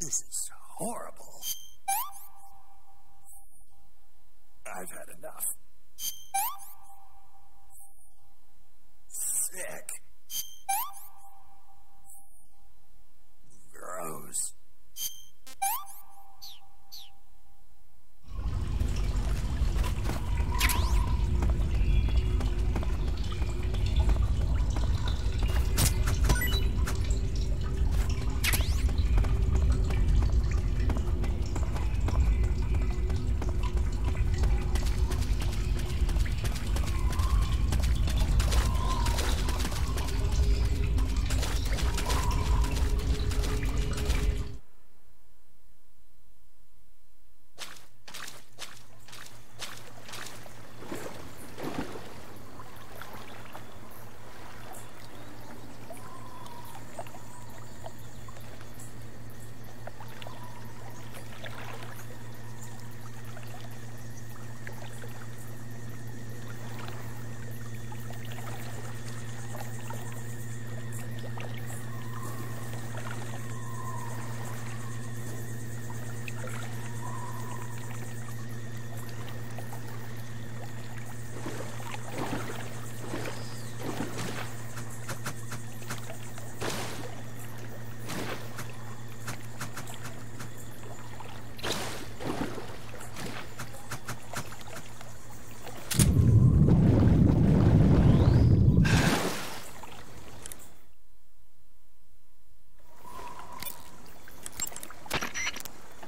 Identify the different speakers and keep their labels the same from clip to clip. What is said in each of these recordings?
Speaker 1: This is horrible. I've had enough. Sick. Gross.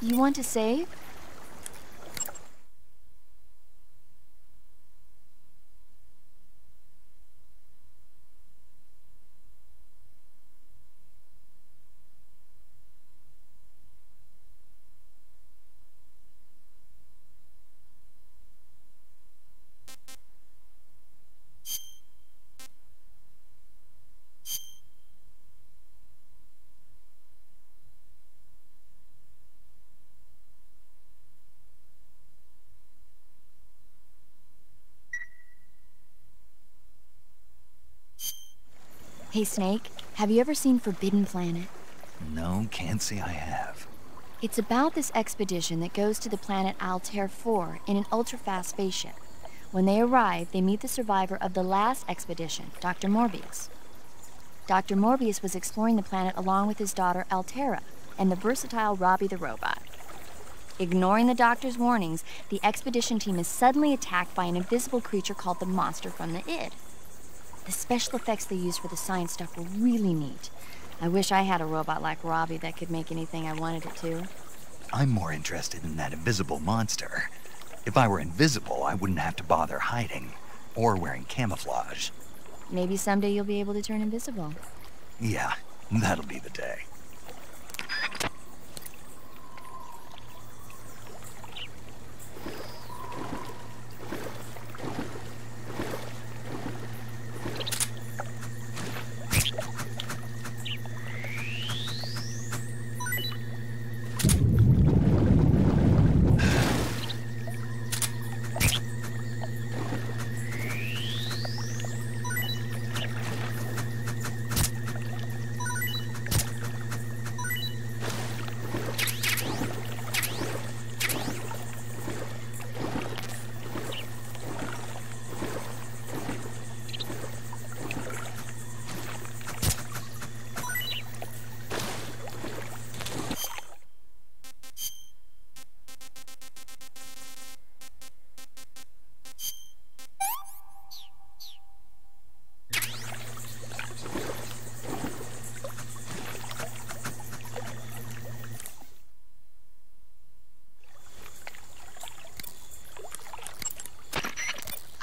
Speaker 2: You want to save? Hey, Snake, have you ever seen Forbidden Planet?
Speaker 3: No, can't say I have.
Speaker 2: It's about this expedition that goes to the planet Altair 4 in an ultra-fast spaceship. When they arrive, they meet the survivor of the last expedition, Dr. Morbius. Dr. Morbius was exploring the planet along with his daughter Altera and the versatile Robbie the robot. Ignoring the doctor's warnings, the expedition team is suddenly attacked by an invisible creature called the Monster from the Id. The special effects they used for the science stuff were really neat. I wish I had a robot like Robbie that could make anything I wanted it to.
Speaker 3: I'm more interested in that invisible monster. If I were invisible, I wouldn't have to bother hiding or wearing camouflage.
Speaker 2: Maybe someday you'll be able to turn invisible.
Speaker 3: Yeah, that'll be the day.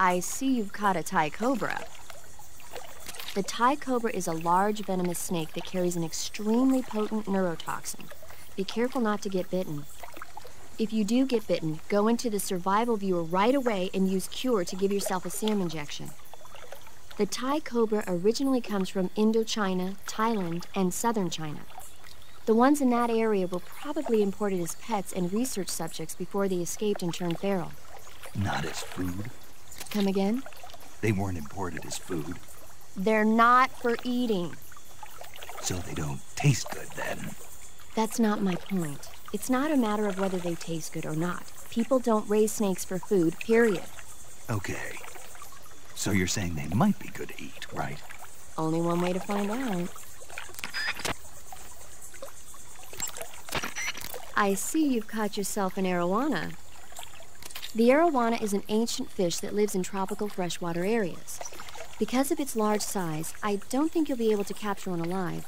Speaker 2: I see you've caught a Thai cobra. The Thai cobra is a large venomous snake that carries an extremely potent neurotoxin. Be careful not to get bitten. If you do get bitten, go into the survival viewer right away and use Cure to give yourself a serum injection. The Thai cobra originally comes from Indochina, Thailand, and southern China. The ones in that area were probably imported as pets and research subjects before they escaped and turned feral.
Speaker 3: Not as food?
Speaker 2: Come again?
Speaker 3: They weren't imported as food.
Speaker 2: They're not for eating.
Speaker 3: So they don't taste good then?
Speaker 2: That's not my point. It's not a matter of whether they taste good or not. People don't raise snakes for food, period.
Speaker 3: Okay. So you're saying they might be good to eat, right?
Speaker 2: Only one way to find out. I see you've caught yourself an arowana. The arowana is an ancient fish that lives in tropical freshwater areas. Because of its large size, I don't think you'll be able to capture one alive.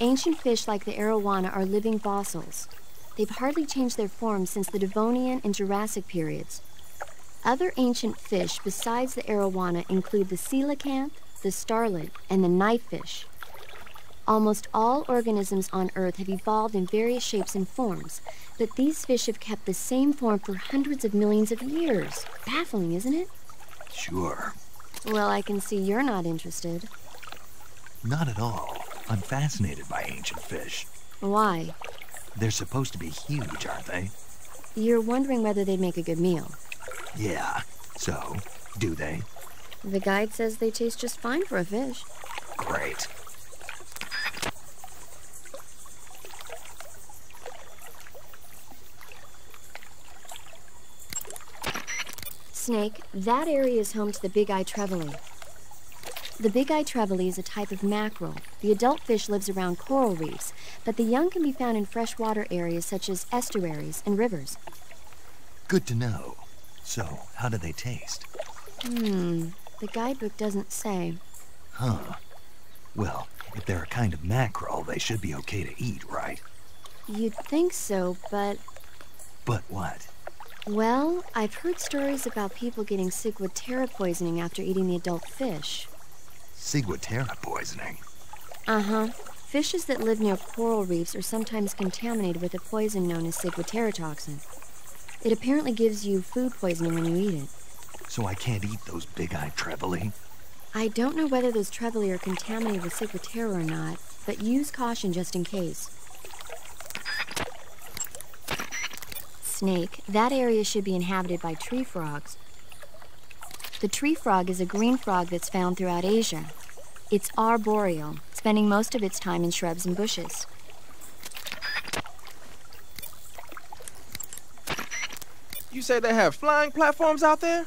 Speaker 2: Ancient fish like the arowana are living fossils. They've hardly changed their form since the Devonian and Jurassic periods. Other ancient fish besides the arowana include the coelacanth, the starlet, and the knifefish. Almost all organisms on Earth have evolved in various shapes and forms, but these fish have kept the same form for hundreds of millions of years. Baffling, isn't it?
Speaker 3: Sure.
Speaker 2: Well, I can see you're not interested.
Speaker 3: Not at all. I'm fascinated by ancient fish.
Speaker 2: Why?
Speaker 3: They're supposed to be huge, aren't they?
Speaker 2: You're wondering whether they'd make a good meal.
Speaker 3: Yeah. So, do they?
Speaker 2: The guide says they taste just fine for a fish.
Speaker 3: Great.
Speaker 2: Snake, that area is home to the big-eyed trevally. The big-eyed trevally is a type of mackerel. The adult fish lives around coral reefs, but the young can be found in freshwater areas such as estuaries and rivers.
Speaker 3: Good to know. So, how do they taste?
Speaker 2: The guidebook doesn't say.
Speaker 3: Huh. Well, if they're a kind of mackerel, they should be okay to eat, right?
Speaker 2: You'd think so, but...
Speaker 3: But what?
Speaker 2: Well, I've heard stories about people getting ciguatera poisoning after eating the adult fish.
Speaker 3: Ciguatera poisoning?
Speaker 2: Uh-huh. Fishes that live near coral reefs are sometimes contaminated with a poison known as ciguatera toxin. It apparently gives you food poisoning when you eat it.
Speaker 3: So I can't eat those big-eyed trevally?
Speaker 2: I don't know whether those trevally are contaminated with ciguatera or not, but use caution just in case. Snake, that area should be inhabited by tree frogs. The tree frog is a green frog that's found throughout Asia. It's arboreal, spending most of its time in shrubs and bushes.
Speaker 4: You say they have flying platforms out there?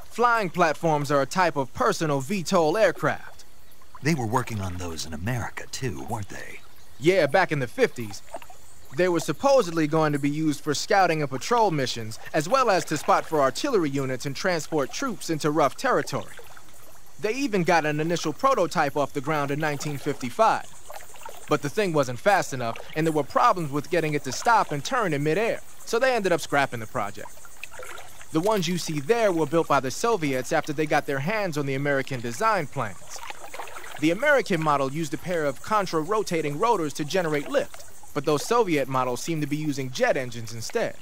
Speaker 4: Flying platforms are a type of personal VTOL aircraft.
Speaker 3: They were working on those in America, too, weren't they?
Speaker 4: Yeah, back in the 50s. They were supposedly going to be used for scouting and patrol missions, as well as to spot for artillery units and transport troops into rough territory. They even got an initial prototype off the ground in 1955. But the thing wasn't fast enough, and there were problems with getting it to stop and turn in midair, so they ended up scrapping the project. The ones you see there were built by the Soviets after they got their hands on the American design plans. The American model used a pair of contra-rotating rotors to generate lift, but those Soviet models seem to be using jet engines instead.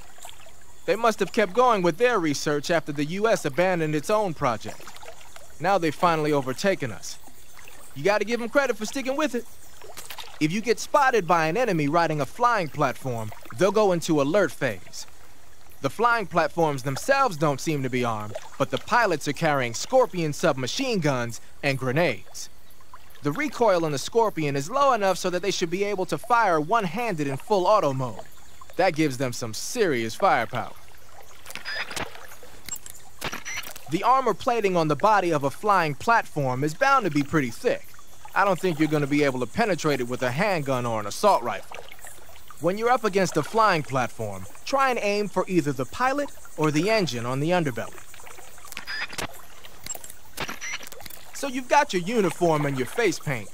Speaker 4: They must have kept going with their research after the US abandoned its own project. Now they've finally overtaken us. You gotta give them credit for sticking with it. If you get spotted by an enemy riding a flying platform, they'll go into alert phase. The flying platforms themselves don't seem to be armed, but the pilots are carrying Scorpion submachine guns and grenades. The recoil on the Scorpion is low enough so that they should be able to fire one-handed in full auto mode. That gives them some serious firepower. The armor plating on the body of a flying platform is bound to be pretty thick. I don't think you're going to be able to penetrate it with a handgun or an assault rifle. When you're up against a flying platform, try and aim for either the pilot or the engine on the underbelly. So you've got your uniform and your face paint.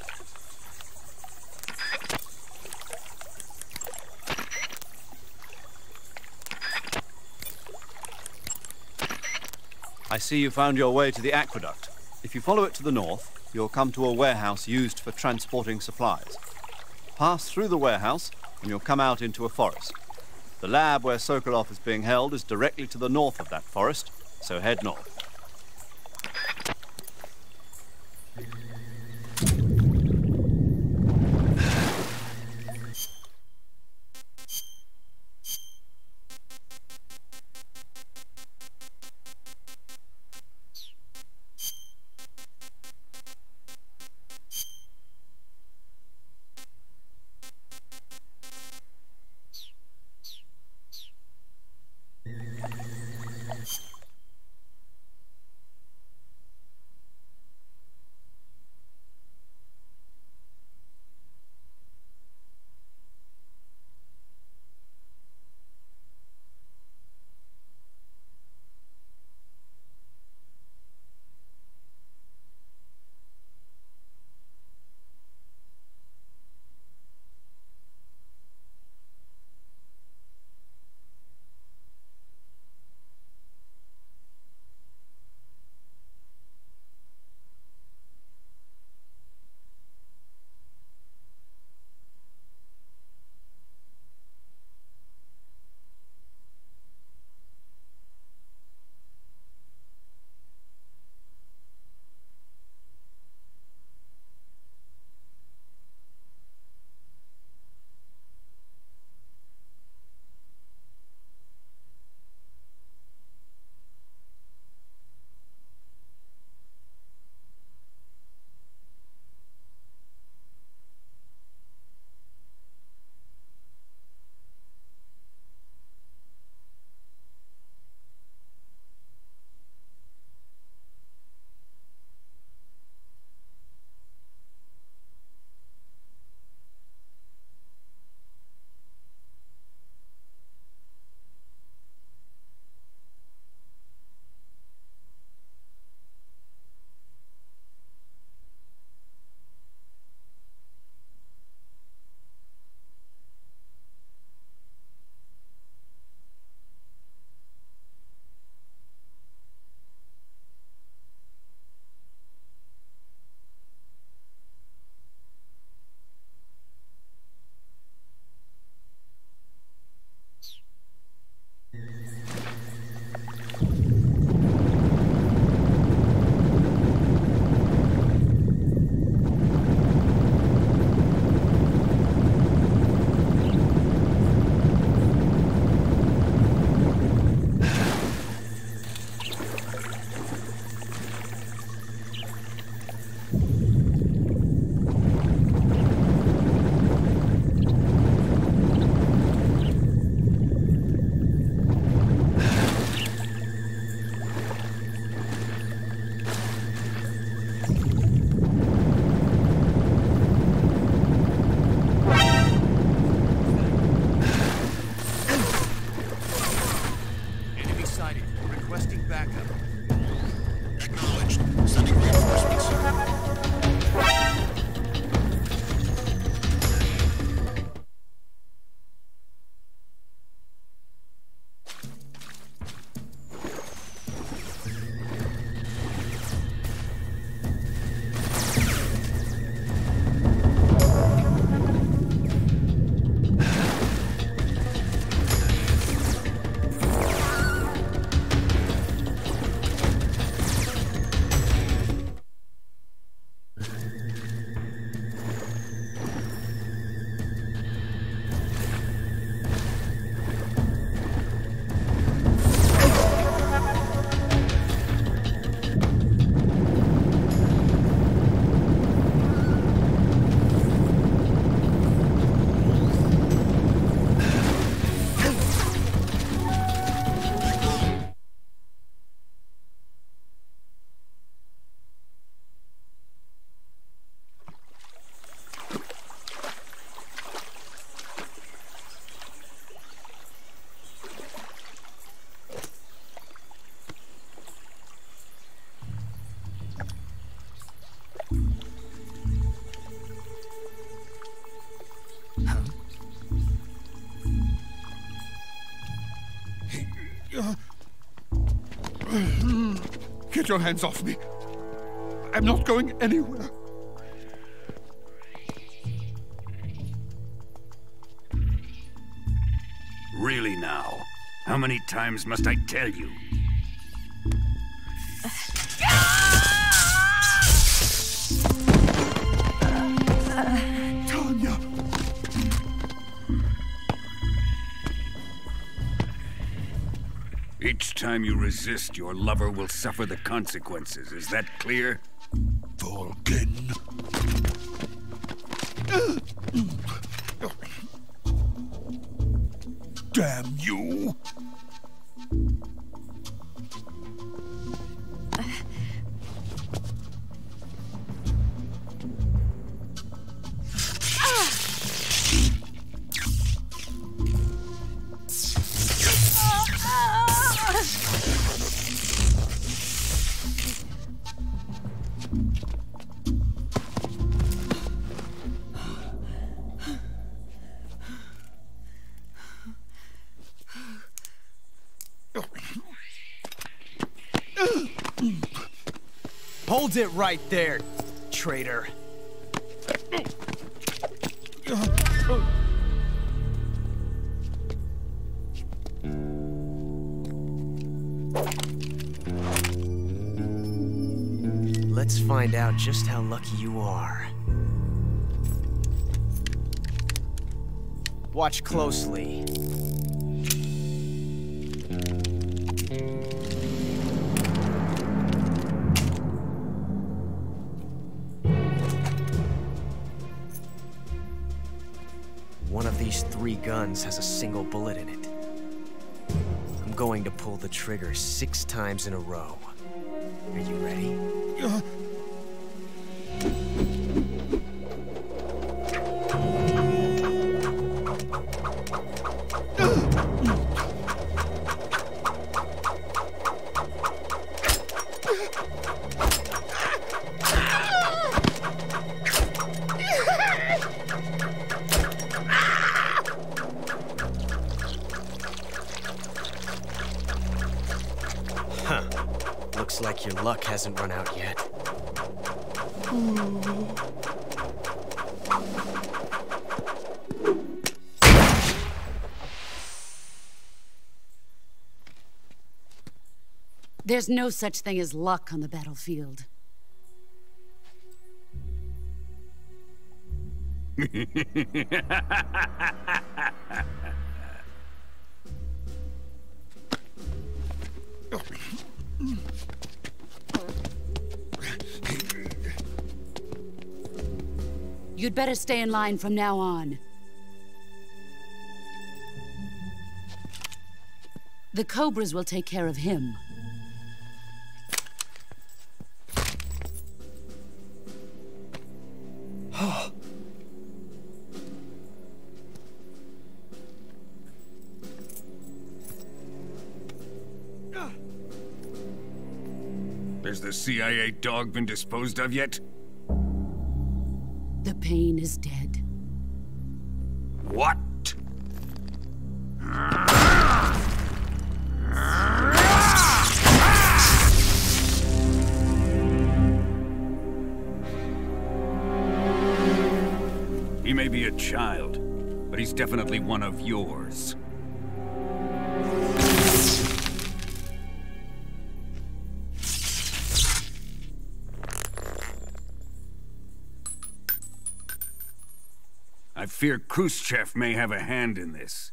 Speaker 5: I see you found your way to the aqueduct. If you follow it to the north, you'll come to a warehouse used for transporting supplies. Pass through the warehouse, and you'll come out into a forest. The lab where Sokolov is being held is directly to the north of that forest, so head north.
Speaker 1: Get your hands off me. I'm not going anywhere.
Speaker 6: Really now? How many times must I tell you?
Speaker 1: Tanya!
Speaker 6: Each time you resist, your lover will suffer the consequences. Is that clear?
Speaker 1: Vulcan. Damn you!
Speaker 7: Hold it right there, traitor. Let's find out just how lucky you are. Watch closely. One of these 3 guns has a single bullet in it. I'm going to pull the trigger 6 times in a row. Are you ready? Huh. Looks like your luck hasn't run out yet.
Speaker 8: There's no such thing as luck on the battlefield. You'd better stay in line from now on. The Cobras will take care of him.
Speaker 6: Has the CIA dog been disposed of yet?
Speaker 8: The pain is dead.
Speaker 6: What? He may be a child, but he's definitely one of yours. I fear Khrushchev may have a hand in this.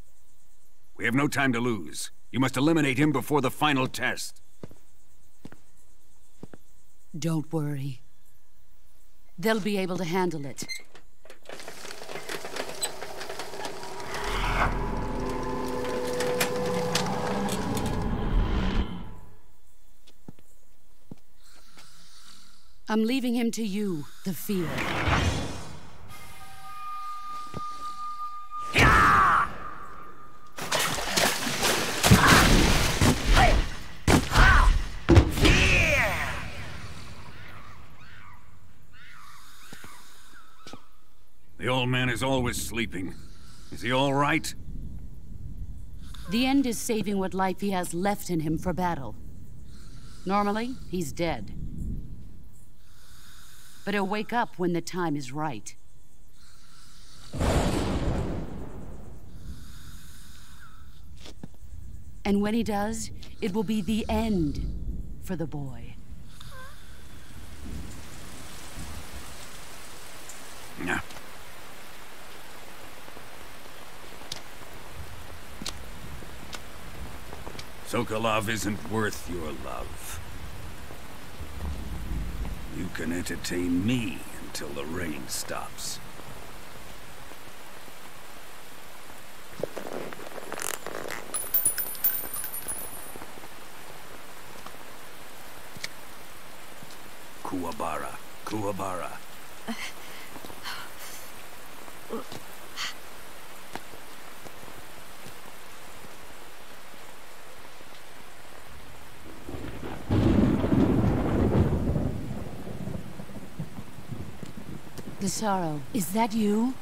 Speaker 6: We have no time to lose. You must eliminate him before the final test.
Speaker 8: Don't worry. They'll be able to handle it. I'm leaving him to you, the field.
Speaker 6: The old man is always sleeping. Is he all right?
Speaker 8: The end is saving what life he has left in him for battle. Normally, he's dead. But he'll wake up when the time is right. And when he does, it will be the end for the boy.
Speaker 6: Yeah. Sokolov isn't worth your love. You can entertain me until the rain stops. Kuwabara. Kuwabara.
Speaker 8: Gisaro, is that you?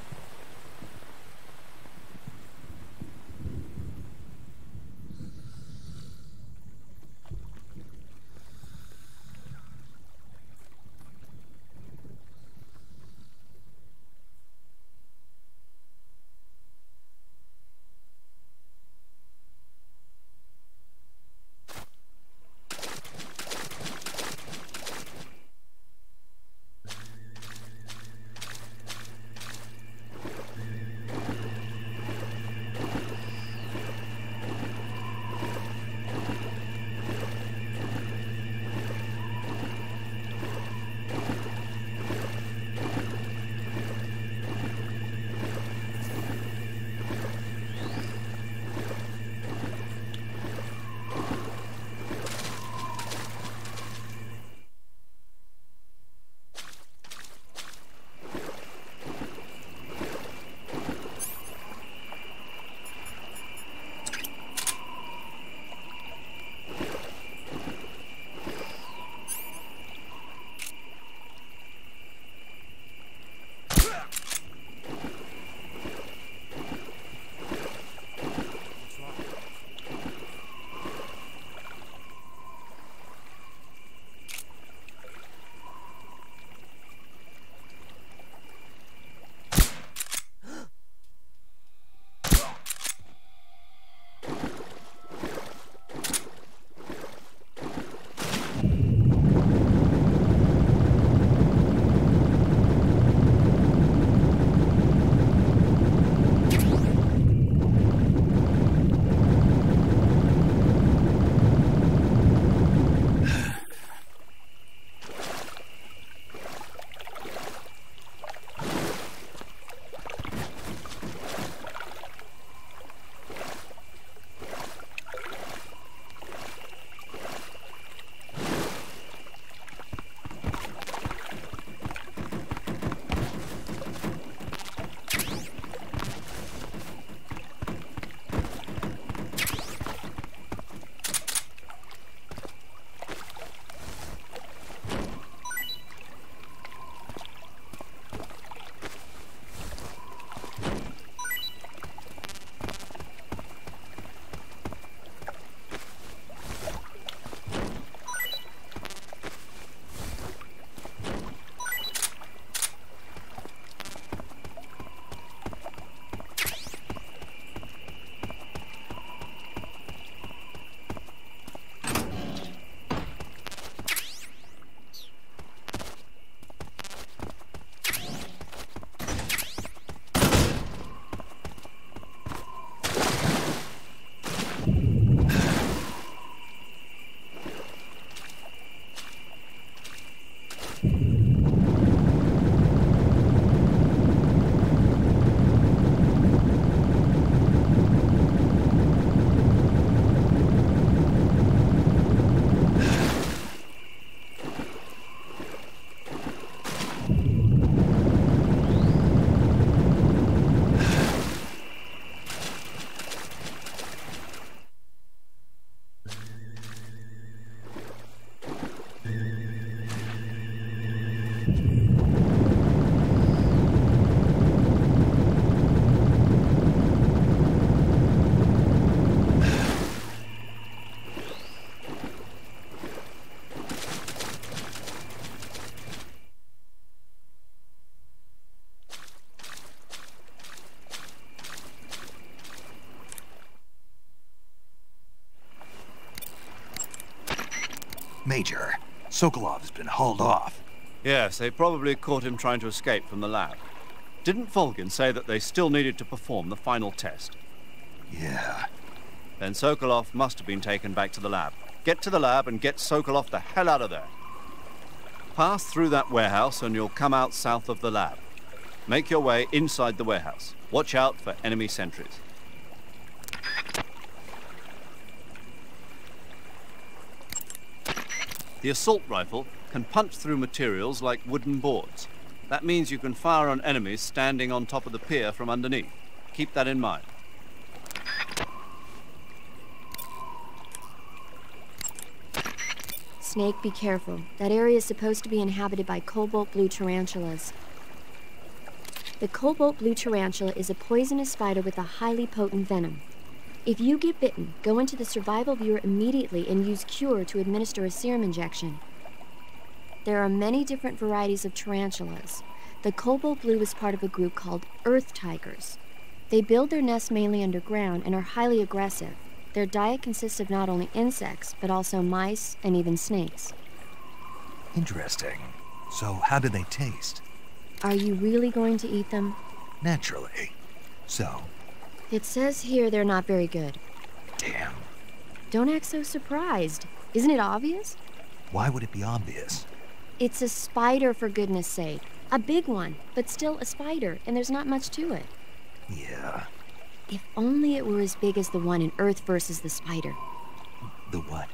Speaker 3: Major, Sokolov's been hauled off.
Speaker 5: Yes, they probably caught him trying to escape from the lab. Didn't Volgin say that they still needed to perform the final test?
Speaker 3: Yeah.
Speaker 5: Then Sokolov must have been taken back to the lab. Get to the lab and get Sokolov the hell out of there. Pass through that warehouse and you'll come out south of the lab. Make your way inside the warehouse. Watch out for enemy sentries. The assault rifle can punch through materials like wooden boards. That means you can fire on enemies standing on top of the pier from underneath. Keep that in mind.
Speaker 2: Snake, be careful. That area is supposed to be inhabited by cobalt blue tarantulas. The cobalt blue tarantula is a poisonous spider with a highly potent venom. If you get bitten, go into the survival viewer immediately and use Cure to administer a serum injection. There are many different varieties of tarantulas. The cobalt blue is part of a group called earth tigers. They build their nests mainly underground and are highly aggressive. Their diet consists of not only insects, but also mice and even snakes.
Speaker 3: Interesting. So how do they taste?
Speaker 2: Are you really going to eat them?
Speaker 3: Naturally. So?
Speaker 2: It says here they're not very good.
Speaker 3: Damn.
Speaker 2: Don't act so surprised. Isn't it obvious?
Speaker 3: Why would it be obvious?
Speaker 2: It's a spider, for goodness sake. A big one, but still a spider, and there's not much to it.
Speaker 3: Yeah.
Speaker 2: If only it were as big as the one in Earth versus the Spider.
Speaker 3: The what?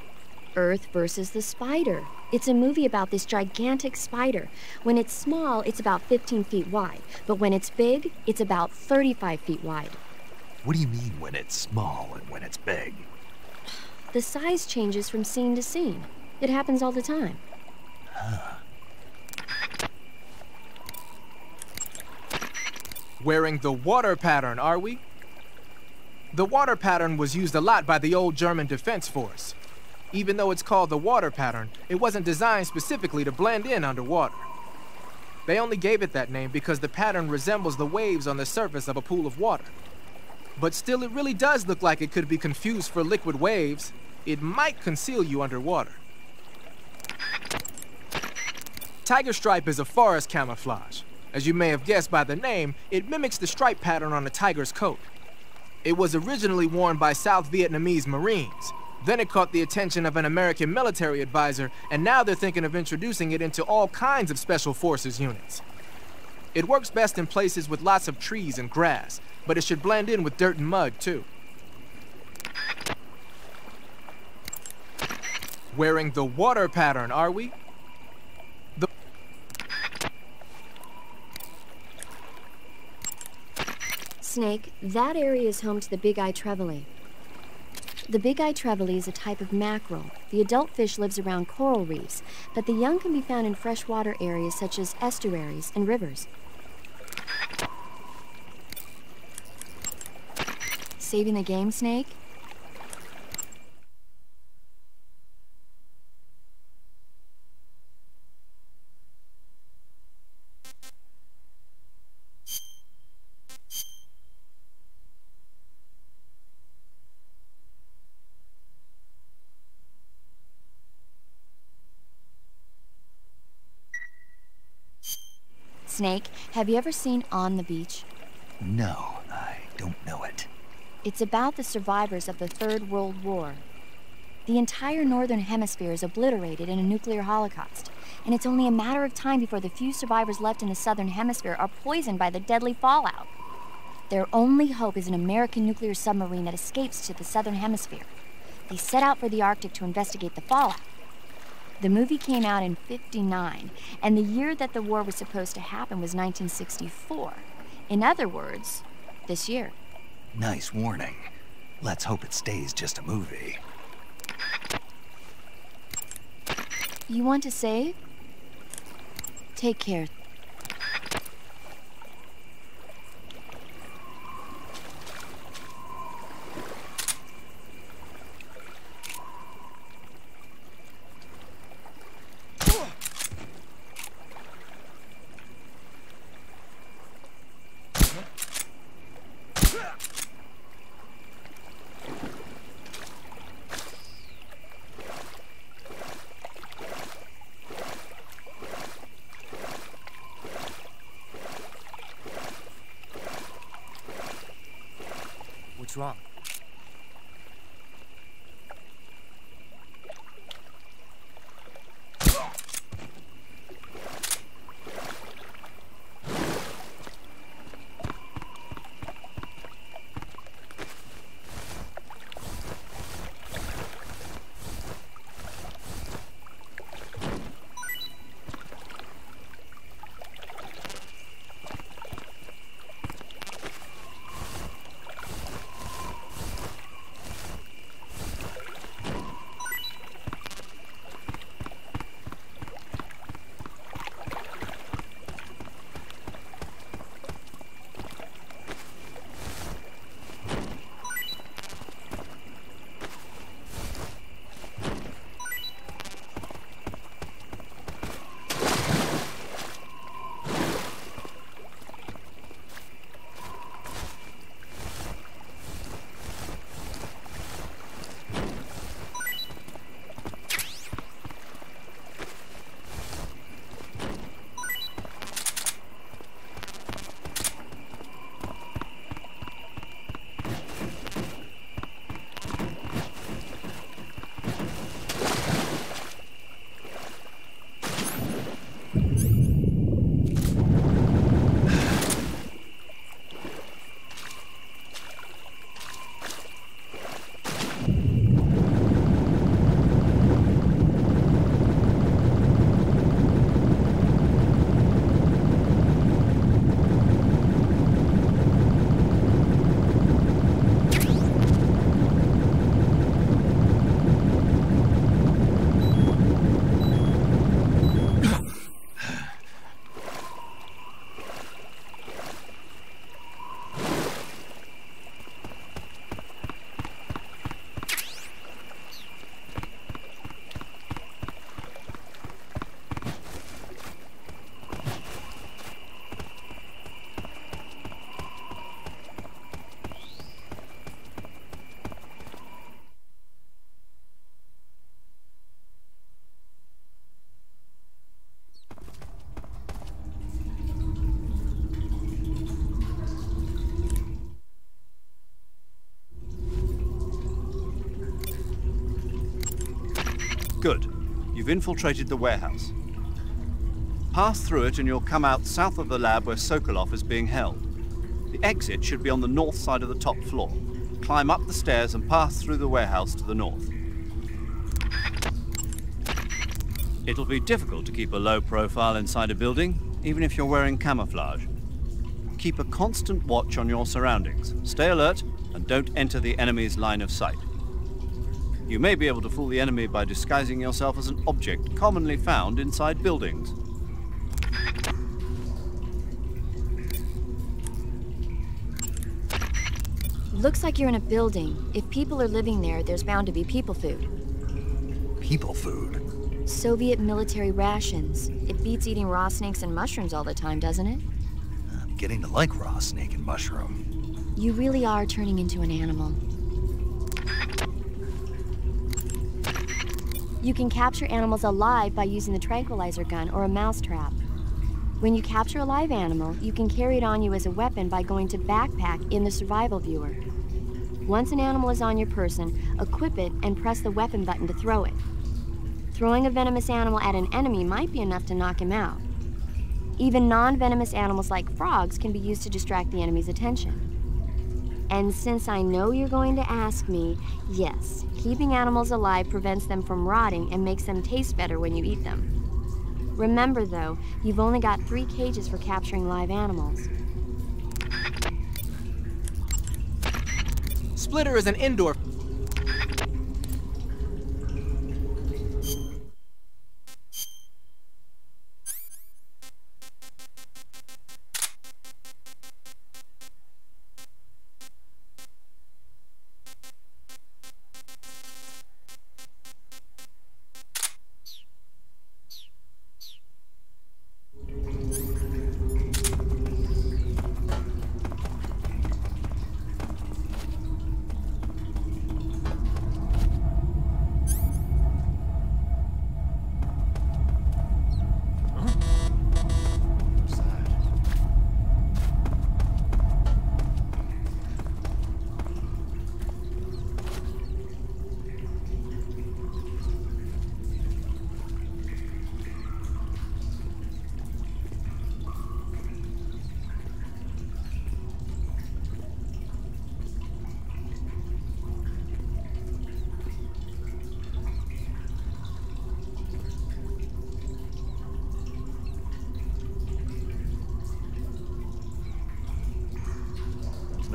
Speaker 2: Earth versus the Spider. It's a movie about this gigantic spider. When it's small, it's about 15 feet wide. But when it's big, it's about 35 feet wide.
Speaker 3: What do you mean when it's small and when it's big?
Speaker 2: The size changes from scene to scene. It happens all the time.
Speaker 3: Huh.
Speaker 4: Wearing the water pattern, are we? The water pattern was used a lot by the old German Defense Force. Even though it's called the water pattern, it wasn't designed specifically to blend in underwater. They only gave it that name because the pattern resembles the waves on the surface of a pool of water. But still, it really does look like it could be confused for liquid waves. It might conceal you underwater. Tiger stripe is a forest camouflage. As you may have guessed by the name, it mimics the stripe pattern on a tiger's coat. It was originally worn by South Vietnamese Marines. Then it caught the attention of an American military advisor, and now they're thinking of introducing it into all kinds of special forces units. It works best in places with lots of trees and grass, but it should blend in with dirt and mud, too. Wearing the water pattern, are we?
Speaker 2: Snake, that area is home to the big-eye trevally. The big-eye trevally is a type of mackerel. The adult fish lives around coral reefs, but the young can be found in freshwater areas such as estuaries and rivers. Saving the game, Snake? Snake, have you ever seen On the Beach?
Speaker 3: No, I don't know it.
Speaker 2: It's about the survivors of the Third World War. The entire northern hemisphere is obliterated in a nuclear holocaust, and it's only a matter of time before the few survivors left in the southern hemisphere are poisoned by the deadly fallout. Their only hope is an American nuclear submarine that escapes to the southern hemisphere. They set out for the Arctic to investigate the fallout. The movie came out in '59, and the year that the war was supposed to happen was 1964. In other words, this year.
Speaker 3: Nice warning. Let's hope it stays just a movie.
Speaker 2: You want to save? Take care.
Speaker 7: What's wrong?
Speaker 5: Good. You've infiltrated the warehouse. Pass through it and you'll come out south of the lab where Sokolov is being held. The exit should be on the north side of the top floor. Climb up the stairs and pass through the warehouse to the north. It'll be difficult to keep a low profile inside a building, even if you're wearing camouflage. Keep a constant watch on your surroundings. Stay alert and don't enter the enemy's line of sight. You may be able to fool the enemy by disguising yourself as an object commonly found inside buildings.
Speaker 2: Looks like you're in a building. If people are living there, there's bound to be people food.
Speaker 3: People food?
Speaker 2: Soviet military rations. It beats eating raw snakes and mushrooms all the time, doesn't it?
Speaker 3: I'm getting to like raw snake and mushroom.
Speaker 2: You really are turning into an animal. You can capture animals alive by using the tranquilizer gun or a mousetrap. When you capture a live animal, you can carry it on you as a weapon by going to Backpack in the survival viewer. Once an animal is on your person, equip it and press the weapon button to throw it. Throwing a venomous animal at an enemy might be enough to knock him out. Even non-venomous animals like frogs can be used to distract the enemy's attention. And since I know you're going to ask me, yes, keeping animals alive prevents them from rotting and makes them taste better when you eat them. Remember though, you've only got 3 cages for capturing live animals.
Speaker 4: Splitter is an indoor...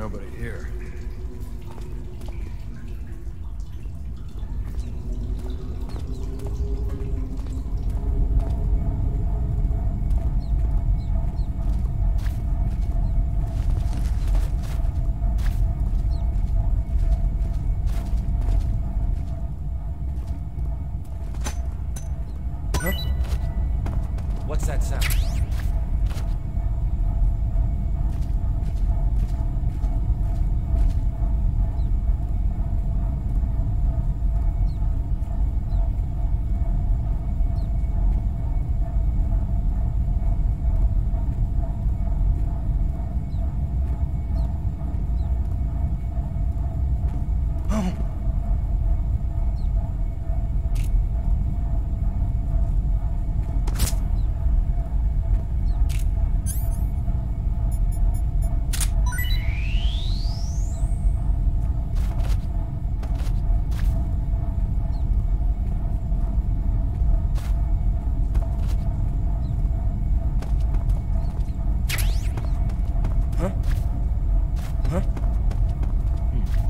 Speaker 4: Nobody here.
Speaker 7: What's that sound?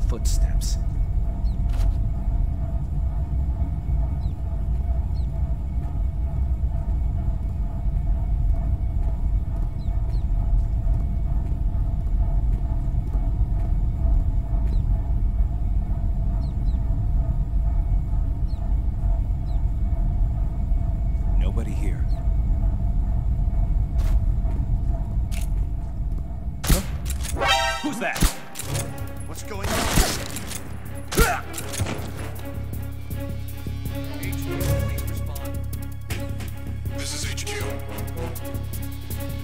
Speaker 7: Footsteps.
Speaker 3: Nobody here.
Speaker 5: Who's that? What's going on?
Speaker 6: HQ, please respond.
Speaker 1: This is HQ.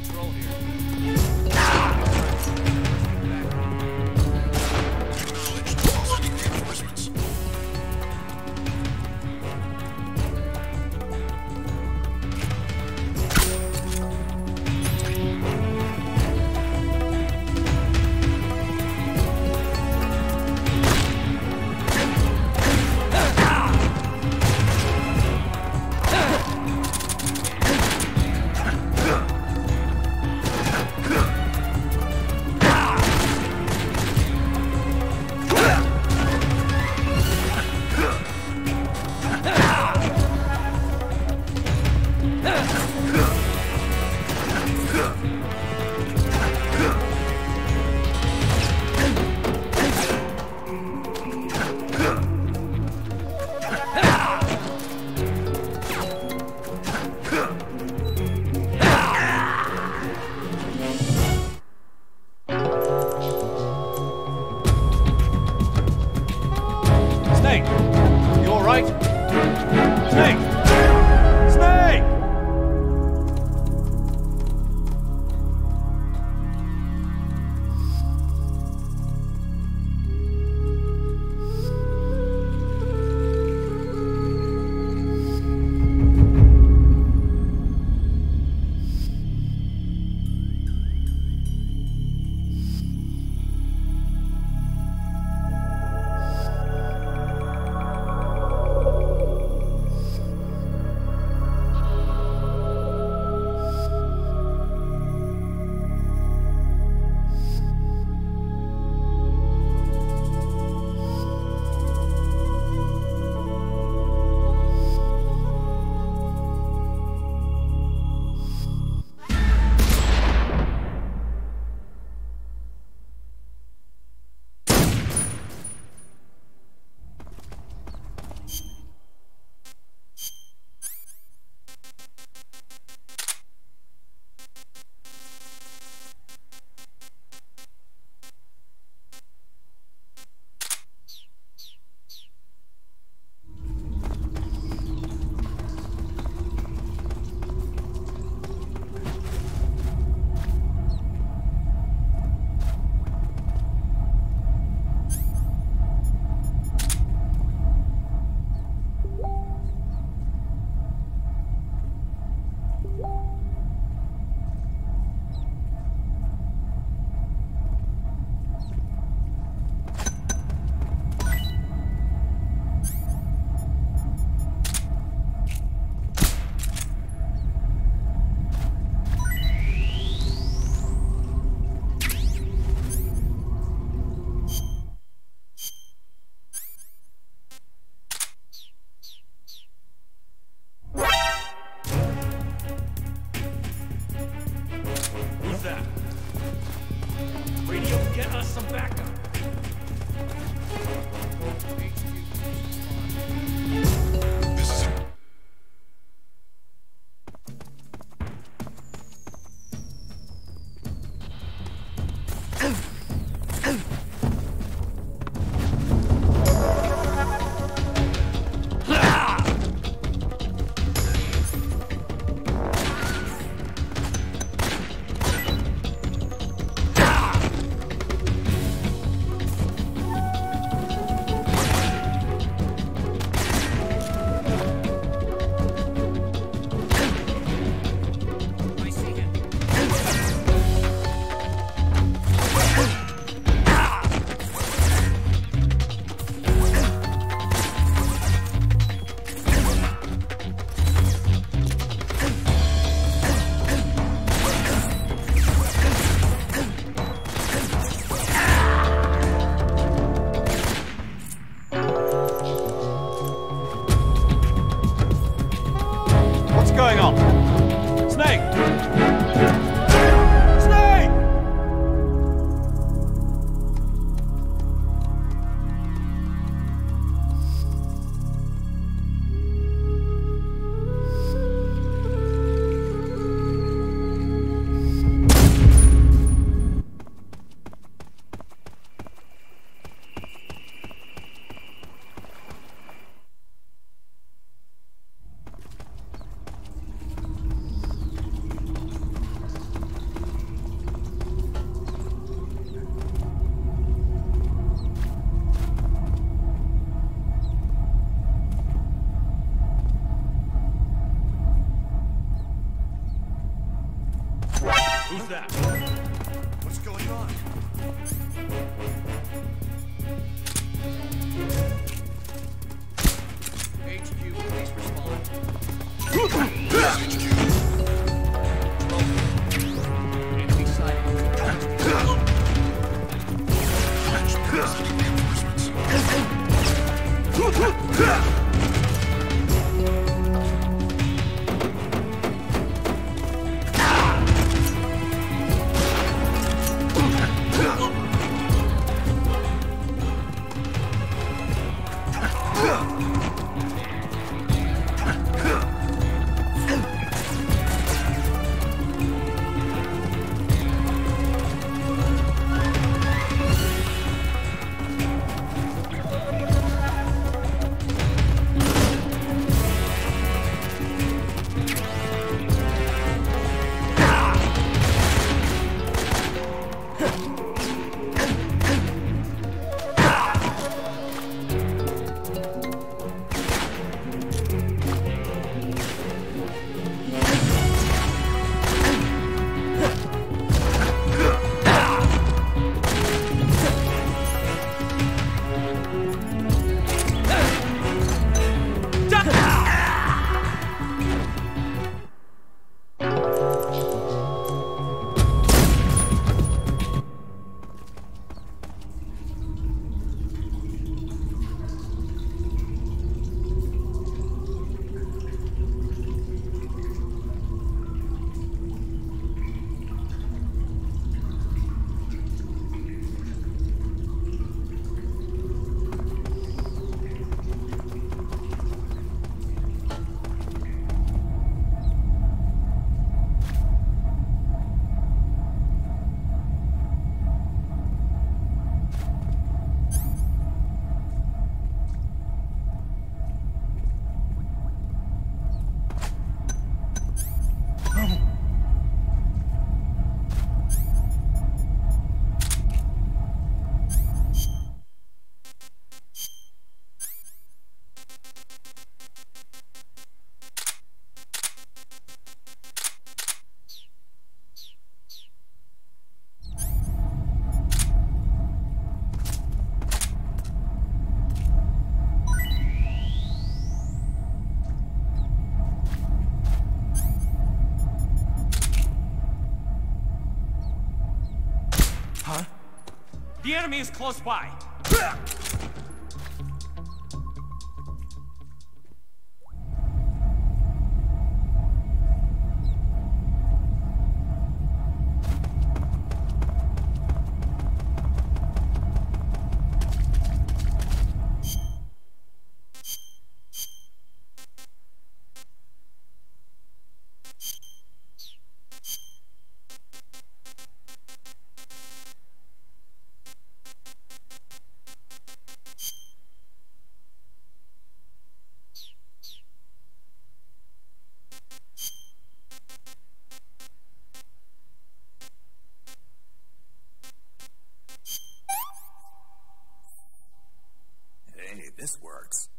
Speaker 6: Control here.
Speaker 1: Acknowledged. All sending reinforcements.
Speaker 5: Snake! You alright? Snake! Snake!
Speaker 9: that?
Speaker 3: What's going on?
Speaker 9: HQ, please respond. Enemy sighted. The enemy is close by.
Speaker 3: Hey, this works.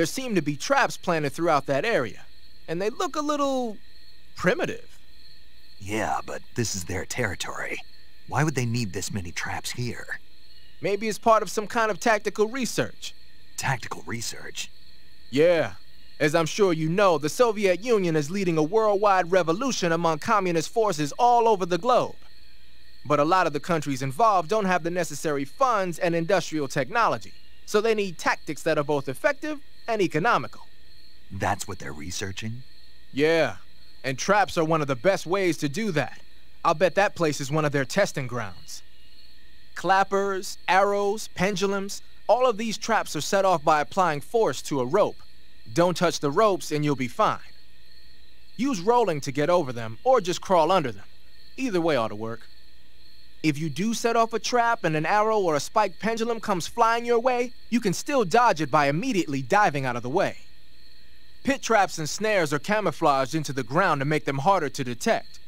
Speaker 4: There seem to be traps planted throughout that area, and they look a little primitive.
Speaker 3: Yeah, but this is their territory. Why would they need this many traps here?
Speaker 4: Maybe it's part of some kind of tactical research.
Speaker 3: Tactical research?
Speaker 4: Yeah. As I'm sure you know, the Soviet Union is leading a worldwide revolution among communist forces all over the globe. But a lot of the countries involved don't have the necessary funds and industrial technology, so they need tactics that are both effective and economical.
Speaker 3: That's what they're researching?
Speaker 4: Yeah, and traps are one of the best ways to do that. I'll bet that place is one of their testing grounds. Clappers, arrows, pendulums, all of these traps are set off by applying force to a rope. Don't touch the ropes and you'll be fine. Use rolling to get over them, or just crawl under them. Either way ought to work. If you do set off a trap and an arrow or a spiked pendulum comes flying your way, you can still dodge it by immediately diving out of the way. Pit traps and snares are camouflaged into the ground to make them harder to detect.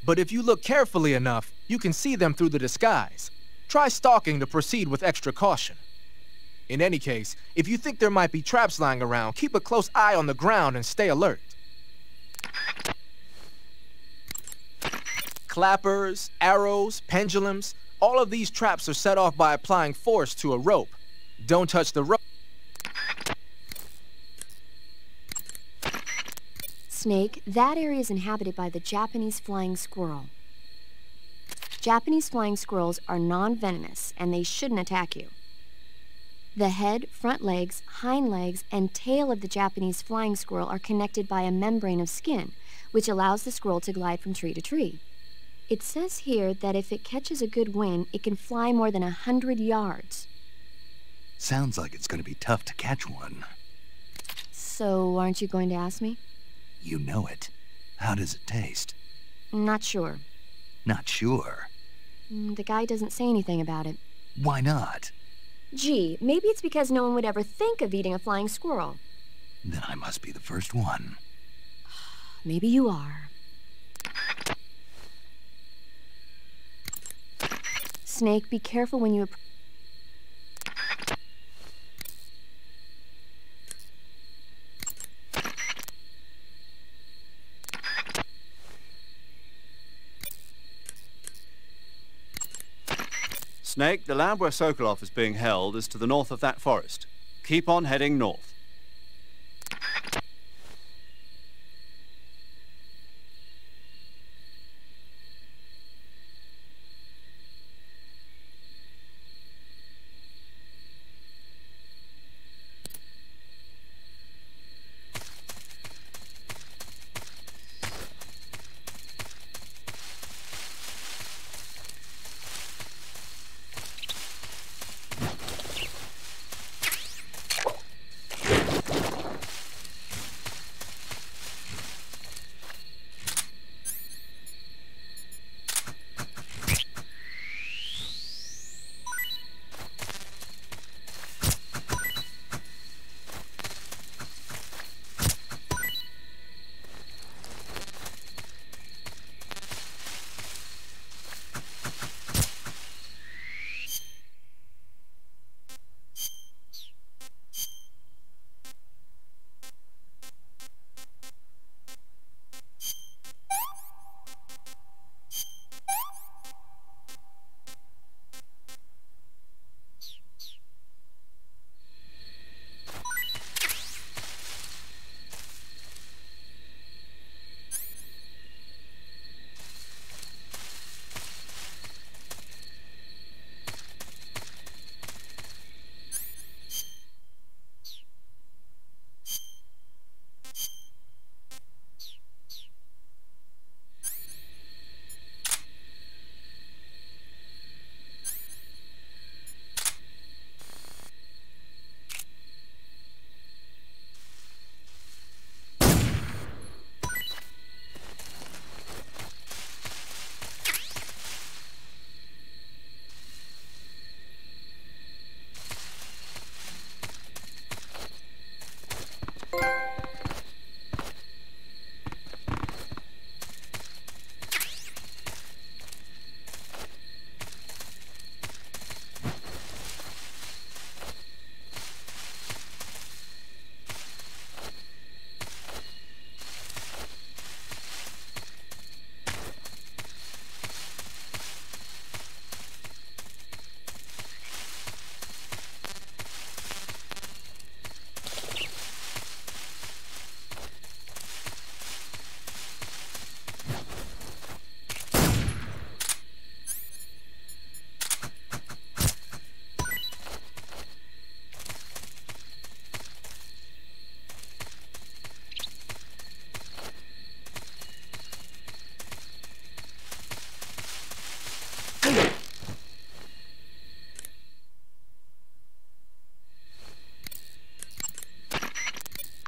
Speaker 4: But if you look carefully enough, you can see them through the disguise. Try stalking to proceed with extra caution. In any case, if you think there might be traps lying around, keep a close eye on the ground and stay alert. Clappers, arrows, pendulums, all of these traps are set off by applying force to a rope. Don't touch the rope.
Speaker 2: Snake, that area is inhabited by the Japanese flying squirrel. Japanese flying squirrels are non-venomous, and they shouldn't attack you. The head, front legs, hind legs, and tail of the Japanese flying squirrel are connected by a membrane of skin, which allows the squirrel to glide from tree to tree. It says here that if it catches a good wind, it can fly more than 100 yards.
Speaker 3: Sounds like it's going to be tough to catch one.
Speaker 2: So, aren't you going to ask me?
Speaker 3: You know it. How does it taste?
Speaker 2: Not sure.
Speaker 3: Not sure?
Speaker 2: The guy doesn't say anything about it.
Speaker 3: Why not?
Speaker 2: Gee, maybe it's because no one would ever think of eating a flying squirrel.
Speaker 3: Then I must be the first one.
Speaker 2: Maybe you are. Snake, be careful when you
Speaker 5: Snake, the lab where Sokolov is being held is to the north of that forest. Keep on heading north.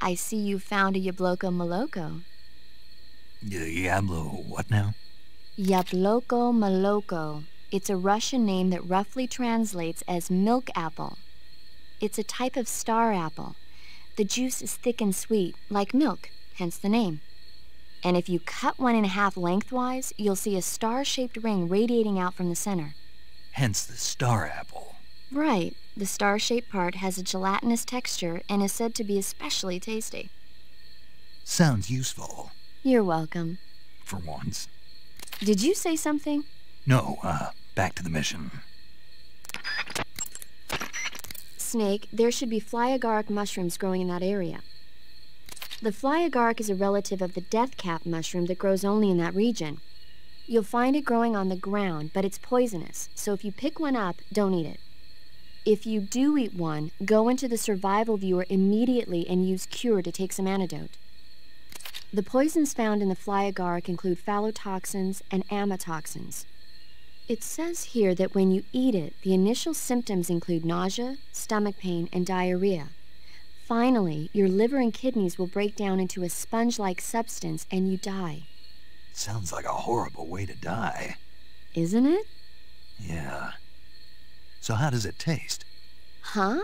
Speaker 2: I see you found a Yabloko Moloko.
Speaker 3: Diablo, what now?
Speaker 2: Yabloko Moloko. It's a Russian name that roughly translates as milk apple. It's a type of star apple. The juice is thick and sweet, like milk, hence the name. And if you cut one in half lengthwise, you'll see a star-shaped ring radiating out from the center.
Speaker 3: Hence the star apple.
Speaker 2: Right. The star-shaped part has a gelatinous texture and is said to be especially tasty.
Speaker 3: Sounds useful.
Speaker 2: You're welcome.
Speaker 3: For once.
Speaker 2: Did you say something?
Speaker 3: No, back to the mission.
Speaker 2: Snake, there should be fly agaric mushrooms growing in that area. The fly agaric is a relative of the death cap mushroom that grows only in that region. You'll find it growing on the ground, but it's poisonous, so if you pick one up, don't eat it. If you do eat one, go into the survival viewer immediately and use Cure to take some antidote. The poisons found in the fly agaric include phallotoxins and amatoxins. It says here that when you eat it, the initial symptoms include nausea, stomach pain, and diarrhea. Finally, your liver and kidneys will break down into a sponge-like substance and you die.
Speaker 3: Sounds like a horrible way to die.
Speaker 2: Isn't it?
Speaker 3: Yeah. So how does it taste?
Speaker 2: Huh?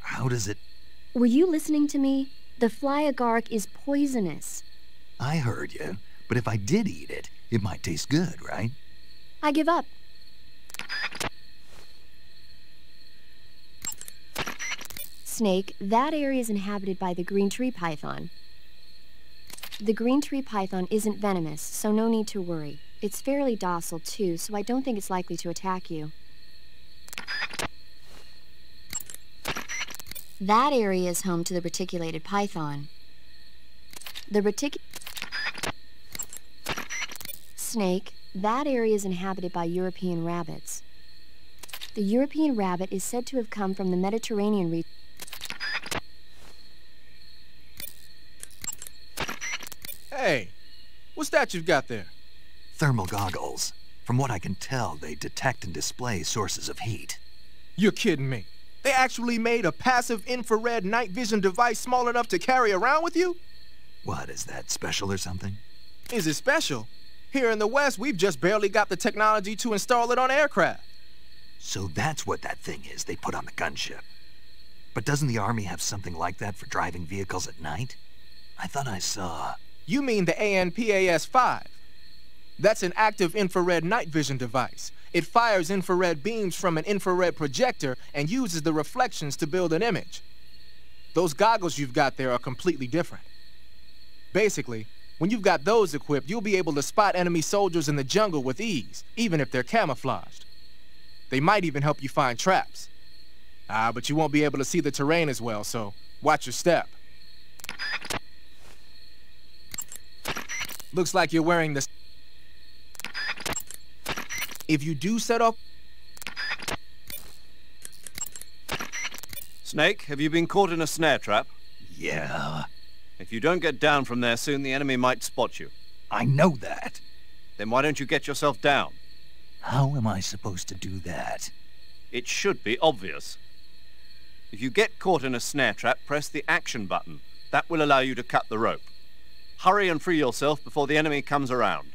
Speaker 3: How does it...
Speaker 2: Were you listening to me? The fly agaric is poisonous.
Speaker 3: I heard you, but if I did eat it, it might taste good, right?
Speaker 2: I give up. Snake, that area is inhabited by the green tree python. The green tree python isn't venomous, so no need to worry. It's fairly docile too, so I don't think it's likely to attack you. That area is home to the reticulated python. Snake, that area is inhabited by European rabbits. The European rabbit is said to have come from the Mediterranean region.
Speaker 4: Hey, what's that you've got there?
Speaker 3: Thermal goggles. From what I can tell, they detect and display sources of heat.
Speaker 4: You're kidding me. They actually made a passive infrared night vision device small enough to carry around with you?
Speaker 3: What, is that special or something?
Speaker 4: Is it special? Here in the West, we've just barely got the technology to install it on aircraft.
Speaker 3: So that's what that thing is they put on the gunship. But doesn't the Army have something like that for driving vehicles at night? I thought I saw...
Speaker 4: You mean the ANPAS-5? That's an active infrared night vision device. It fires infrared beams from an infrared projector and uses the reflections to build an image. Those goggles you've got there are completely different. Basically, when you've got those equipped, you'll be able to spot enemy soldiers in the jungle with ease, even if they're camouflaged. They might even help you find traps. But you won't be able to see the terrain as well, so watch your step. Looks like you're wearing the... If you do set up...
Speaker 5: Snake, have you been caught in a snare trap?
Speaker 3: Yeah.
Speaker 5: If you don't get down from there soon, the enemy might spot you.
Speaker 3: I know that.
Speaker 5: Then why don't you get yourself down?
Speaker 3: How am I supposed to do that?
Speaker 5: It should be obvious. If you get caught in a snare trap, press the action button. That will allow you to cut the rope. Hurry and free yourself before the enemy comes around.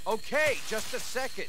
Speaker 7: Okay, just a second.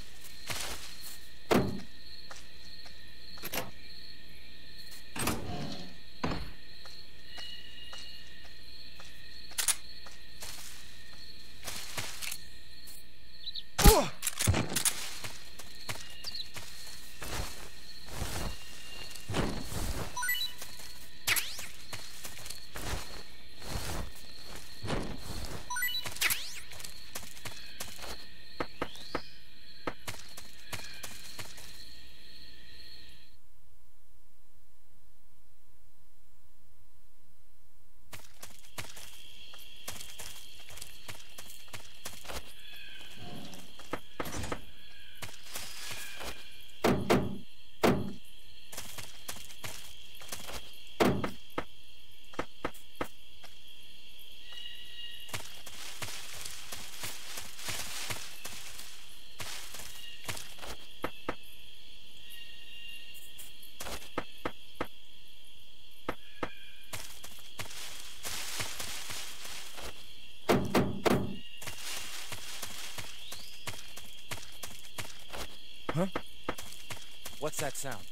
Speaker 10: Huh? What's that sound?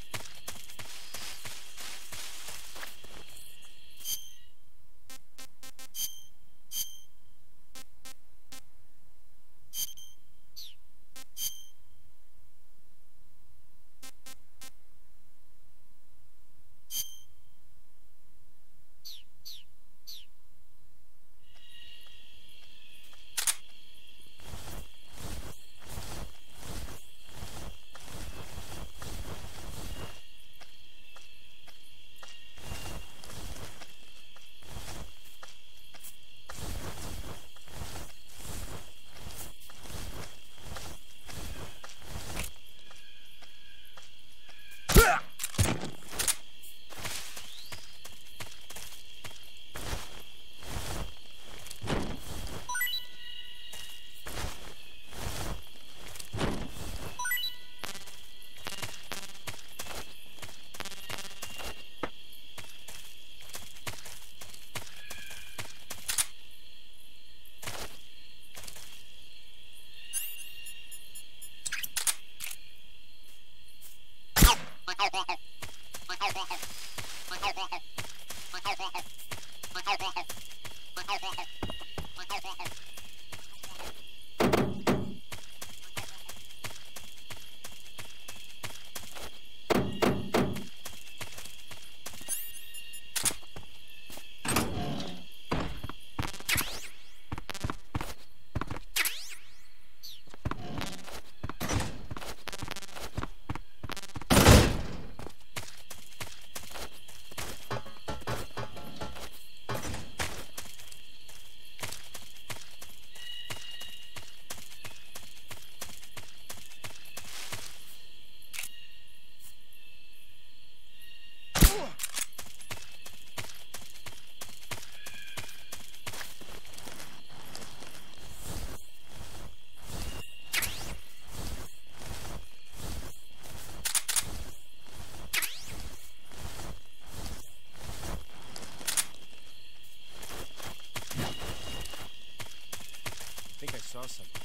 Speaker 10: I think I saw something.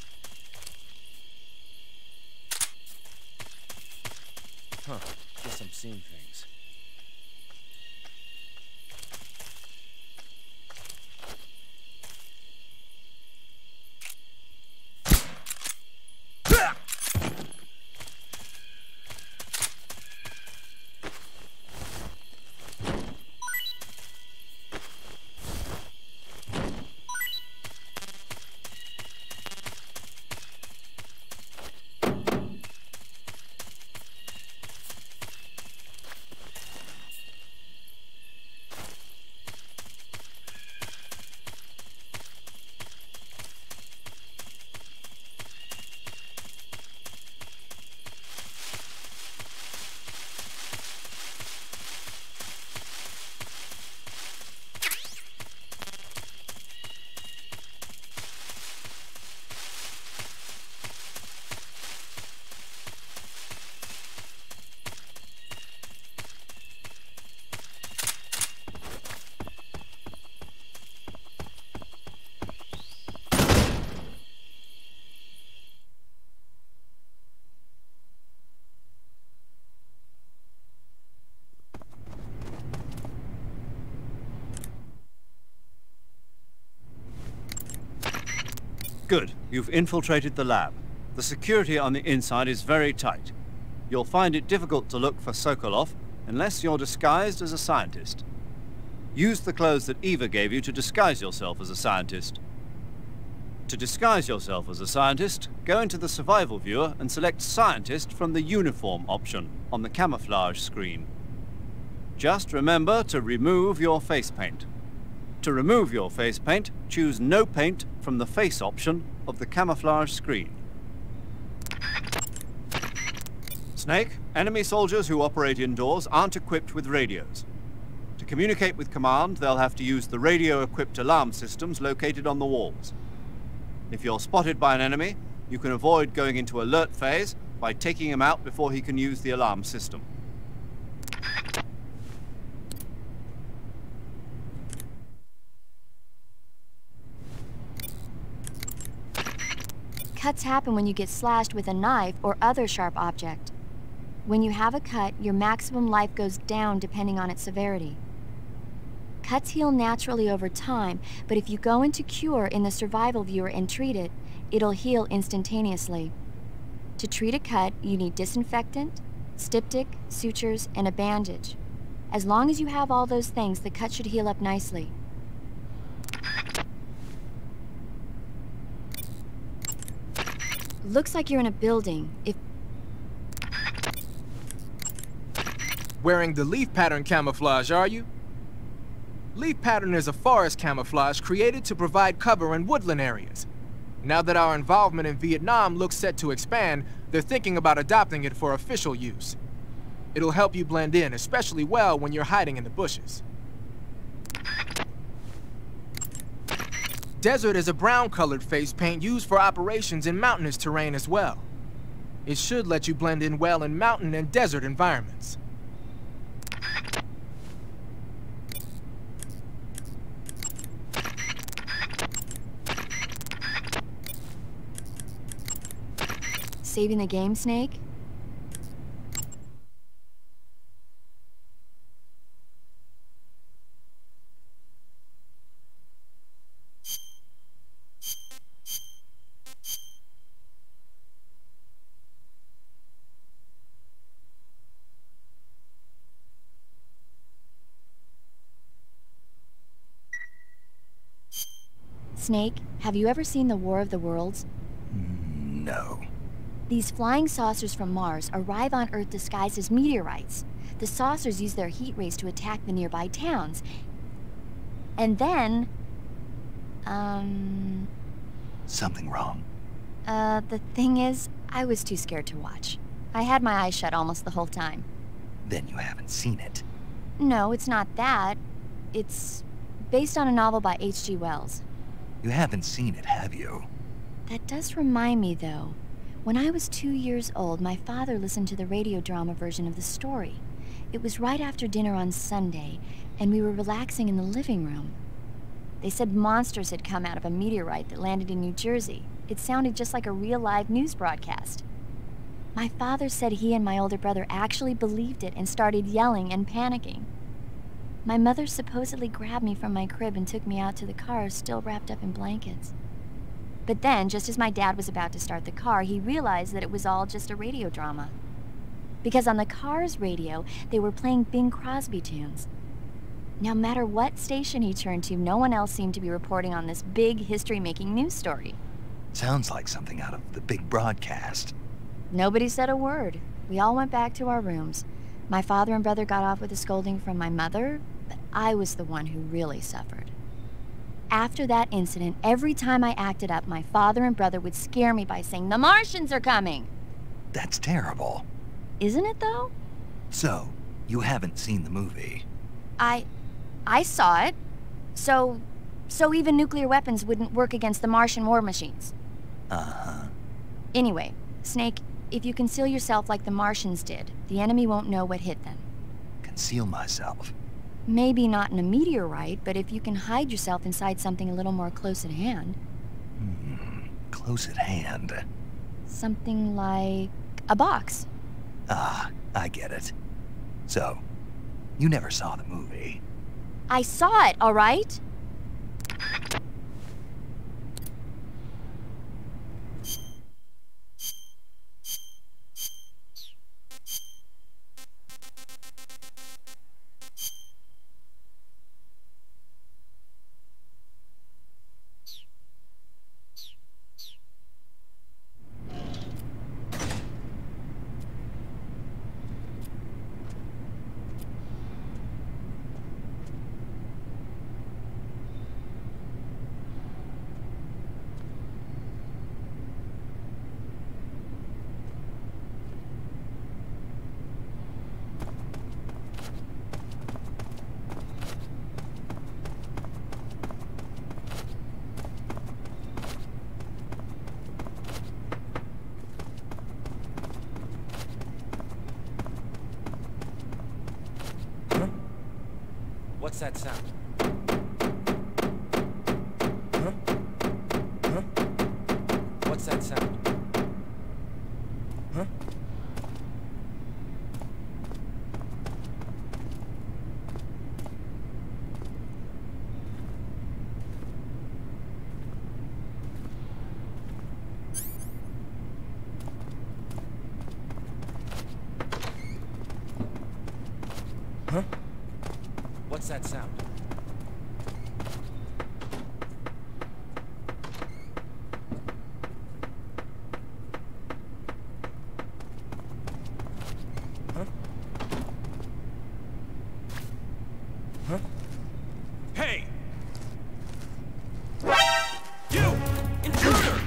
Speaker 10: Huh. Guess I'm seeing things.
Speaker 5: Good. You've infiltrated the lab. The security on the inside is very tight. You'll find it difficult to look for Sokolov unless you're disguised as a scientist. Use the clothes that Eva gave you to disguise yourself as a scientist. To disguise yourself as a scientist, go into the survival viewer and select Scientist from the Uniform option on the camouflage screen. Just remember to remove your face paint. To remove your face paint, choose No Paint from the Face option of the camouflage screen. Snake, enemy soldiers who operate indoors aren't equipped with radios. To communicate with command, they'll have to use the radio-equipped alarm systems located on the walls. If you're spotted by an enemy, you can avoid going into alert phase by taking him out before he can use the alarm system.
Speaker 2: Cuts happen when you get slashed with a knife or other sharp object. When you have a cut, your maximum life goes down depending on its severity. Cuts heal naturally over time, but if you go into cure in the survival viewer and treat it, it'll heal instantaneously. To treat a cut, you need disinfectant, styptic, sutures, and a bandage. As long as you have all those things, the cut should heal up nicely. Looks like you're in a building.
Speaker 4: Wearing the leaf pattern camouflage, are you? Leaf pattern is a forest camouflage created to provide cover in woodland areas. Now that our involvement in Vietnam looks set to expand, they're thinking about adopting it for official use. It'll help you blend in especially well when you're hiding in the bushes. Desert is a brown-colored face paint used for operations in mountainous terrain as well. It should let you blend in well in mountain and desert environments.
Speaker 2: Saving the game, Snake? Snake, have you ever seen the War of the Worlds?
Speaker 3: No.
Speaker 2: These flying saucers from Mars arrive on Earth disguised as meteorites. The saucers use their heat rays to attack the nearby towns. And then...
Speaker 3: Something wrong?
Speaker 2: The thing is, I was too scared to watch. I had my eyes shut almost the whole time.
Speaker 3: Then you haven't seen it.
Speaker 2: No, it's not that. It's based on a novel by H.G. Wells.
Speaker 3: You haven't seen it, have you?
Speaker 2: That does remind me, though. When I was 2 years old, my father listened to the radio drama version of the story. It was right after dinner on Sunday, and we were relaxing in the living room. They said monsters had come out of a meteorite that landed in New Jersey. It sounded just like a real live news broadcast. My father said he and my older brother actually believed it and started yelling and panicking. My mother supposedly grabbed me from my crib and took me out to the car, still wrapped up in blankets. But then, just as my dad was about to start the car, he realized that it was all just a radio drama. Because on the car's radio, they were playing Bing Crosby tunes. No matter what station he turned to, no one else seemed to be reporting on this big history-making news story.
Speaker 3: Sounds like something out of the big broadcast.
Speaker 2: Nobody said a word. We all went back to our rooms. My father and brother got off with a scolding from my mother, but I was the one who really suffered. After that incident, every time I acted up, my father and brother would scare me by saying, "The Martians are coming!"
Speaker 3: That's terrible.
Speaker 2: Isn't it, though?
Speaker 3: So, you haven't seen the movie?
Speaker 2: I saw it. So even nuclear weapons wouldn't work against the Martian war machines.
Speaker 3: Uh-huh.
Speaker 2: Anyway, Snake, if you conceal yourself like the Martians did, the enemy won't know what hit them.
Speaker 3: Conceal myself?
Speaker 2: Maybe not in a meteorite, but if you can hide yourself inside something a little more close at hand.
Speaker 3: Close at hand?
Speaker 2: Something like a box.
Speaker 3: Ah, I get it. So, you never saw the movie?
Speaker 2: I saw it, all right?
Speaker 10: What's that sound? What's that sound? Huh? Huh? What's that sound?
Speaker 9: Hey! You! Intruder!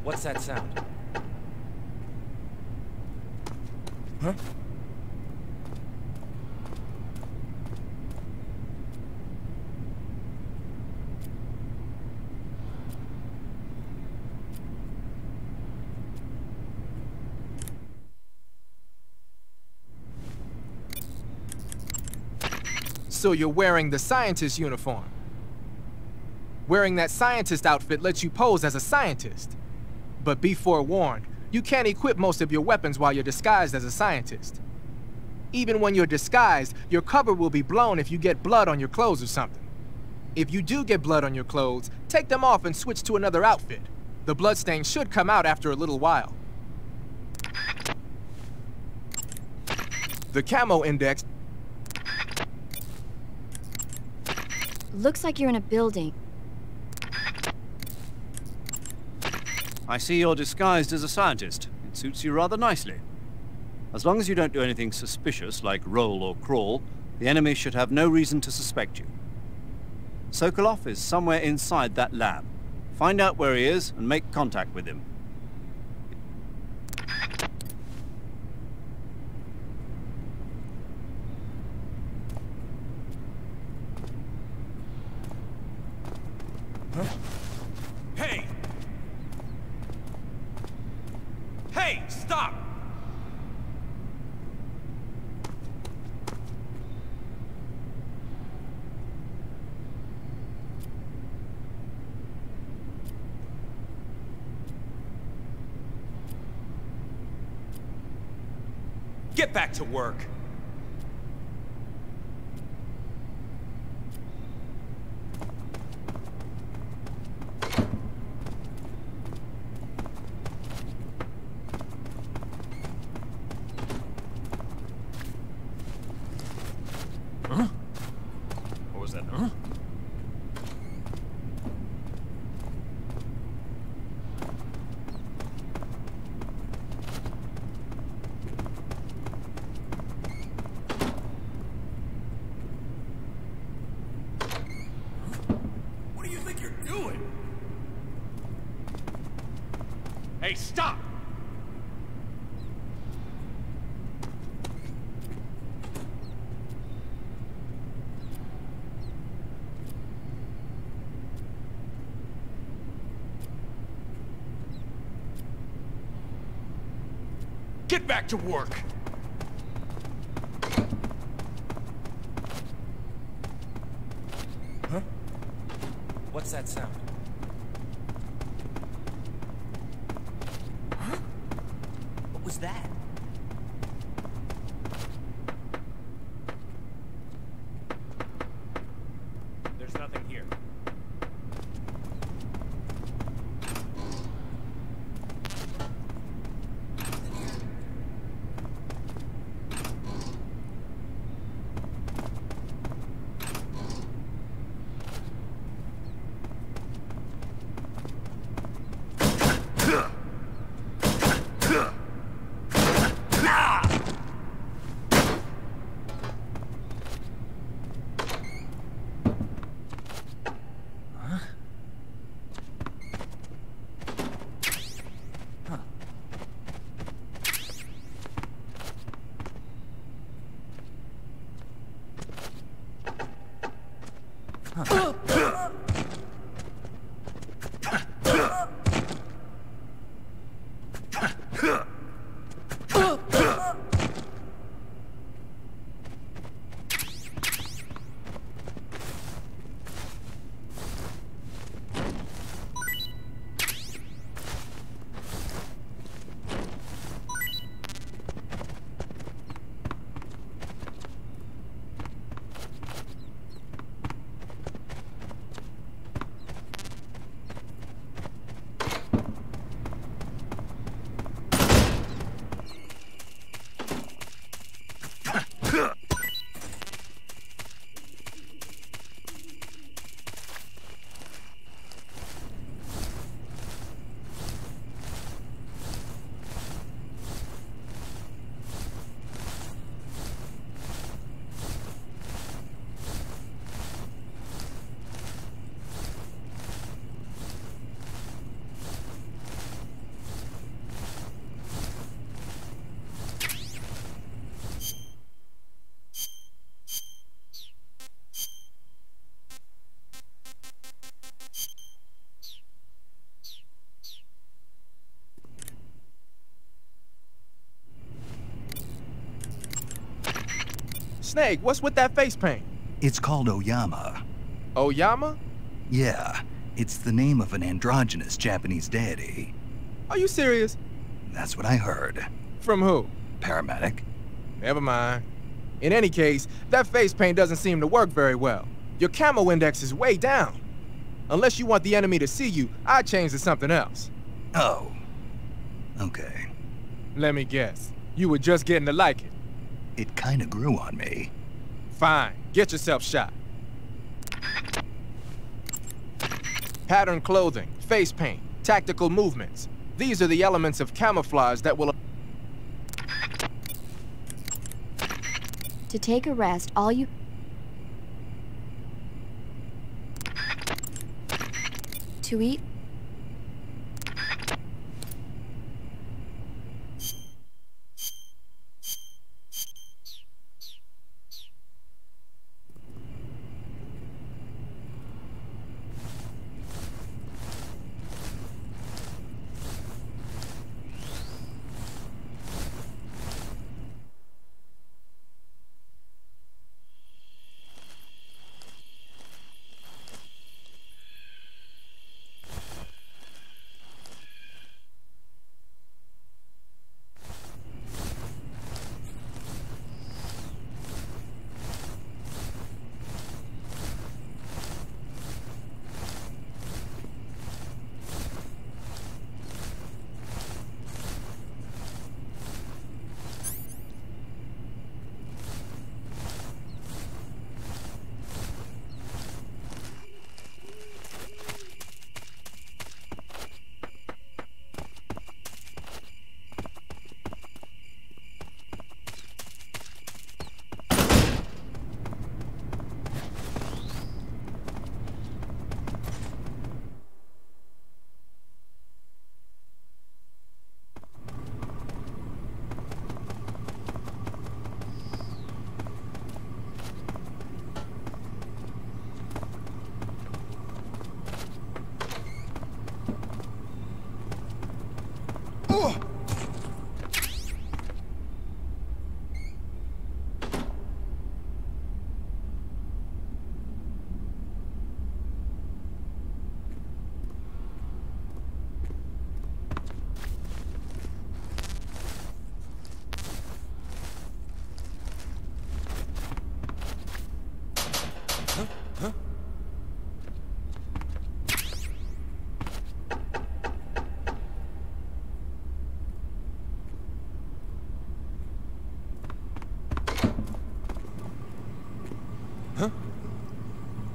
Speaker 10: What's that sound? Huh?
Speaker 4: So you're wearing the scientist uniform. Wearing that scientist outfit lets you pose as a scientist. But be forewarned, you can't equip most of your weapons while you're disguised as a scientist. Even when you're disguised, your cover will be blown if you get blood on your clothes or something. If you do get blood on your clothes, take them off and switch to another outfit. The bloodstain should come out after a little while. The camo index...
Speaker 2: Looks like you're in a building.
Speaker 5: I see you're disguised as a scientist. It suits you rather nicely. As long as you don't do anything suspicious, like roll or crawl, the enemy should have no reason to suspect you. Sokolov is somewhere inside that lab. Find out where he is and make contact with him.
Speaker 9: Huh? Hey! Hey, stop! Get back to work.
Speaker 10: Huh? What was that? Huh?
Speaker 9: What do you think you're doing? Hey, stop! Get back to work!
Speaker 10: Huh? What's that sound? Huh? What was that? There's nothing here.
Speaker 4: Snake, what's with that face paint?
Speaker 3: It's called Oyama.
Speaker 4: Oyama?
Speaker 3: Yeah, it's the name of an androgynous Japanese deity.
Speaker 4: Are you serious?
Speaker 3: That's what I heard.
Speaker 4: From who?
Speaker 3: Paramedic?
Speaker 4: Never mind. In any case, that face paint doesn't seem to work very well. Your camo index is way down. Unless you want the enemy to see you, I'd change to something else.
Speaker 3: Oh. Okay.
Speaker 4: Let me guess. You were just getting to like it.
Speaker 3: It kinda grew on me.
Speaker 4: Fine. Get yourself shot. Patterned clothing, face paint, tactical movements. These are the elements of camouflage that will...
Speaker 2: To take a rest, all you... To eat...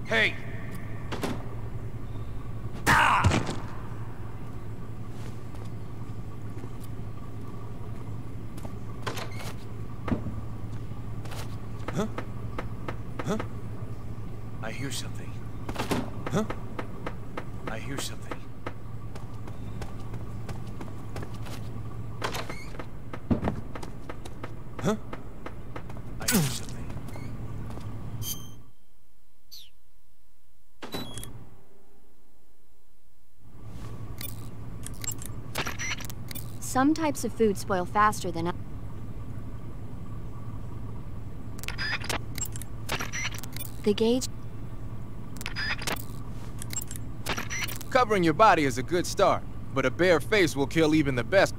Speaker 9: Hey!
Speaker 7: Huh? Huh? I hear something. Huh? I hear something. Huh? I hear something.
Speaker 2: Some types of food spoil faster than others. The gauge...
Speaker 4: Covering your body is a good start, but a bare face will kill even the best.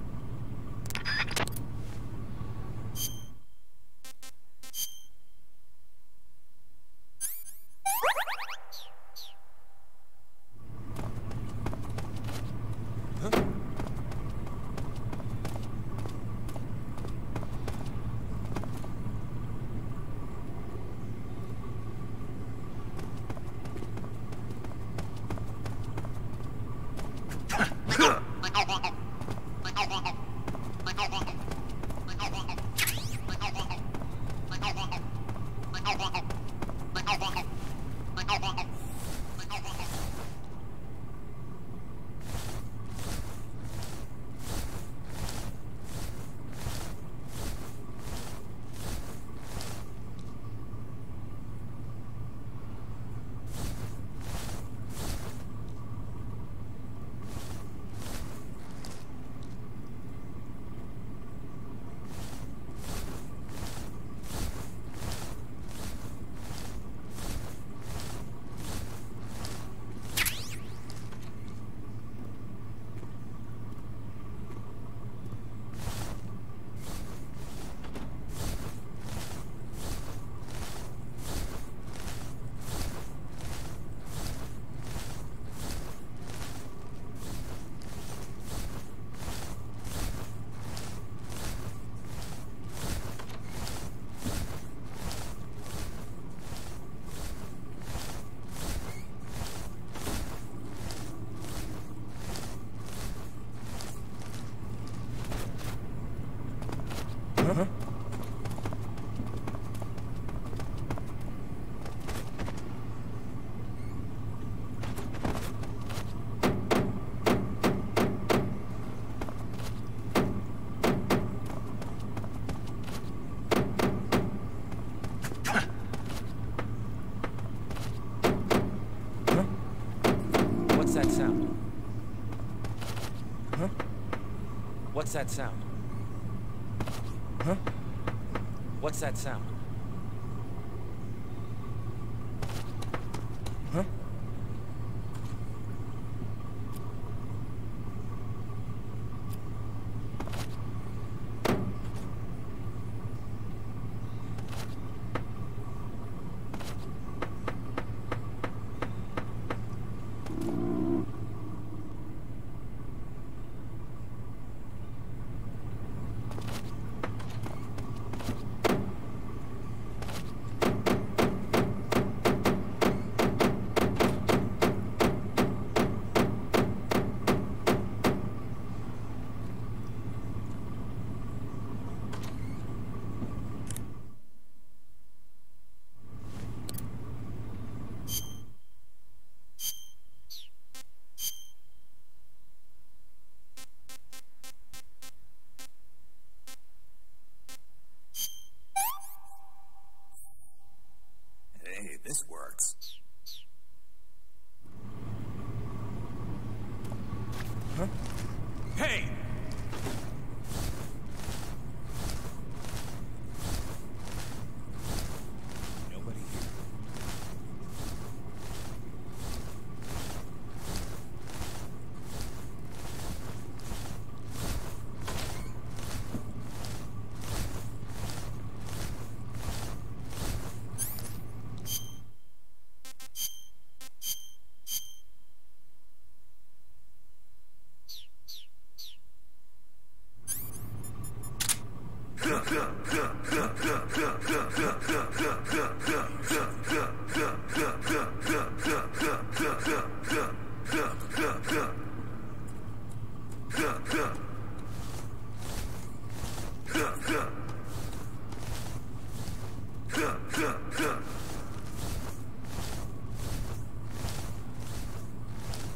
Speaker 7: What's that sound? Huh? What's that sound? Huh? What's that sound? Huh?
Speaker 6: Hey, this works.
Speaker 7: Huh?
Speaker 6: Hey! Nobody here.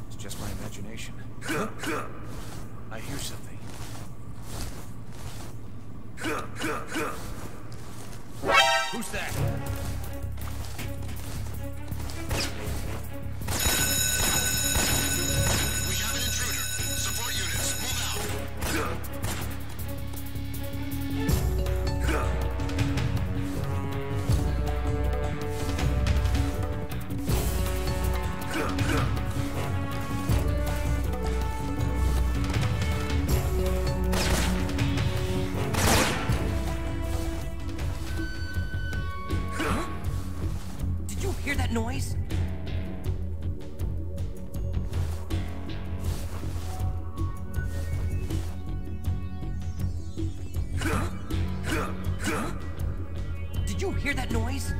Speaker 7: It's just my imagination. I hear something.
Speaker 6: Who's that?
Speaker 11: We have an intruder. Support units, move out.
Speaker 12: Did you hear that noise? Did you hear that noise?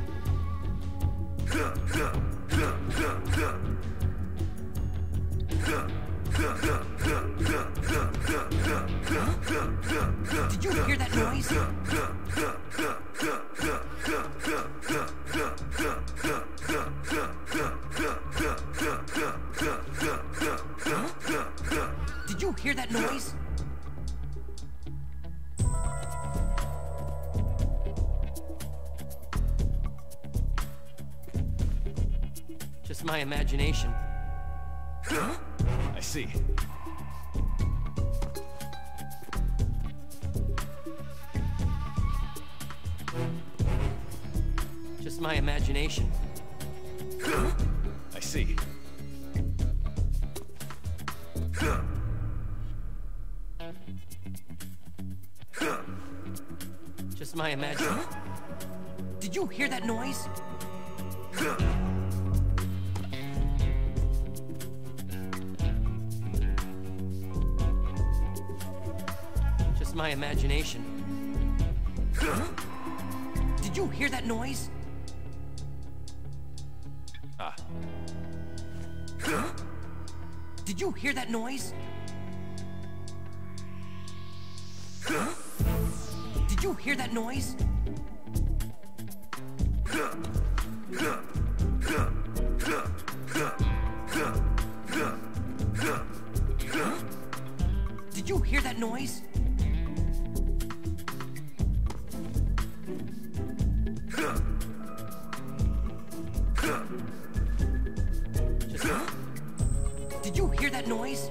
Speaker 12: Did you hear that noise? Did you hear that noise? Just my imagination.
Speaker 6: I see.
Speaker 12: Just my imagination.
Speaker 6: I see.
Speaker 12: Just my imagination. Did you hear that noise? Just my imagination. Did you hear that noise?
Speaker 6: Ah.
Speaker 12: Did you hear that noise? Did Did you hear that noise? Did you hear that noise? Did you hear that noise?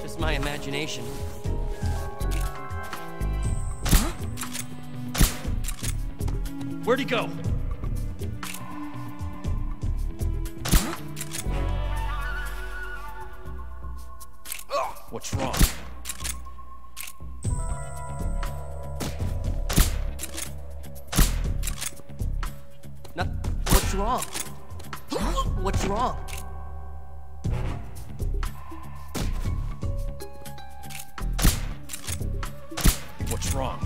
Speaker 12: Just my imagination. Where'd he go?
Speaker 10: What's wrong?
Speaker 12: What's wrong? What's wrong?
Speaker 10: What's wrong?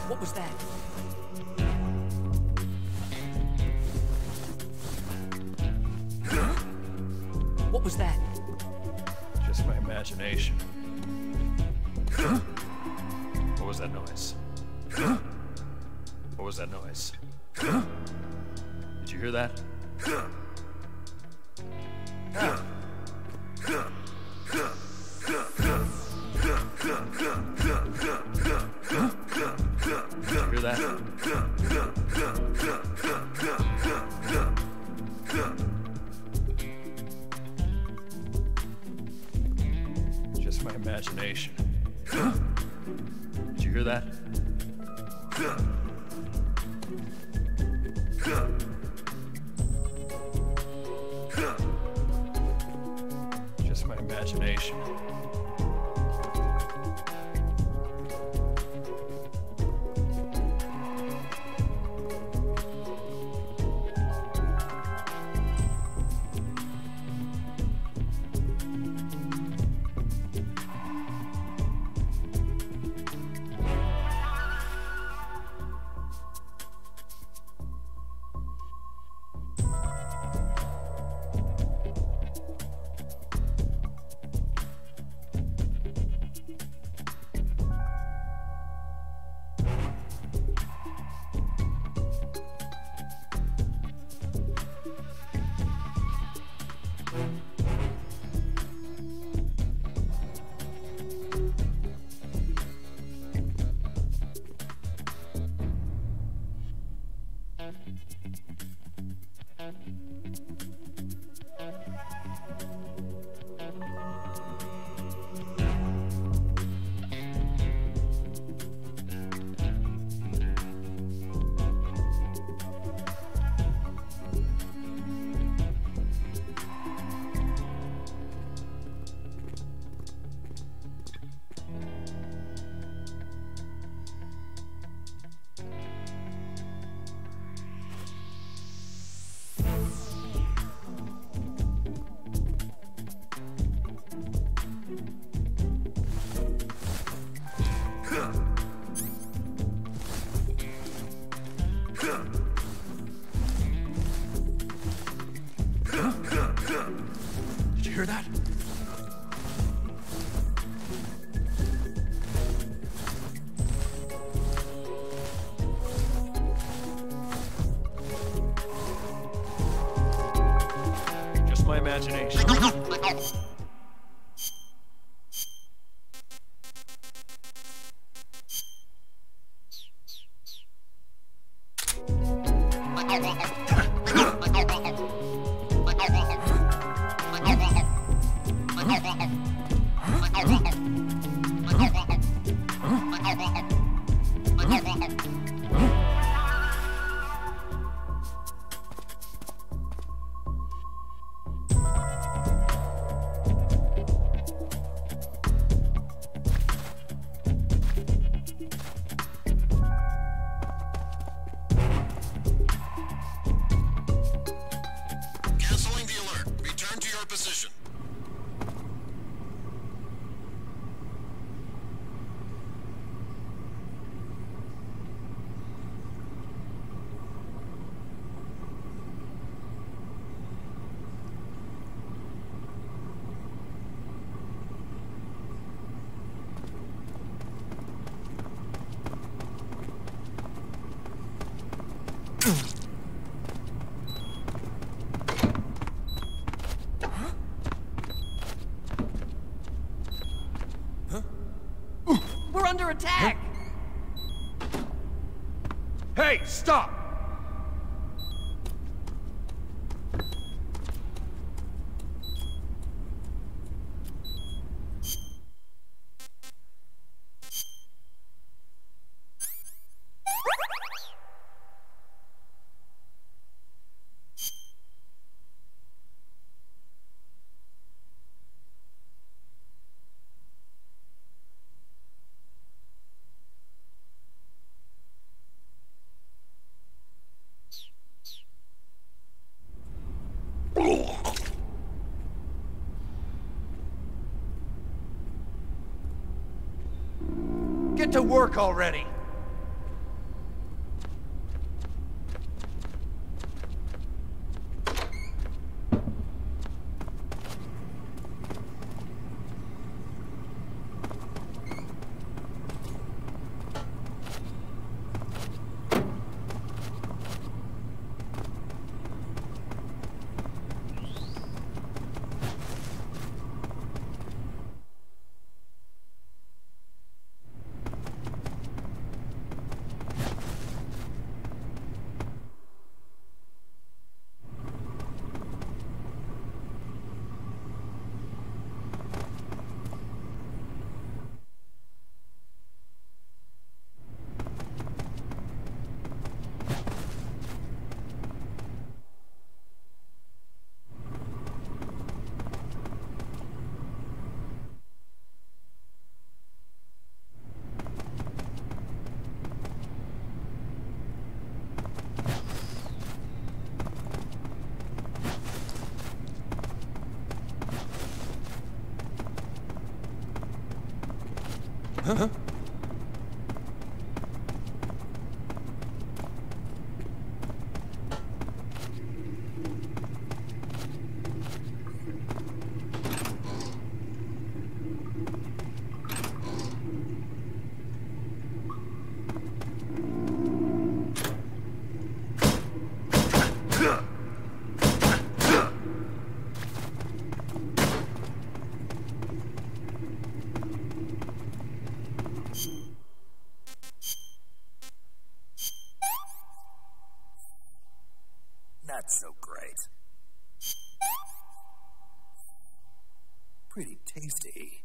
Speaker 12: What was that? What was that?
Speaker 10: Just my imagination. What was that noise? What was that noise? Did you hear that? Did you hear that? Just my imagination. Did you hear that? Just my imagination. Did you hear that? Just my imagination.
Speaker 12: We're under attack!
Speaker 9: Hey, stop!
Speaker 12: Get to work already!
Speaker 4: Huh?
Speaker 3: Not so great. Pretty tasty.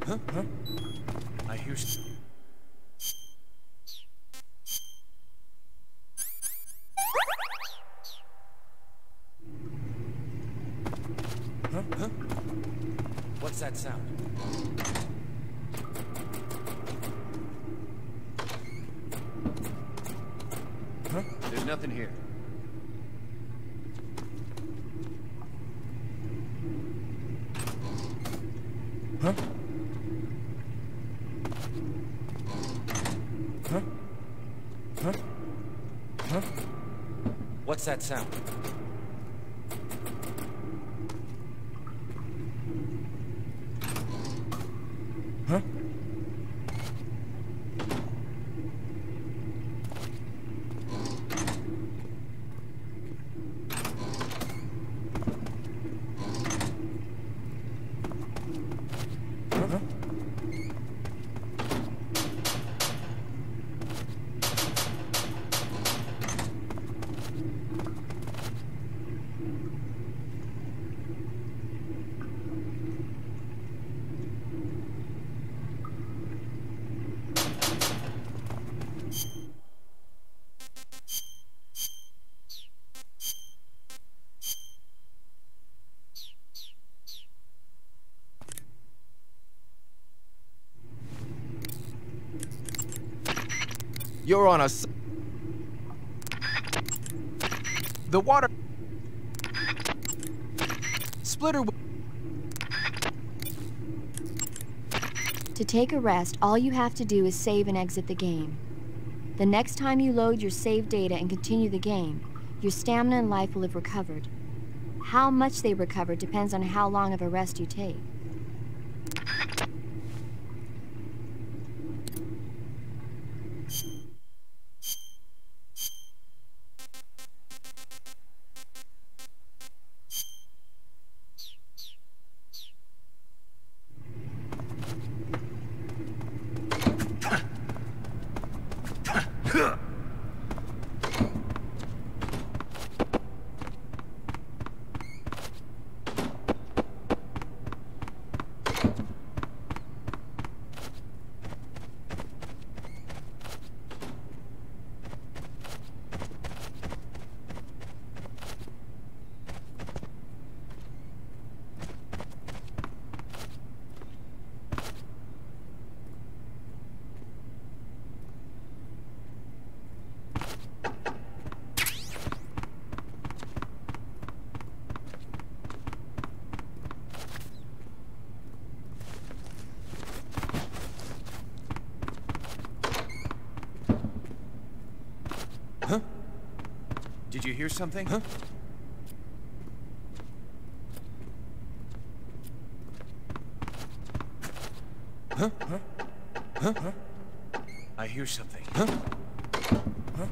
Speaker 4: Huh? I hear... Huh?
Speaker 12: What's that sound?
Speaker 4: Huh?
Speaker 5: There's nothing here.
Speaker 4: Huh? Huh? Huh? Huh?
Speaker 12: What's that sound?
Speaker 4: Huh? Huh? You're on a... The water... Splitter...
Speaker 2: To take a rest, all you have to do is save and exit the game. The next time you load your save data and continue the game, your stamina and life will have recovered. How much they recover depends on how long of a rest you take.
Speaker 7: Did you hear something?
Speaker 4: Huh? Huh? Huh? Huh? Huh?
Speaker 7: I hear something.
Speaker 4: Huh? Huh?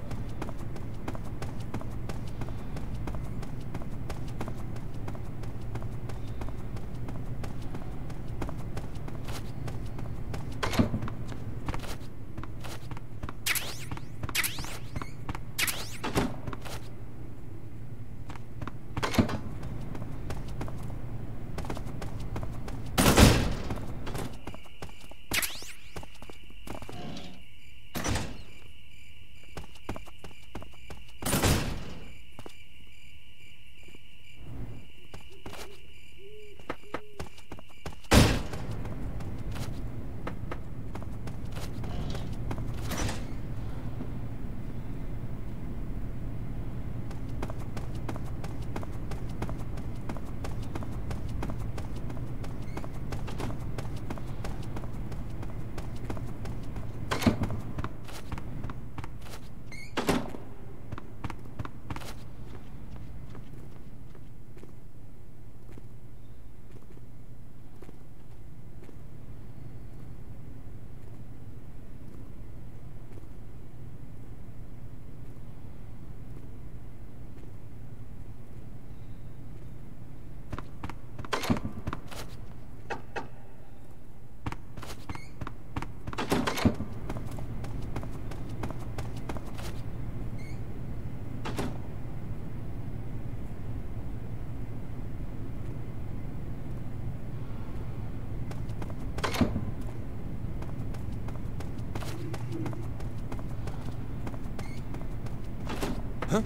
Speaker 7: Huh?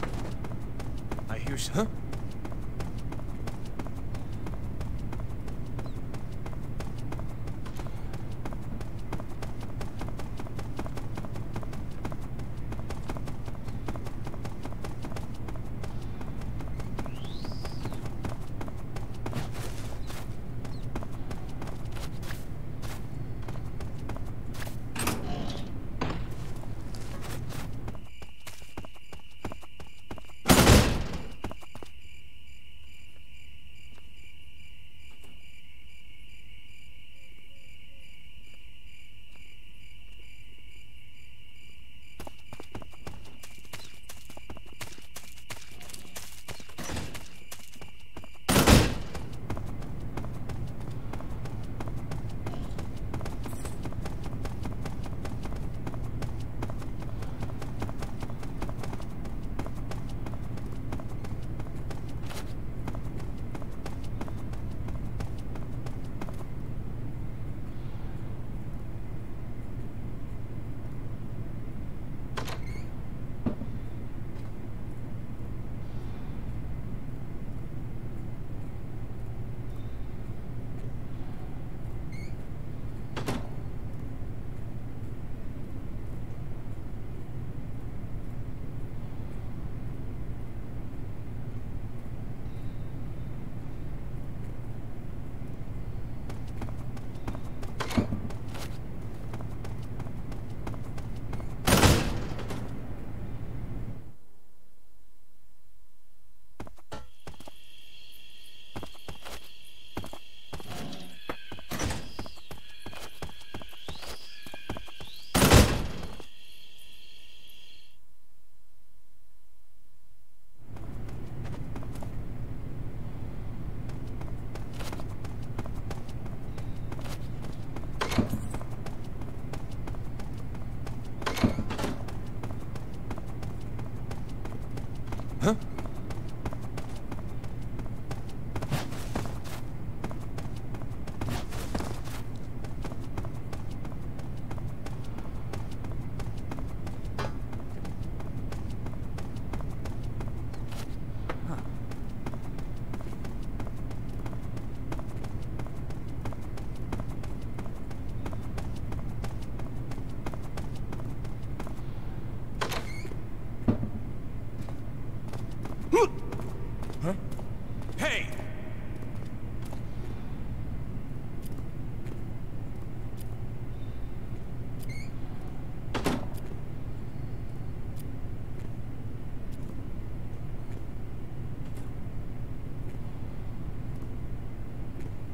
Speaker 7: I hear some.
Speaker 4: Huh?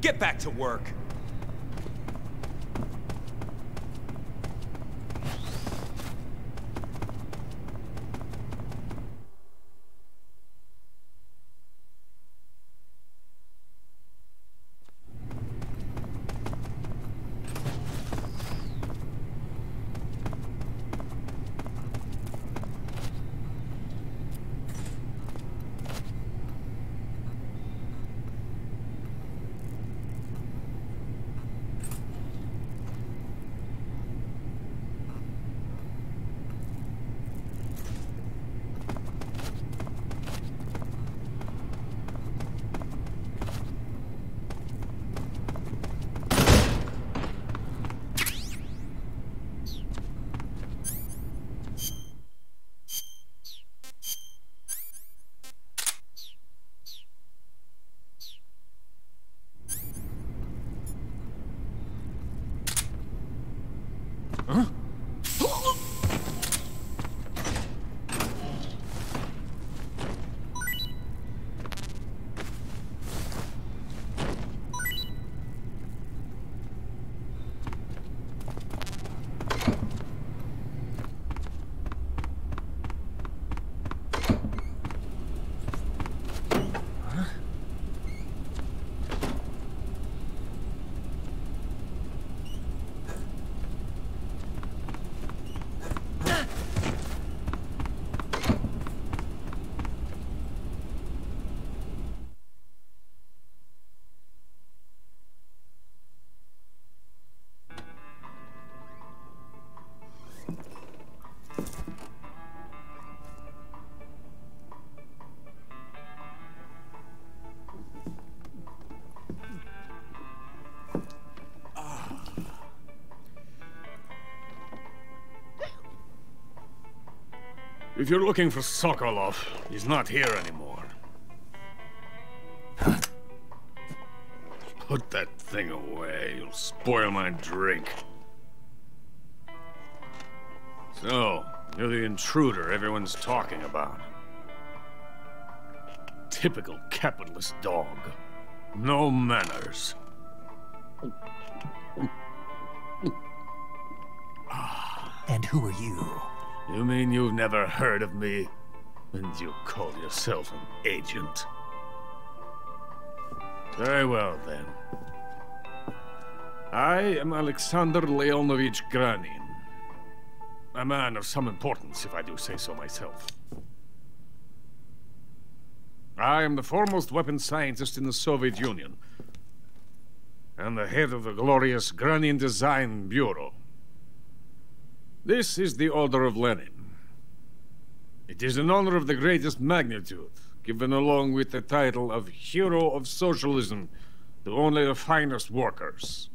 Speaker 12: Get back to work.
Speaker 6: If you're looking for Sokolov, he's not here anymore. Put that thing away. You'll spoil my drink. So, you're the intruder everyone's talking about. Typical capitalist dog. No manners.
Speaker 3: And who are you?
Speaker 6: You mean you've never heard of me? And you call yourself an agent? Very well, then. I am Alexander Leonovich Granin. A man of some importance, if I do say so myself. I am the foremost weapons scientist in the Soviet Union, and the head of the glorious Granin Design Bureau. This is the Order of Lenin. It is an honor of the greatest magnitude, given along with the title of Hero of Socialism to only the finest workers.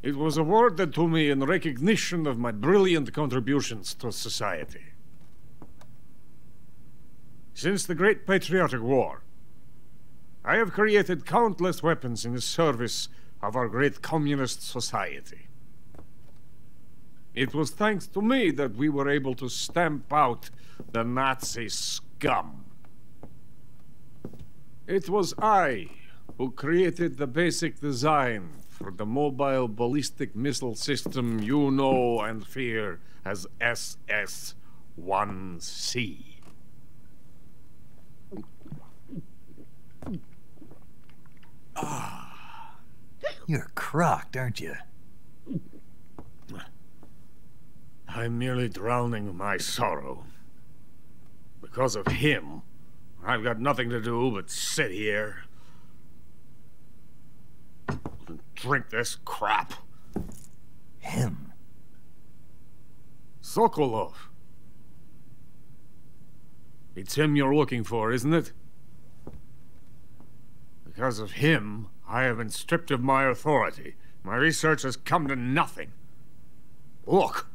Speaker 6: It was awarded to me in recognition of my brilliant contributions to society. Since the Great Patriotic War, I have created countless weapons in the service of our great communist society. It was thanks to me that we were able to stamp out the Nazi scum. It was I who created the basic design for the mobile ballistic missile system you know and fear as SS-1C.
Speaker 3: You're crocked, aren't you?
Speaker 6: I'm merely drowning my sorrow. Because of him, I've got nothing to do but sit here and drink this crap.
Speaker 3: Him?
Speaker 6: Sokolov. It's him you're looking for, isn't it? Because of him, I have been stripped of my authority. My research has come to nothing. Look.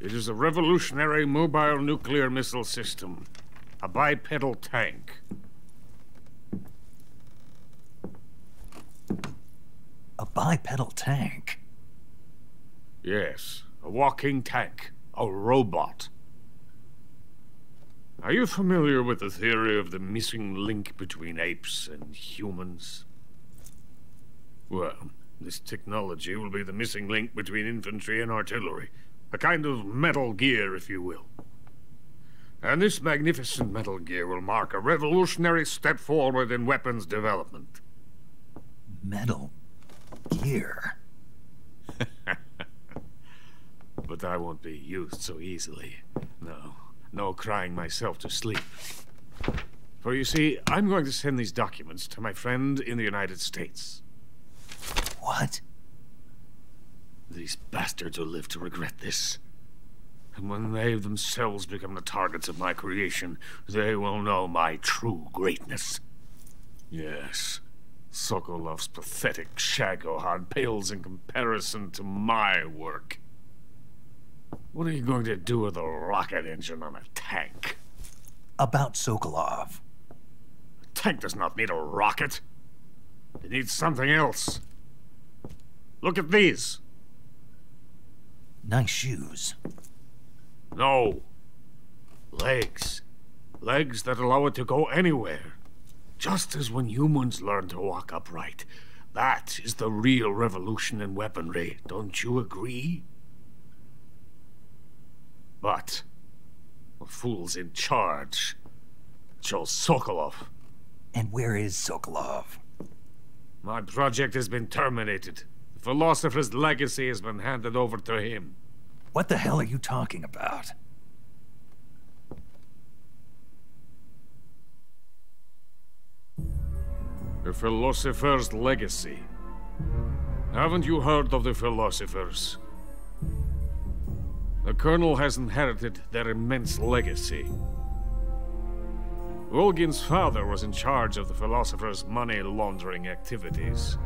Speaker 6: It is a revolutionary mobile nuclear missile system. A bipedal tank.
Speaker 3: A bipedal tank?
Speaker 6: Yes, a walking tank. A robot. Are you familiar with the theory of the missing link between apes and humans? Well, this technology will be the missing link between infantry and artillery. A kind of Metal Gear, if you will. And this magnificent Metal Gear will mark a revolutionary step forward in weapons development.
Speaker 3: Metal Gear?
Speaker 6: But I won't be used so easily. No crying myself to sleep. For you see, I'm going to send these documents to my friend in the United States.
Speaker 3: What?
Speaker 6: These bastards will live to regret this. And when they themselves become the targets of my creation, they will know my true greatness. Yes, Sokolov's pathetic Shagohod pales in comparison to my work. What are you going to do with a rocket engine on a tank?
Speaker 3: About Sokolov.
Speaker 6: A tank does not need a rocket. It needs something else. Look at these.
Speaker 3: Nice shoes.
Speaker 6: No. Legs. Legs that allow it to go anywhere. Just as when humans learn to walk upright. That is the real revolution in weaponry. Don't you agree? But the fool's in charge. Joe Sokolov.
Speaker 3: And where is Sokolov?
Speaker 6: My project has been terminated. The philosopher's legacy has been handed over to him.
Speaker 3: What the hell are you talking about?
Speaker 6: The philosopher's legacy. Haven't you heard of the philosophers? The Colonel has inherited their immense legacy. Volgin's father was in charge of the philosophers' money laundering activities.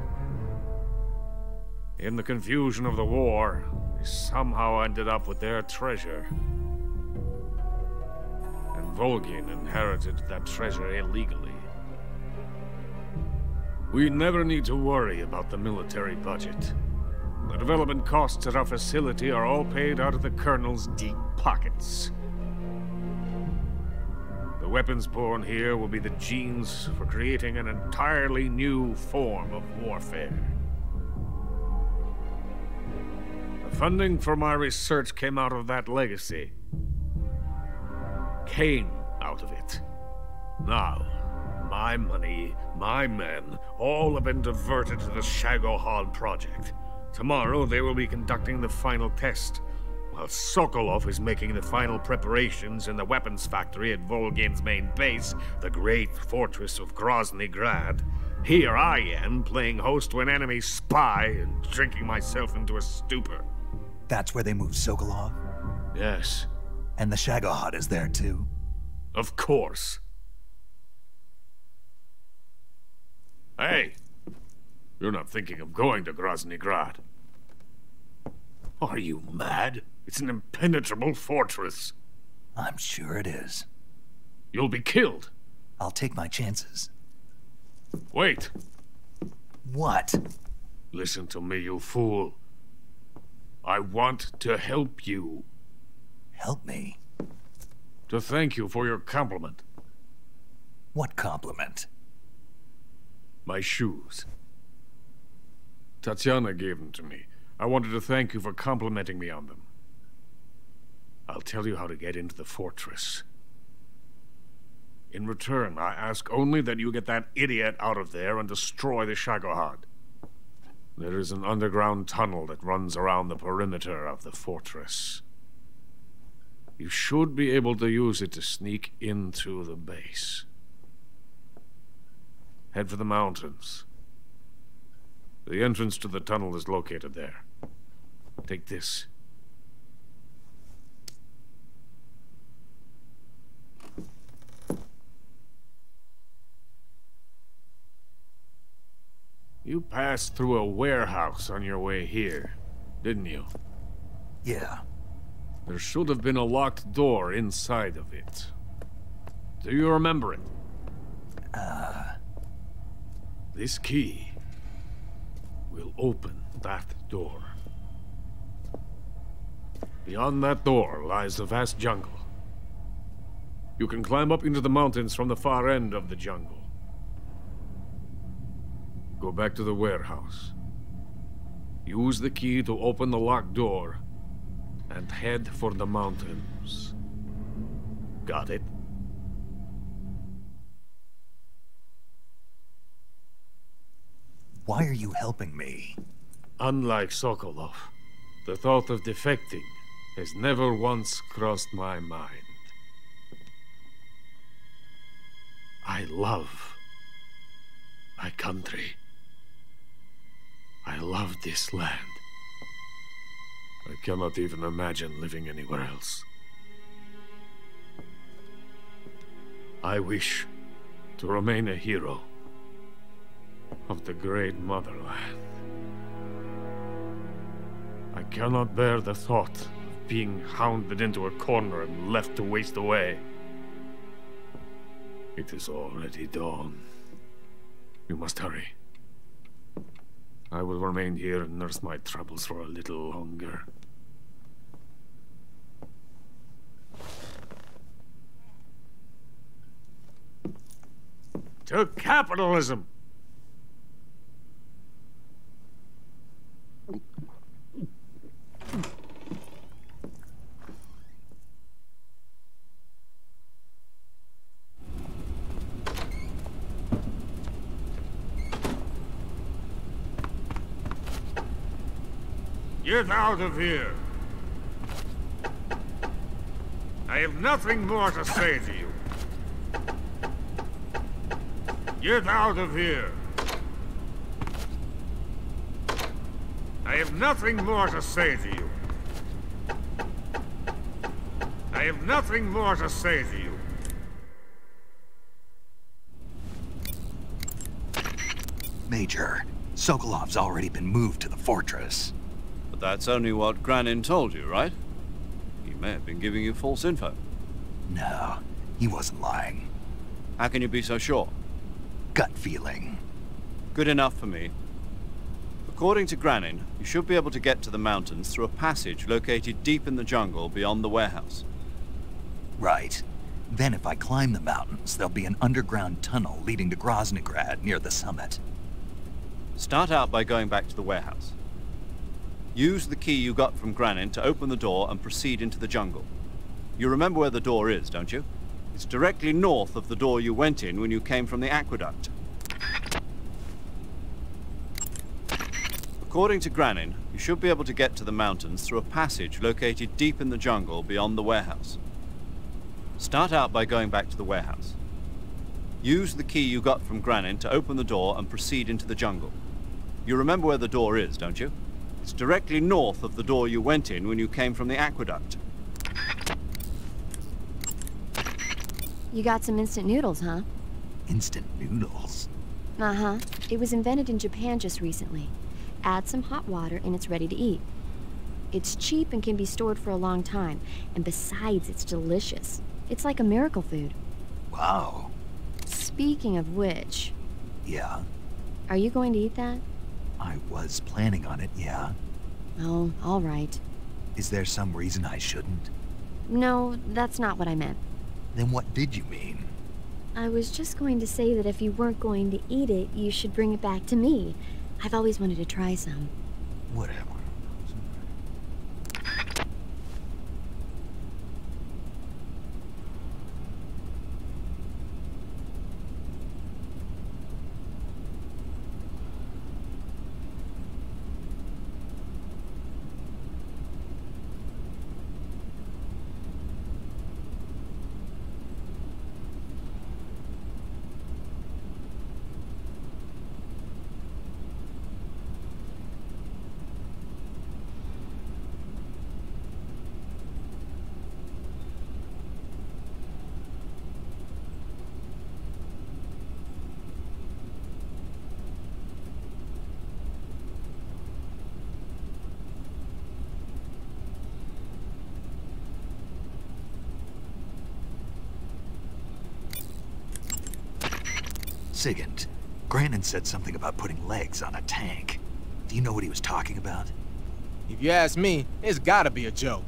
Speaker 6: In the confusion of the war, they somehow ended up with their treasure. And Volgin inherited that treasure illegally. We never need to worry about the military budget. The development costs at our facility are all paid out of the Colonel's deep pockets. The weapons born here will be the genes for creating an entirely new form of warfare. The funding for my research came out of that legacy. Came out of it. Now, my money, my men, all have been diverted to the Shagohod project. Tomorrow, they will be conducting the final test, while Sokolov is making the final preparations in the weapons factory at Volgin's main base, the great fortress of Grozny Grad. Here I am, playing host to an enemy spy and drinking myself into a stupor.
Speaker 3: That's where they moved Sokolov?
Speaker 6: Yes.
Speaker 3: And the Shagohod is there, too?
Speaker 6: Of course. Hey! You're not thinking of going to Grozny Grad. Are you mad? It's an impenetrable fortress.
Speaker 3: I'm sure it is.
Speaker 6: You'll be killed.
Speaker 3: I'll take my chances.
Speaker 6: Wait.
Speaker 3: What?
Speaker 6: Listen to me, you fool. I want to help you.
Speaker 3: Help me?
Speaker 6: To thank you for your compliment.
Speaker 3: What compliment?
Speaker 6: My shoes. Tatiana gave them to me. I wanted to thank you for complimenting me on them. I'll tell you how to get into the fortress. In return, I ask only that you get that idiot out of there and destroy the Shagohod. There is an underground tunnel that runs around the perimeter of the fortress. You should be able to use it to sneak into the base. Head for the mountains. The entrance to the tunnel is located there. Take this. You passed through a warehouse on your way here, didn't you?
Speaker 3: Yeah.
Speaker 6: There should have been a locked door inside of it. Do you remember it? This key will open that door. Beyond that door lies the vast jungle. You can climb up into the mountains from the far end of the jungle. Go back to the warehouse. Use the key to open the locked door, and head for the mountains. Got it?
Speaker 3: Why are you helping me?
Speaker 6: Unlike Sokolov, the thought of defecting has never once crossed my mind. I love my country. I love this land. I cannot even imagine living anywhere else. I wish to remain a hero of the great motherland. I cannot bear the thought of being hounded into a corner and left to waste away. It is already dawn. You must hurry. I will remain here and nurse my troubles for a little longer. To capitalism! Get out of here! I have nothing more to say to you. Get out of here! I have nothing more to say to you. I have nothing more to say to you.
Speaker 3: Major, Sokolov's already been moved to the fortress.
Speaker 5: But that's only what Granin told you, right? He may have been giving you false info.
Speaker 3: No, he wasn't lying.
Speaker 5: How can you be so sure?
Speaker 3: Gut feeling.
Speaker 5: Good enough for me. According to Granin, you should be able to get to the mountains through a passage located deep in the jungle beyond the warehouse.
Speaker 3: Right. Then if I climb the mountains, there'll be an underground tunnel leading to Groznygrad near the summit.
Speaker 5: Start out by going back to the warehouse. Use the key you got from Granin to open the door and proceed into the jungle. You remember where the door is, don't you? It's directly north of the door you went in when you came from the aqueduct. According to Granin, you should be able to get to the mountains through a passage located deep in the jungle beyond the warehouse. Start out by going back to the warehouse. Use the key you got from Granin to open the door and proceed into the jungle. You remember where the door is, don't you? It's directly north of the door you went in when you came from the aqueduct.
Speaker 2: You got some instant noodles, huh?
Speaker 3: Instant noodles?
Speaker 2: Uh-huh. It was invented in Japan just recently. Add some hot water and it's ready to eat. It's cheap and can be stored for a long time. And besides, it's delicious. It's like a miracle food.
Speaker 3: Wow.
Speaker 2: Speaking of which...
Speaker 3: Yeah?
Speaker 2: Are you going to eat that?
Speaker 3: I was planning on it, yeah.
Speaker 2: Oh, all right.
Speaker 3: Is there some reason I shouldn't?
Speaker 2: No, that's not what I meant.
Speaker 3: Then what did you mean?
Speaker 2: I was just going to say that if you weren't going to eat it, you should bring it back to me. I've always wanted to try some.
Speaker 3: Whatever. Sigint, Granin said something about putting legs on a tank. Do you know what he was talking about?
Speaker 4: If you ask me, it's gotta be a joke.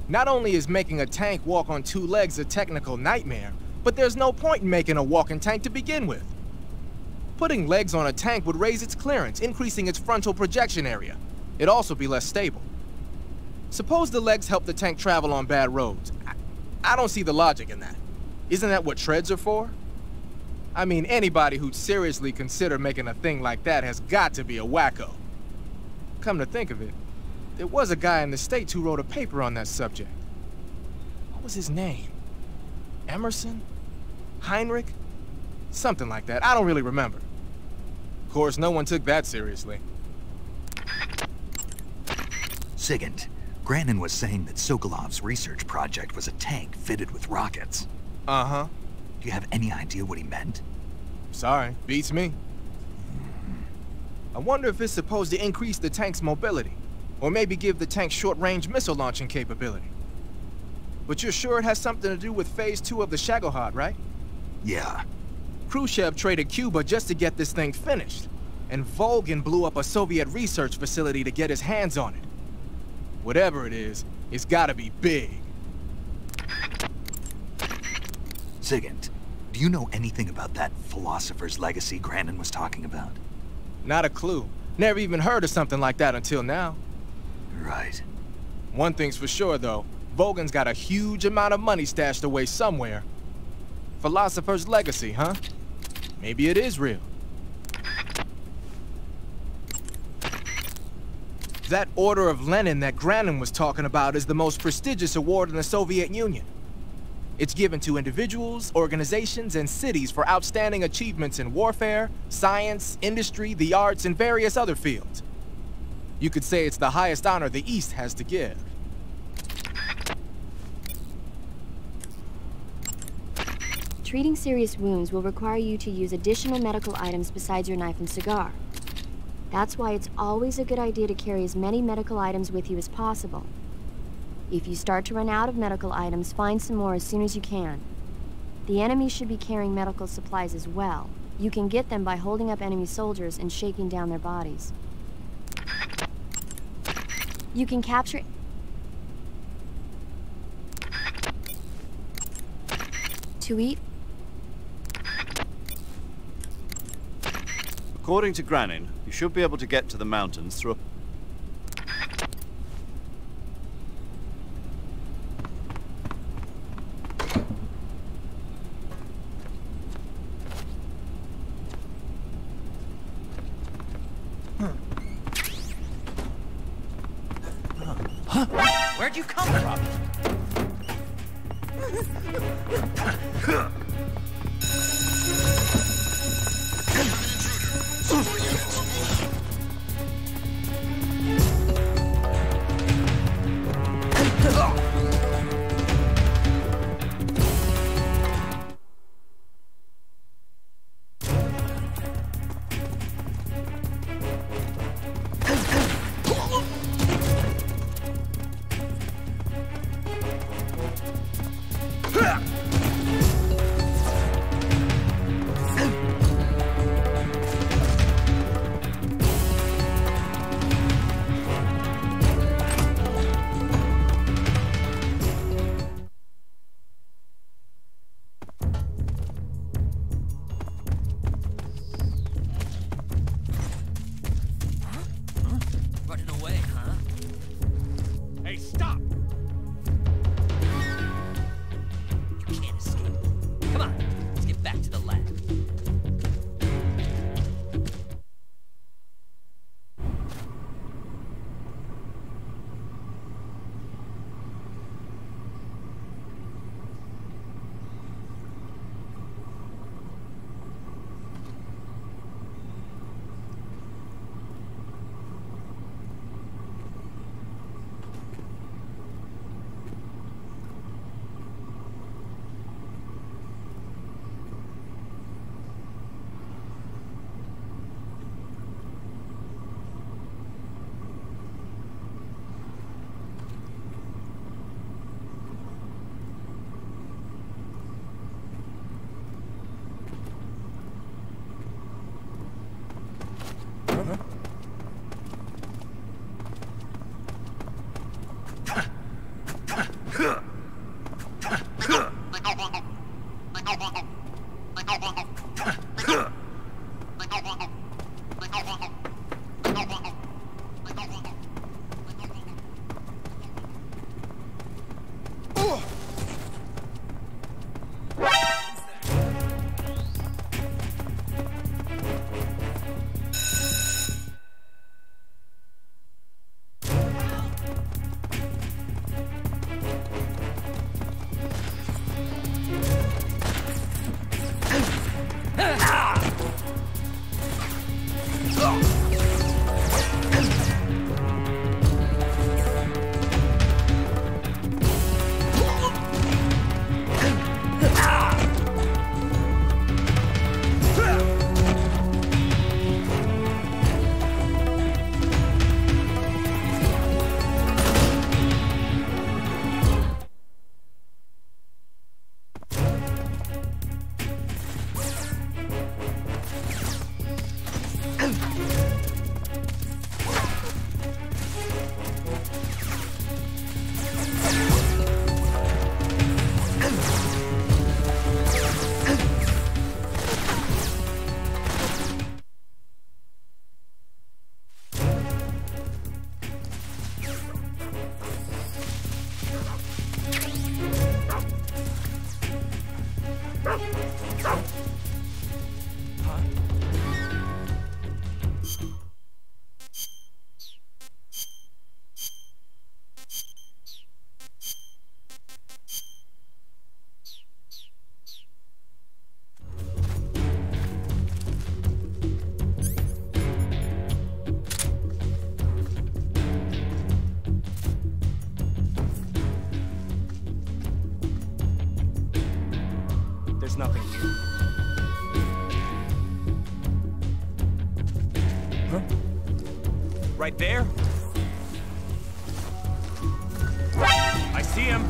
Speaker 4: Not only is making a tank walk on 2 legs a technical nightmare, but there's no point in making a walking tank to begin with. Putting legs on a tank would raise its clearance, increasing its frontal projection area. It'd also be less stable. Suppose the legs help the tank travel on bad roads. I don't see the logic in that. Isn't that what treads are for? I mean, anybody who'd seriously consider making a thing like that has got to be a wacko. Come to think of it, there was a guy in the States who wrote a paper on that subject. What was his name? Emerson? Heinrich? Something like that. I don't really remember. Of course, no one took that seriously.
Speaker 3: Sigint, Granin was saying that Sokolov's research project was a tank fitted with rockets.
Speaker 4: Uh-huh.
Speaker 3: Do you have any idea what he meant?
Speaker 4: Sorry, beats me. I wonder if it's supposed to increase the tank's mobility, or maybe give the tank short-range missile launching capability. But you're sure it has something to do with Phase 2 of the Shagohod, right?
Speaker 3: Yeah.
Speaker 4: Khrushchev traded Cuba just to get this thing finished, and Volgin blew up a Soviet research facility to get his hands on it. Whatever it is, it's gotta be big.
Speaker 3: Sigint, do you know anything about that philosopher's legacy Granin was talking about?
Speaker 4: Not a clue. Never even heard of something like that until now.
Speaker 3: Right.
Speaker 4: One thing's for sure, though. Volgin's got a huge amount of money stashed away somewhere. Philosopher's legacy, huh? Maybe it is real. That Order of Lenin that Granin was talking about is the most prestigious award in the Soviet Union. It's given to individuals, organizations, and cities for outstanding achievements in warfare, science, industry, the arts, and various other fields. You could say it's the highest honor the East has to give.
Speaker 2: Treating serious wounds will require you to use additional medical items besides your knife and cigar. That's why it's always a good idea to carry as many medical items with you as possible. If you start to run out of medical items, find some more as soon as you can. The enemy should be carrying medical supplies as well. You can get them by holding up enemy soldiers and shaking down their bodies. You can capture... To eat?
Speaker 5: According to Granin, you should be able to get to the mountains through a...
Speaker 12: Where'd you come from?
Speaker 7: nothing here. Huh? Right there? I see him.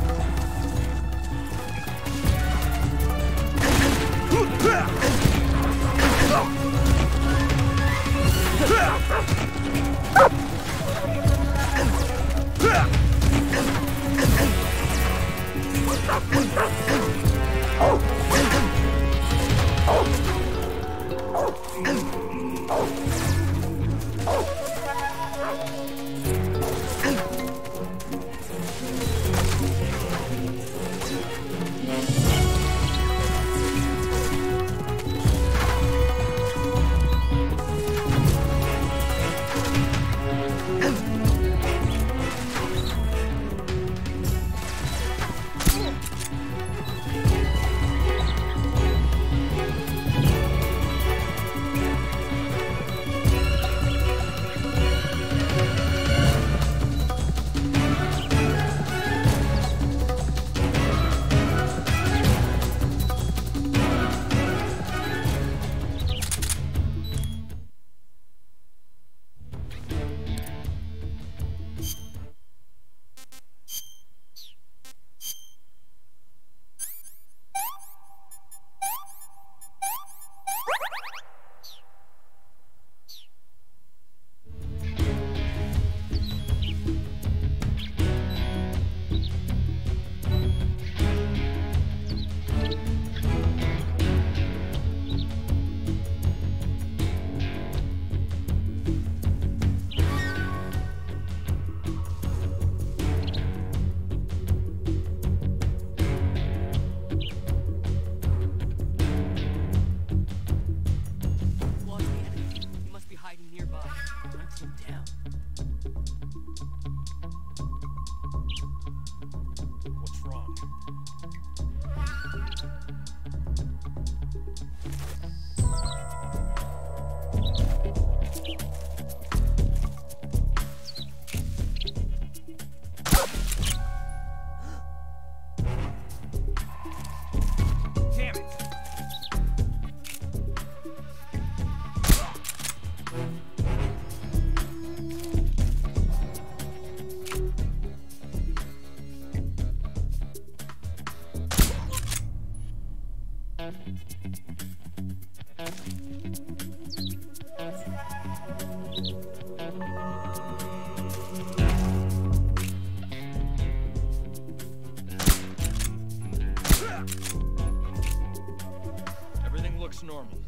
Speaker 12: Everything looks normal.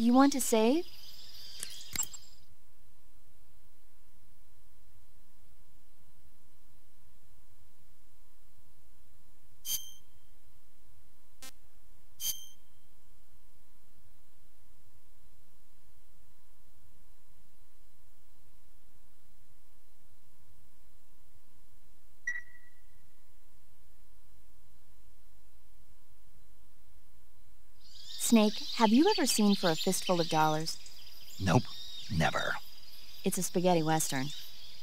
Speaker 2: You want to save? Snake, have you ever seen For a Fistful of Dollars?
Speaker 3: Nope, never.
Speaker 2: It's a spaghetti western.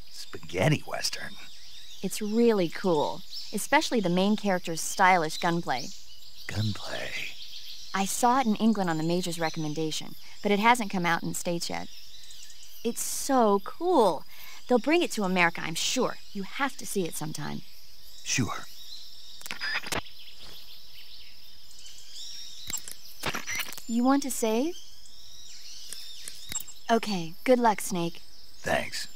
Speaker 3: Spaghetti western?
Speaker 2: It's really cool, especially the main character's stylish gunplay.
Speaker 3: Gunplay?
Speaker 2: I saw it in England on the Major's recommendation, but it hasn't come out in the States yet. It's so cool. They'll bring it to America, I'm sure. You have to see it sometime.
Speaker 3: Sure.
Speaker 2: You want to save? Okay, good luck, Snake.
Speaker 3: Thanks.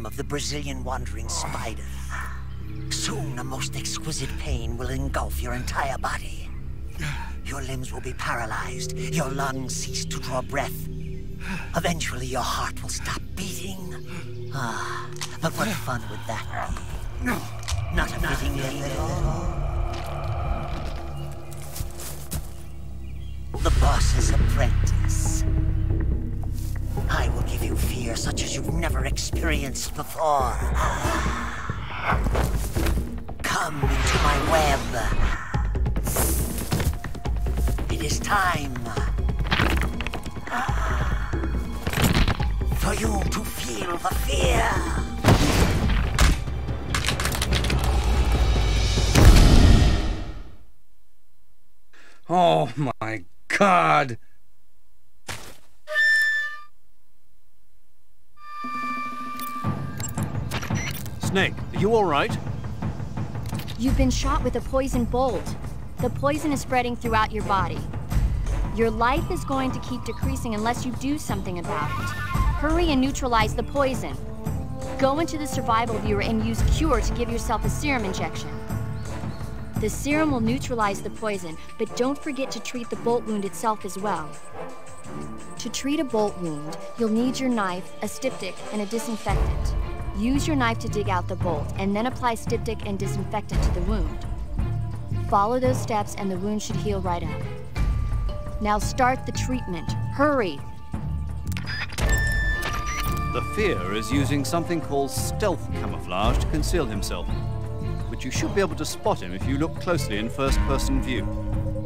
Speaker 13: Of the Brazilian wandering spider. Soon a most exquisite pain will engulf your entire body. Your limbs will be paralyzed, your lungs cease to draw breath. Eventually your heart will stop beating. But what fun would that be? Not a fitting end at all. The boss's apprentice. I will give you fear such as you've never experienced before. Come into my web. It is time for you to feel the fear.
Speaker 14: Oh my God!
Speaker 5: Snake, are you all right?
Speaker 2: You've been shot with a poison bolt. The poison is spreading throughout your body. Your life is going to keep decreasing unless you do something about it. Hurry and neutralize the poison. Go into the survival viewer and use Cure to give yourself a serum injection. The serum will neutralize the poison, but don't forget to treat the bolt wound itself as well. To treat a bolt wound, you'll need your knife, a styptic, and a disinfectant. Use your knife to dig out the bolt, and then apply styptic and disinfectant to the wound. Follow those steps and the wound should heal right up. Now start the treatment. Hurry!
Speaker 5: The Fear is using something called stealth camouflage to conceal himself. But you should be able to spot him if you look closely in first-person view.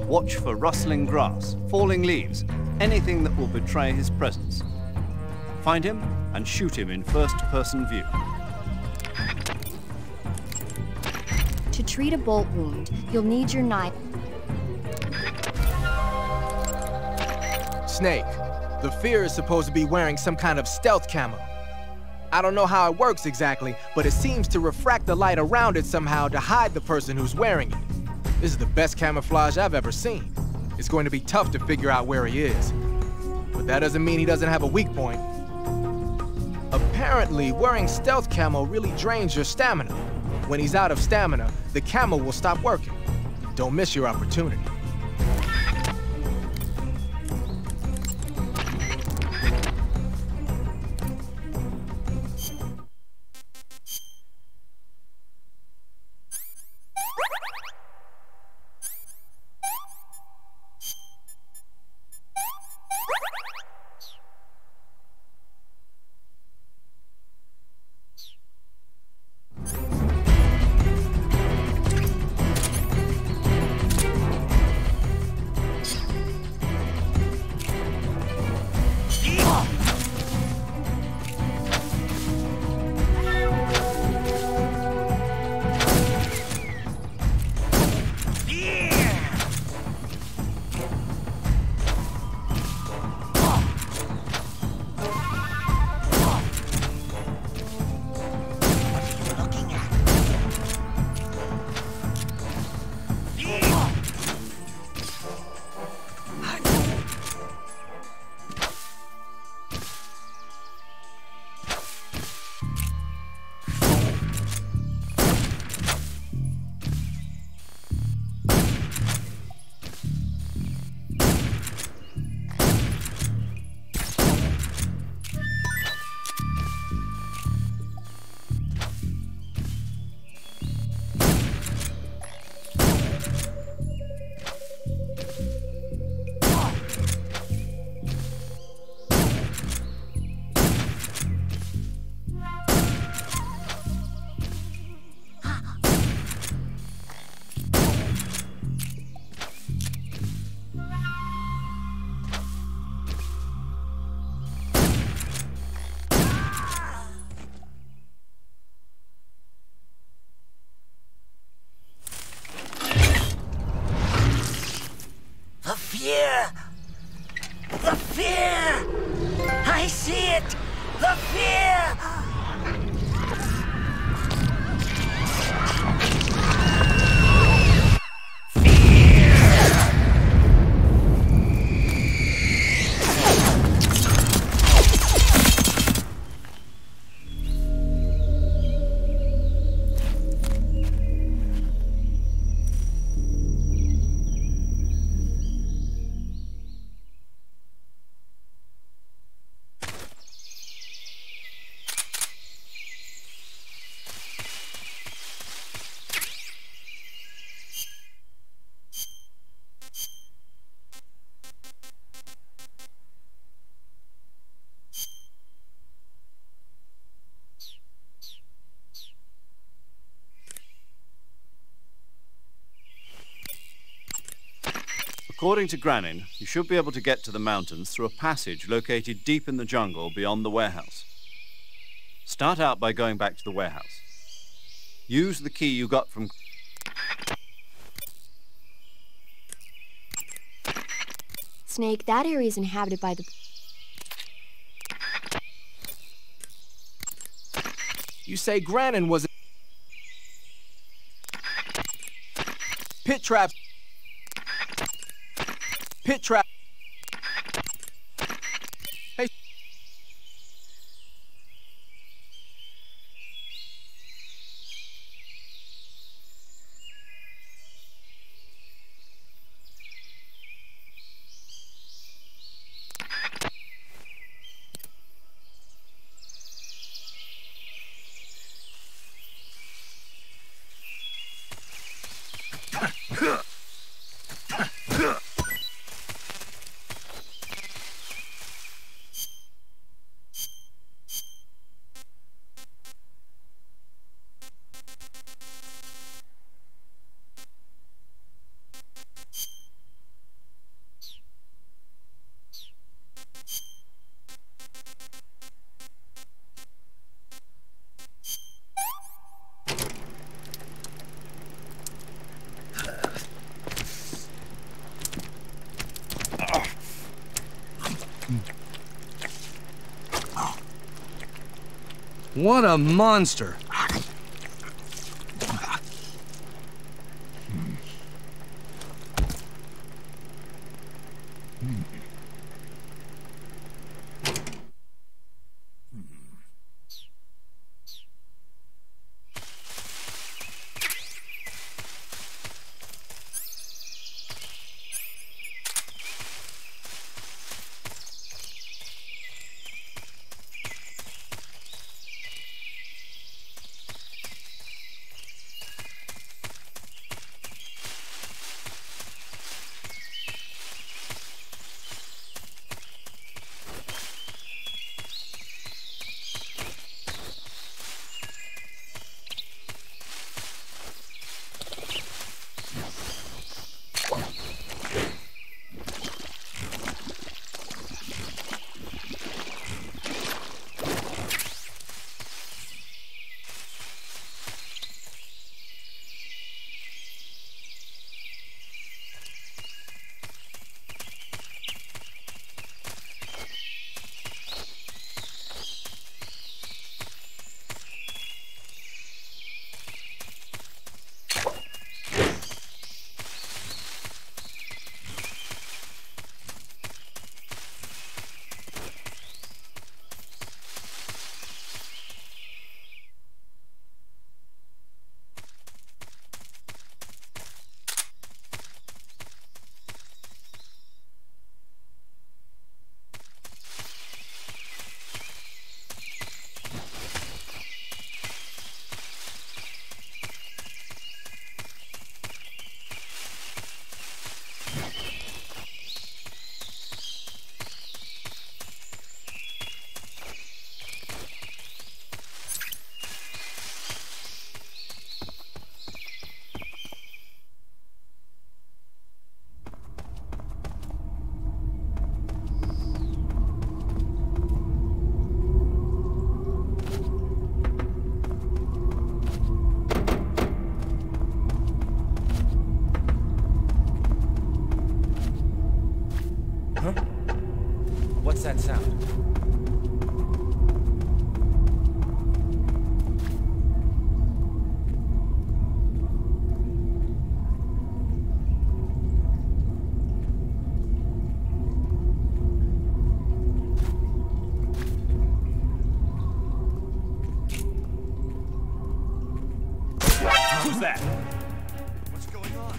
Speaker 5: Watch for rustling grass, falling leaves, anything that will betray his presence. Find him and shoot him in first-person view.
Speaker 2: To treat a bolt wound, you'll need your knife.
Speaker 4: Snake, the Fear is supposed to be wearing some kind of stealth camo. I don't know how it works exactly, but it seems to refract the light around it somehow to hide the person who's wearing it. This is the best camouflage I've ever seen. It's going to be tough to figure out where he is. But that doesn't mean he doesn't have a weak point. Apparently, wearing stealth camo really drains your stamina. When he's out of stamina, the camo will stop working. Don't miss your opportunity.
Speaker 5: According to Granin, you should be able to get to the mountains through a passage located deep in the jungle beyond the warehouse. Start out by going back to the warehouse. Use the key you got from...
Speaker 2: Snake, that area is inhabited by the...
Speaker 4: You say Granin was... Pit trap. Pit trap. Hey.
Speaker 14: What a monster!
Speaker 7: What's that sound?
Speaker 10: Who's that?
Speaker 11: What's going on?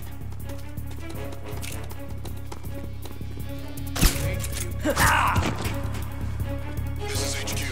Speaker 11: This is HQ.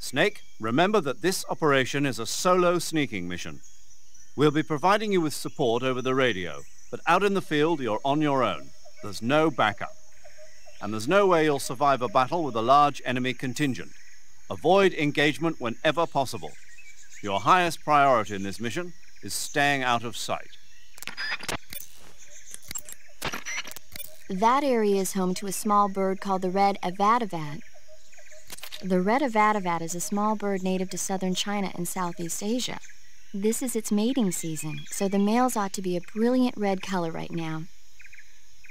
Speaker 5: Snake, remember that this operation is a solo sneaking mission. We'll be providing you with support over the radio, but out in the field, you're on your own. There's no backup. And there's no way you'll survive a battle with a large enemy contingent. Avoid engagement whenever possible. Your highest priority in this mission is staying out of sight.
Speaker 2: That area is home to a small bird called the red avadavat. The red avadavat is a small bird native to southern China and Southeast Asia. This is its mating season, so the males ought to be a brilliant red color right now.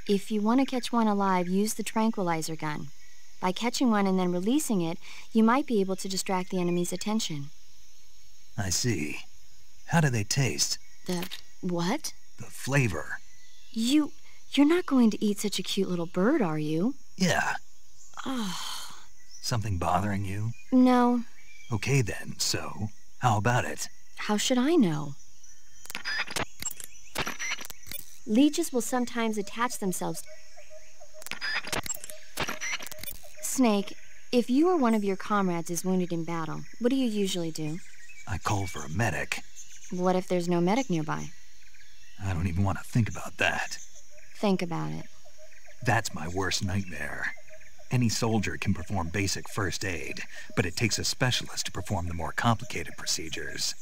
Speaker 2: If you want to catch one alive, use the tranquilizer gun. By catching one and then releasing it, you might be able to distract the enemy's attention.
Speaker 3: I see. How do they taste?
Speaker 2: The what?
Speaker 3: The flavor.
Speaker 2: You're not going to eat such a cute little bird, are you?
Speaker 3: Yeah.
Speaker 2: Oh.
Speaker 3: Something bothering you?
Speaker 2: No.
Speaker 3: Okay then, so how about it?
Speaker 2: How should I know? Leeches will sometimes attach themselves. Snake, if you or one of your comrades is wounded in battle, what do you usually do?
Speaker 3: I call for a medic.
Speaker 2: What if there's no medic nearby?
Speaker 3: I don't even want to think about that.
Speaker 2: Think about it.
Speaker 3: That's my worst nightmare. Any soldier can perform basic first aid, but it takes a specialist to perform the more complicated procedures.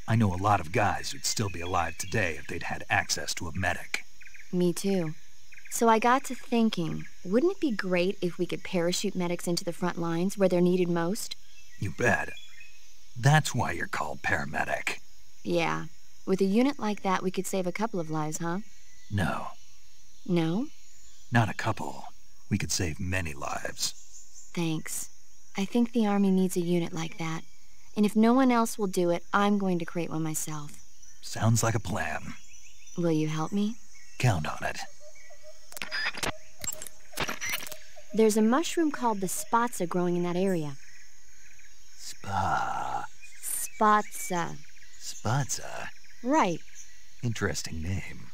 Speaker 3: I know a lot of guys who'd still be alive today if they'd had access to a medic.
Speaker 2: Me too. So I got to thinking, wouldn't it be great if we could parachute medics into the front lines where they're needed most?
Speaker 3: You bet. That's why you're called paramedic.
Speaker 2: Yeah. With a unit like that, we could save a couple of lives, huh?
Speaker 3: No.
Speaker 2: No?
Speaker 3: Not a couple. We could save many lives.
Speaker 2: Thanks. I think the Army needs a unit like that. And if no one else will do it, I'm going to create one myself.
Speaker 3: Sounds like a plan.
Speaker 2: Will you help me?
Speaker 3: Count on it.
Speaker 2: There's a mushroom called the spatza growing in that area.
Speaker 3: Spatza. Spatza?
Speaker 2: Right.
Speaker 3: Interesting name.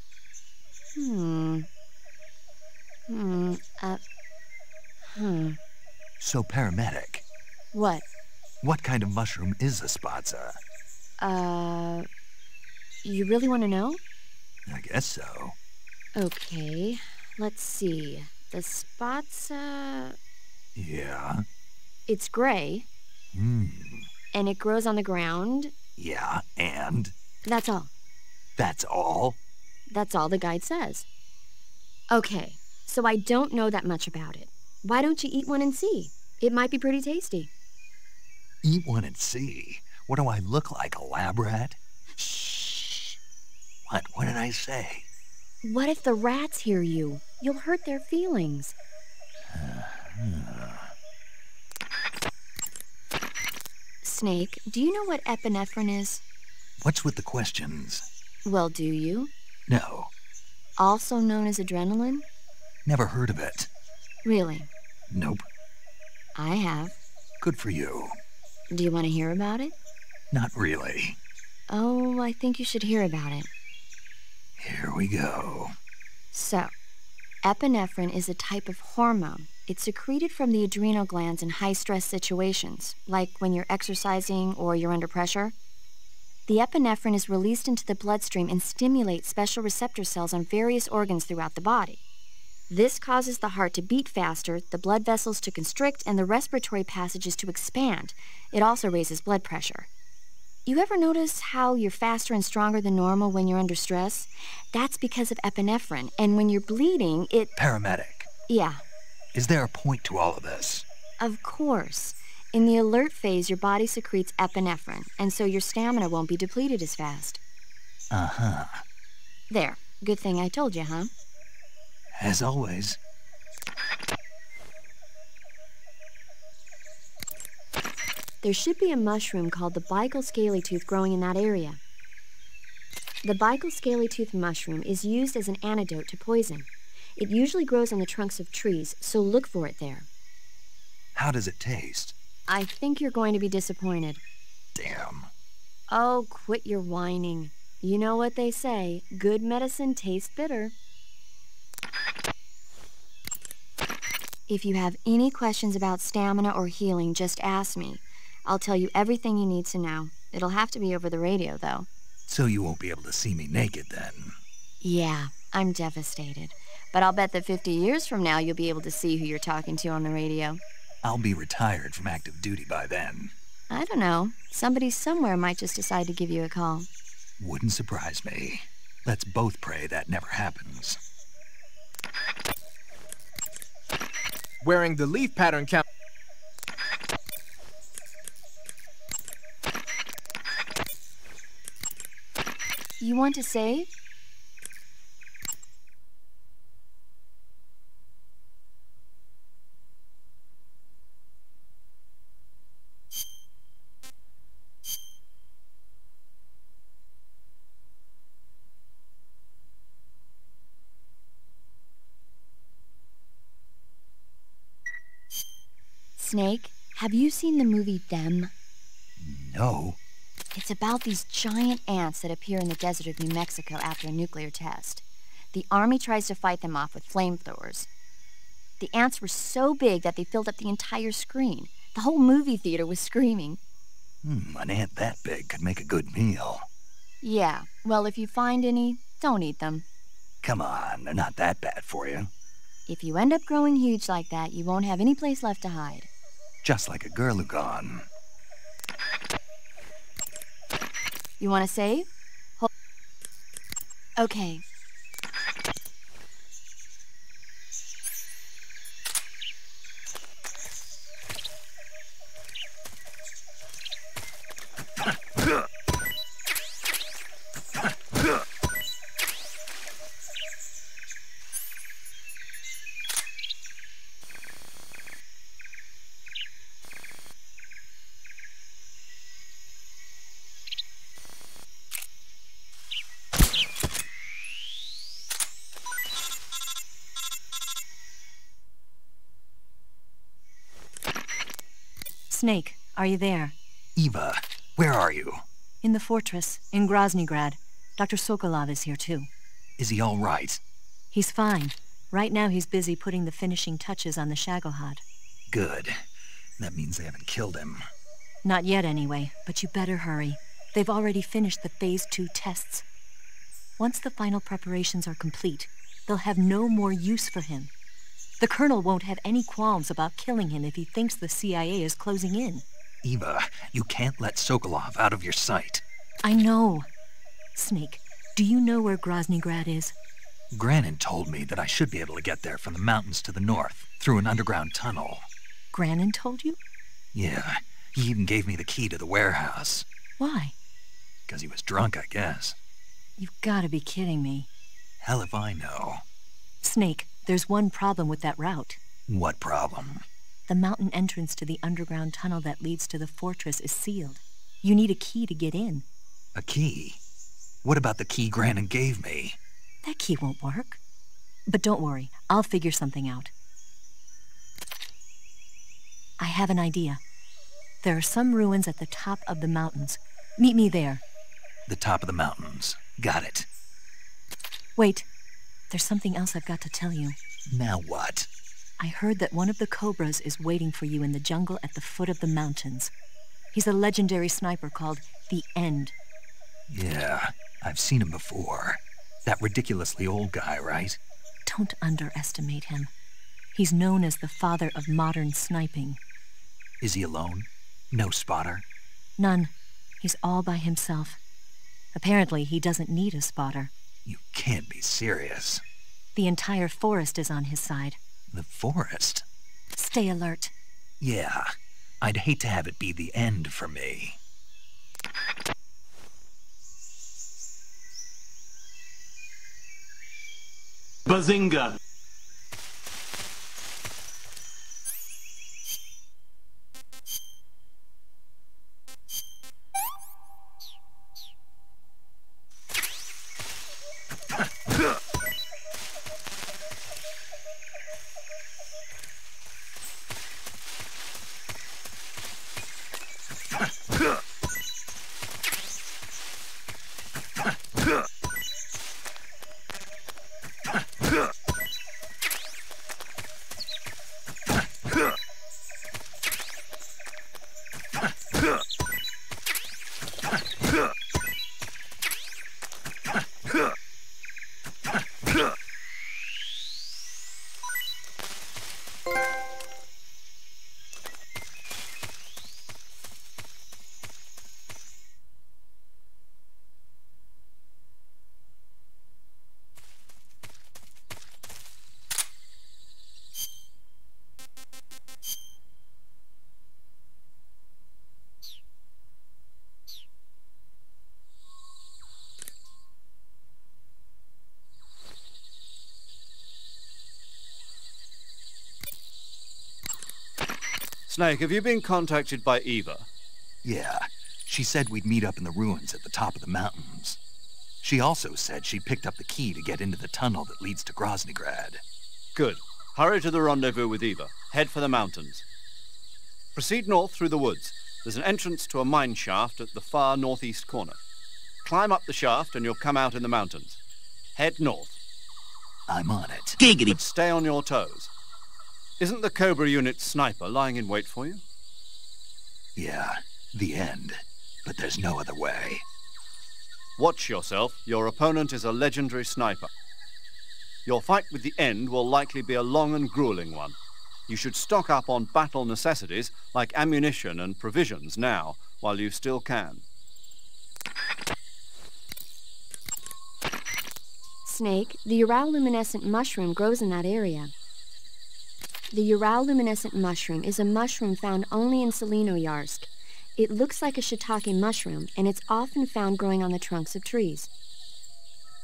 Speaker 3: So, paramedic.
Speaker 2: What?
Speaker 3: What kind of mushroom is a spatza?
Speaker 2: You really want to know?
Speaker 3: I guess so.
Speaker 2: Okay, let's see. The spatza...
Speaker 3: Yeah?
Speaker 2: It's gray. And it grows on the ground.
Speaker 3: Yeah, and?
Speaker 2: That's all.
Speaker 3: That's all?
Speaker 2: That's all the guide says. Okay, so I don't know that much about it. Why don't you eat one and see? It might be pretty tasty.
Speaker 3: Eat one and see? What do I look like, a lab rat? Shh. What did I say?
Speaker 2: What if the rats hear you? You'll hurt their feelings. Snake, do you know what epinephrine is?
Speaker 3: What's with the questions?
Speaker 2: Well, do you?
Speaker 3: No.
Speaker 2: Also known as adrenaline?
Speaker 3: Never heard of it.
Speaker 2: Really?
Speaker 3: Nope.
Speaker 2: I have.
Speaker 3: Good for you.
Speaker 2: Do you want to hear about it?
Speaker 3: Not really.
Speaker 2: Oh, I think you should hear about it.
Speaker 3: Here we go.
Speaker 2: So, epinephrine is a type of hormone. It's secreted from the adrenal glands in high-stress situations, like when you're exercising or you're under pressure. The epinephrine is released into the bloodstream and stimulates special receptor cells on various organs throughout the body. This causes the heart to beat faster, the blood vessels to constrict, and the respiratory passages to expand. It also raises blood pressure. You ever notice how you're faster and stronger than normal when you're under stress? That's because of epinephrine, and when you're bleeding, it...
Speaker 3: Paramedic.
Speaker 2: Yeah.
Speaker 3: Is there a point to all of this?
Speaker 2: Of course. In the alert phase, your body secretes epinephrine, and so your stamina won't be depleted as fast.
Speaker 3: Uh-huh.
Speaker 2: There. Good thing I told you, huh?
Speaker 3: As always.
Speaker 2: There should be a mushroom called the Baikal scaly-tooth growing in that area. The Baikal scaly-tooth mushroom is used as an antidote to poison. It usually grows on the trunks of trees, so look for it there.
Speaker 3: How does it taste?
Speaker 2: I think you're going to be disappointed.
Speaker 3: Damn.
Speaker 2: Oh, quit your whining. You know what they say, good medicine tastes bitter. If you have any questions about stamina or healing, just ask me. I'll tell you everything you need to know. It'll have to be over the radio, though.
Speaker 3: So you won't be able to see me naked, then?
Speaker 2: Yeah, I'm devastated. But I'll bet that 50 years from now you'll be able to see who you're talking to on the radio.
Speaker 3: I'll be retired from active duty by then.
Speaker 2: I don't know. Somebody somewhere might just decide to give you a call.
Speaker 3: Wouldn't surprise me. Let's both pray that never happens.
Speaker 4: Wearing the leaf pattern count.
Speaker 2: You want to save? Snake, have you seen the movie Them?
Speaker 3: No.
Speaker 2: It's about these giant ants that appear in the desert of New Mexico after a nuclear test. The army tries to fight them off with flamethrowers. The ants were so big that they filled up the entire screen. The whole movie theater was screaming.
Speaker 3: An ant that big could make a good meal.
Speaker 2: Yeah, well, if you find any, don't eat them.
Speaker 3: Come on, they're not that bad for you.
Speaker 2: If you end up growing huge like that, you won't have any place left to hide.
Speaker 3: Just like a Gurlugon.
Speaker 2: You want to save? Okay.
Speaker 15: Snake, are you there?
Speaker 3: Eva, where are you?
Speaker 15: In the fortress, in Groznygrad. Dr. Sokolov is here, too.
Speaker 3: Is he all right?
Speaker 15: He's fine. Right now he's busy putting the finishing touches on the Shagohod.
Speaker 3: Good. That means they haven't killed him.
Speaker 15: Not yet, anyway, but you better hurry. They've already finished the Phase 2 tests. Once the final preparations are complete, they'll have no more use for him. The Colonel won't have any qualms about killing him if he thinks the CIA is closing in.
Speaker 3: Eva, you can't let Sokolov out of your sight.
Speaker 15: I know. Snake, do you know where Groznygrad is?
Speaker 3: Granin told me that I should be able to get there from the mountains to the north, through an underground tunnel.
Speaker 15: Granin told you?
Speaker 3: Yeah, he even gave me the key to the warehouse.
Speaker 15: Why?
Speaker 3: Because he was drunk, I guess.
Speaker 15: You've got to be kidding me.
Speaker 3: Hell if I know.
Speaker 15: Snake, there's one problem with that route.
Speaker 3: What problem?
Speaker 15: The mountain entrance to the underground tunnel that leads to the fortress is sealed. You need a key to get in.
Speaker 3: A key? What about the key Granin gave me?
Speaker 15: That key won't work. But don't worry, I'll figure something out. I have an idea. There are some ruins at the top of the mountains. Meet me there.
Speaker 3: The top of the mountains. Got it.
Speaker 15: Wait. There's something else I've got to tell you.
Speaker 3: Now what?
Speaker 15: I heard that one of the Cobras is waiting for you in the jungle at the foot of the mountains. He's a legendary sniper called The End.
Speaker 3: Yeah, I've seen him before. That ridiculously old guy, right?
Speaker 15: Don't underestimate him. He's known as the father of modern sniping.
Speaker 3: Is he alone? No spotter?
Speaker 15: None. He's all by himself. Apparently, he doesn't need a spotter.
Speaker 3: You can't be serious.
Speaker 15: The entire forest is on his side.
Speaker 3: The forest?
Speaker 15: Stay alert.
Speaker 3: Yeah, I'd hate to have it be the end for me.
Speaker 16: Bazinga!
Speaker 5: Snake, have you been contacted by Eva?
Speaker 3: Yeah. She said we'd meet up in the ruins at the top of the mountains. She also said she picked up the key to get into the tunnel that leads to Groznygrad.
Speaker 5: Good. Hurry to the rendezvous with Eva. Head for the mountains. Proceed north through the woods. There's an entrance to a mine shaft at the far northeast corner. Climb up the shaft and you'll come out in the mountains. Head north.
Speaker 3: I'm on it.
Speaker 5: Giggity! But stay on your toes. Isn't the Cobra Unit sniper lying in wait for you?
Speaker 3: Yeah, the end. But there's no other way.
Speaker 5: Watch yourself. Your opponent is a legendary sniper. Your fight with the End will likely be a long and grueling one. You should stock up on battle necessities like ammunition and provisions now, while you still can.
Speaker 2: Snake, the Uralluminescent mushroom grows in that area. The Uralluminescent mushroom is a mushroom found only in Selenoyarsk. It looks like a shiitake mushroom, and it's often found growing on the trunks of trees.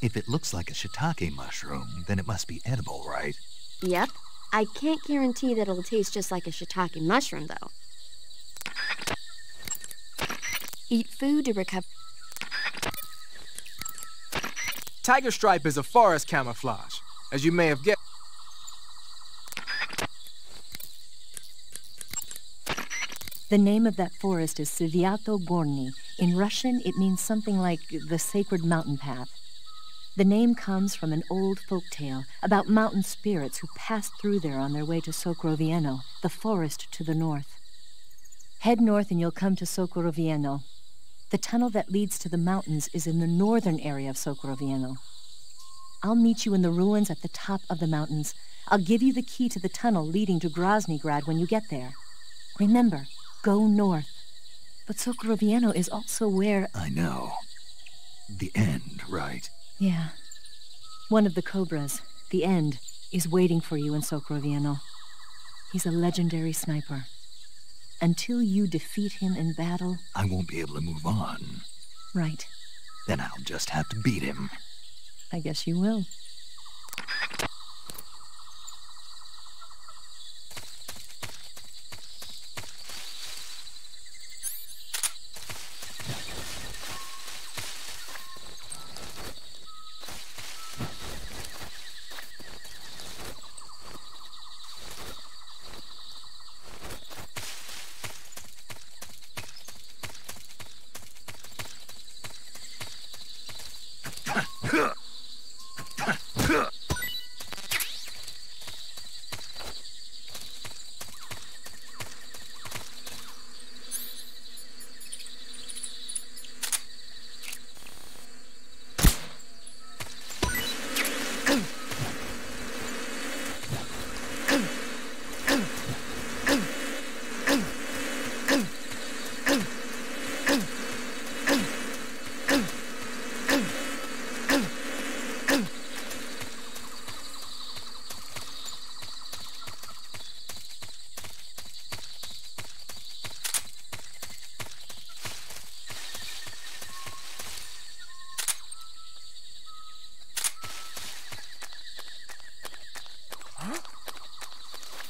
Speaker 3: If it looks like a shiitake mushroom, then it must be edible, right?
Speaker 2: Yep. I can't guarantee that it'll taste just like a shiitake mushroom, though. Eat food to recover.
Speaker 4: Tiger Stripe is a forest camouflage, as you may have guessed.
Speaker 15: The name of that forest is Sviato Gorny. In Russian, it means something like the sacred mountain path. The name comes from an old folk tale about mountain spirits who passed through there on their way to Sokrovieno, the forest to the north. Head north and you'll come to Sokrovieno. The tunnel that leads to the mountains is in the northern area of Sokrovieno. I'll meet you in the ruins at the top of the mountains. I'll give you the key to the tunnel leading to Groznygrad when you get there. Remember, go north. But Sokrovieno is also where...
Speaker 3: I know. The End, right?
Speaker 15: Yeah. One of the Cobras, the End, is waiting for you in Sokrovieno. He's a legendary sniper. Until you defeat him in battle...
Speaker 3: I won't be able to move on.
Speaker 15: Right.
Speaker 3: Then I'll just have to beat him.
Speaker 15: I guess you will.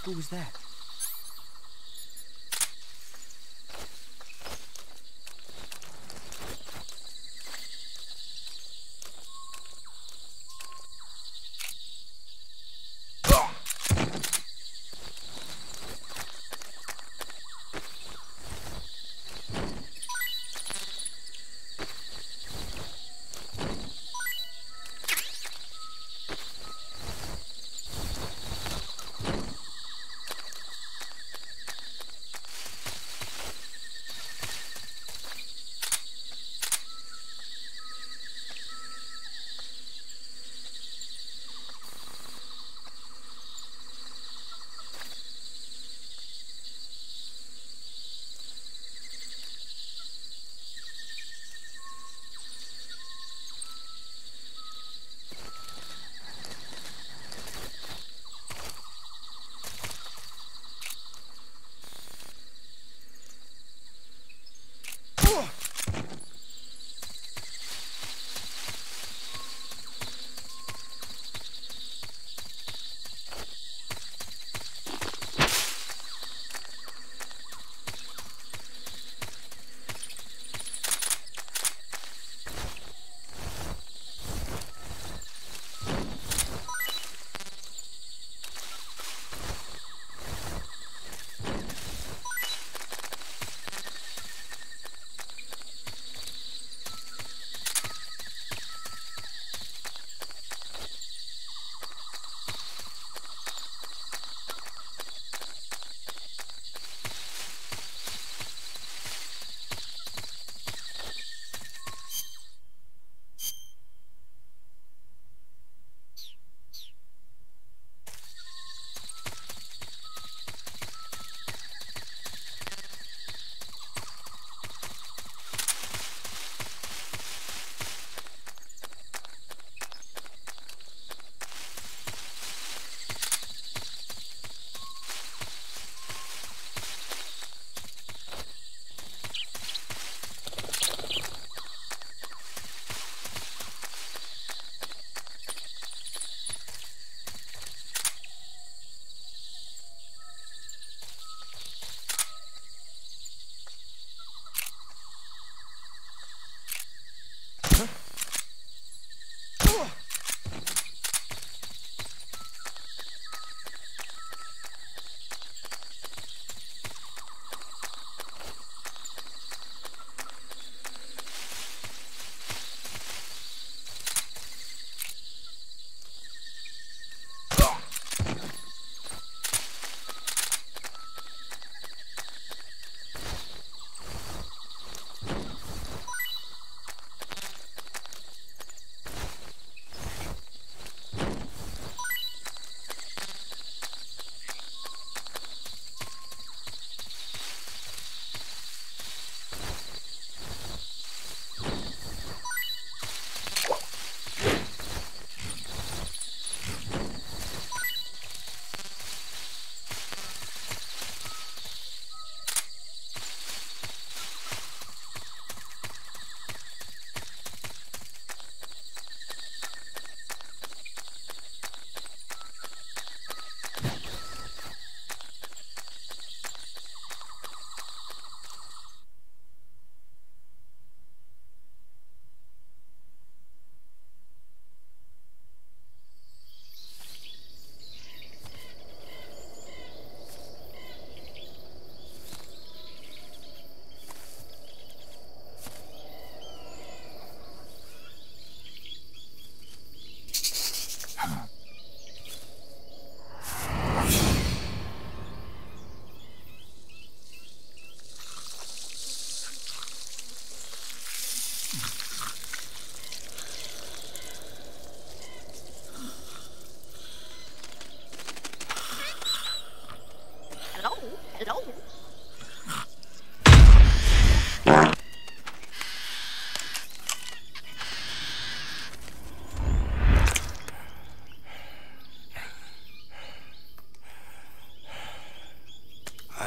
Speaker 7: Who was that?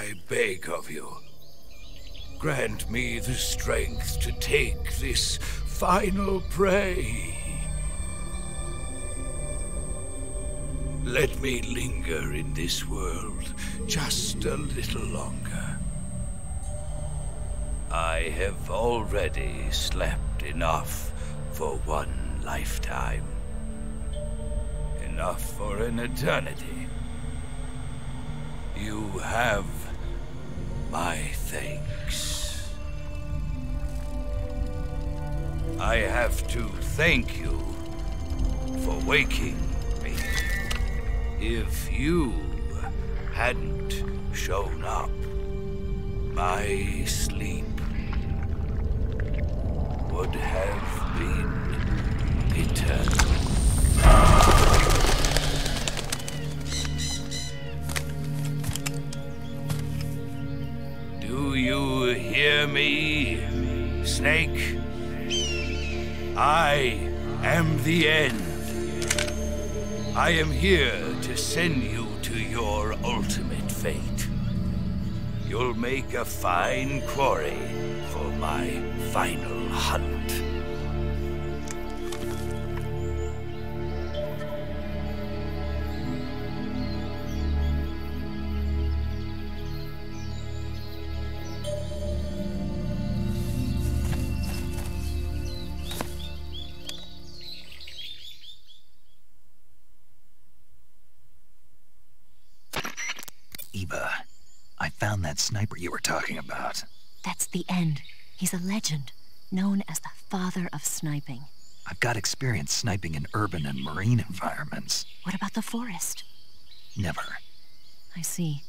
Speaker 17: I beg of you, grant me the strength to take this final prey. Let me linger in this world just a little longer. I have already slept enough for one lifetime. Enough for an eternity. You have my thanks. I have to thank you for waking me. If you hadn't shown up, my sleep would have been eternal. Do you hear me, Snake? I am the end. I am here to send you to your ultimate fate. You'll make a fine quarry for my final hunt.
Speaker 3: Eva, I found that sniper you were talking about.
Speaker 15: That's the End. He's a legend, known as the father of sniping.
Speaker 3: I've got experience sniping in urban and marine environments.
Speaker 15: What about the forest?
Speaker 3: Never.
Speaker 15: I see.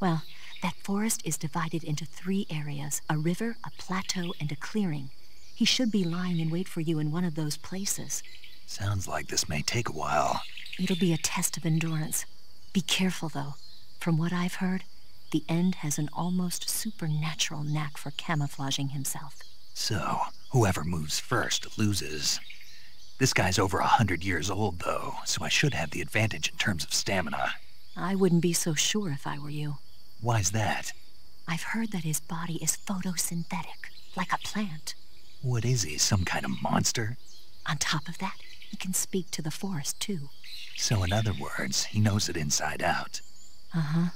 Speaker 15: Well, that forest is divided into 3 areas, a river, a plateau, and a clearing. He should be lying in wait for you in one of those places.
Speaker 3: Sounds like this may take a while.
Speaker 15: It'll be a test of endurance. Be careful, though. From what I've heard, the End has an almost supernatural knack for camouflaging himself.
Speaker 3: So, whoever moves first loses. This guy's over 100 years old, though, so I should have the advantage in terms of stamina.
Speaker 15: I wouldn't be so sure if I were you.
Speaker 3: Why's that?
Speaker 15: I've heard that his body is photosynthetic, like a plant.
Speaker 3: What is he, some kind of monster?
Speaker 15: On top of that, he can speak to the forest, too.
Speaker 3: So in other words, he knows it inside out.
Speaker 15: Uh-huh.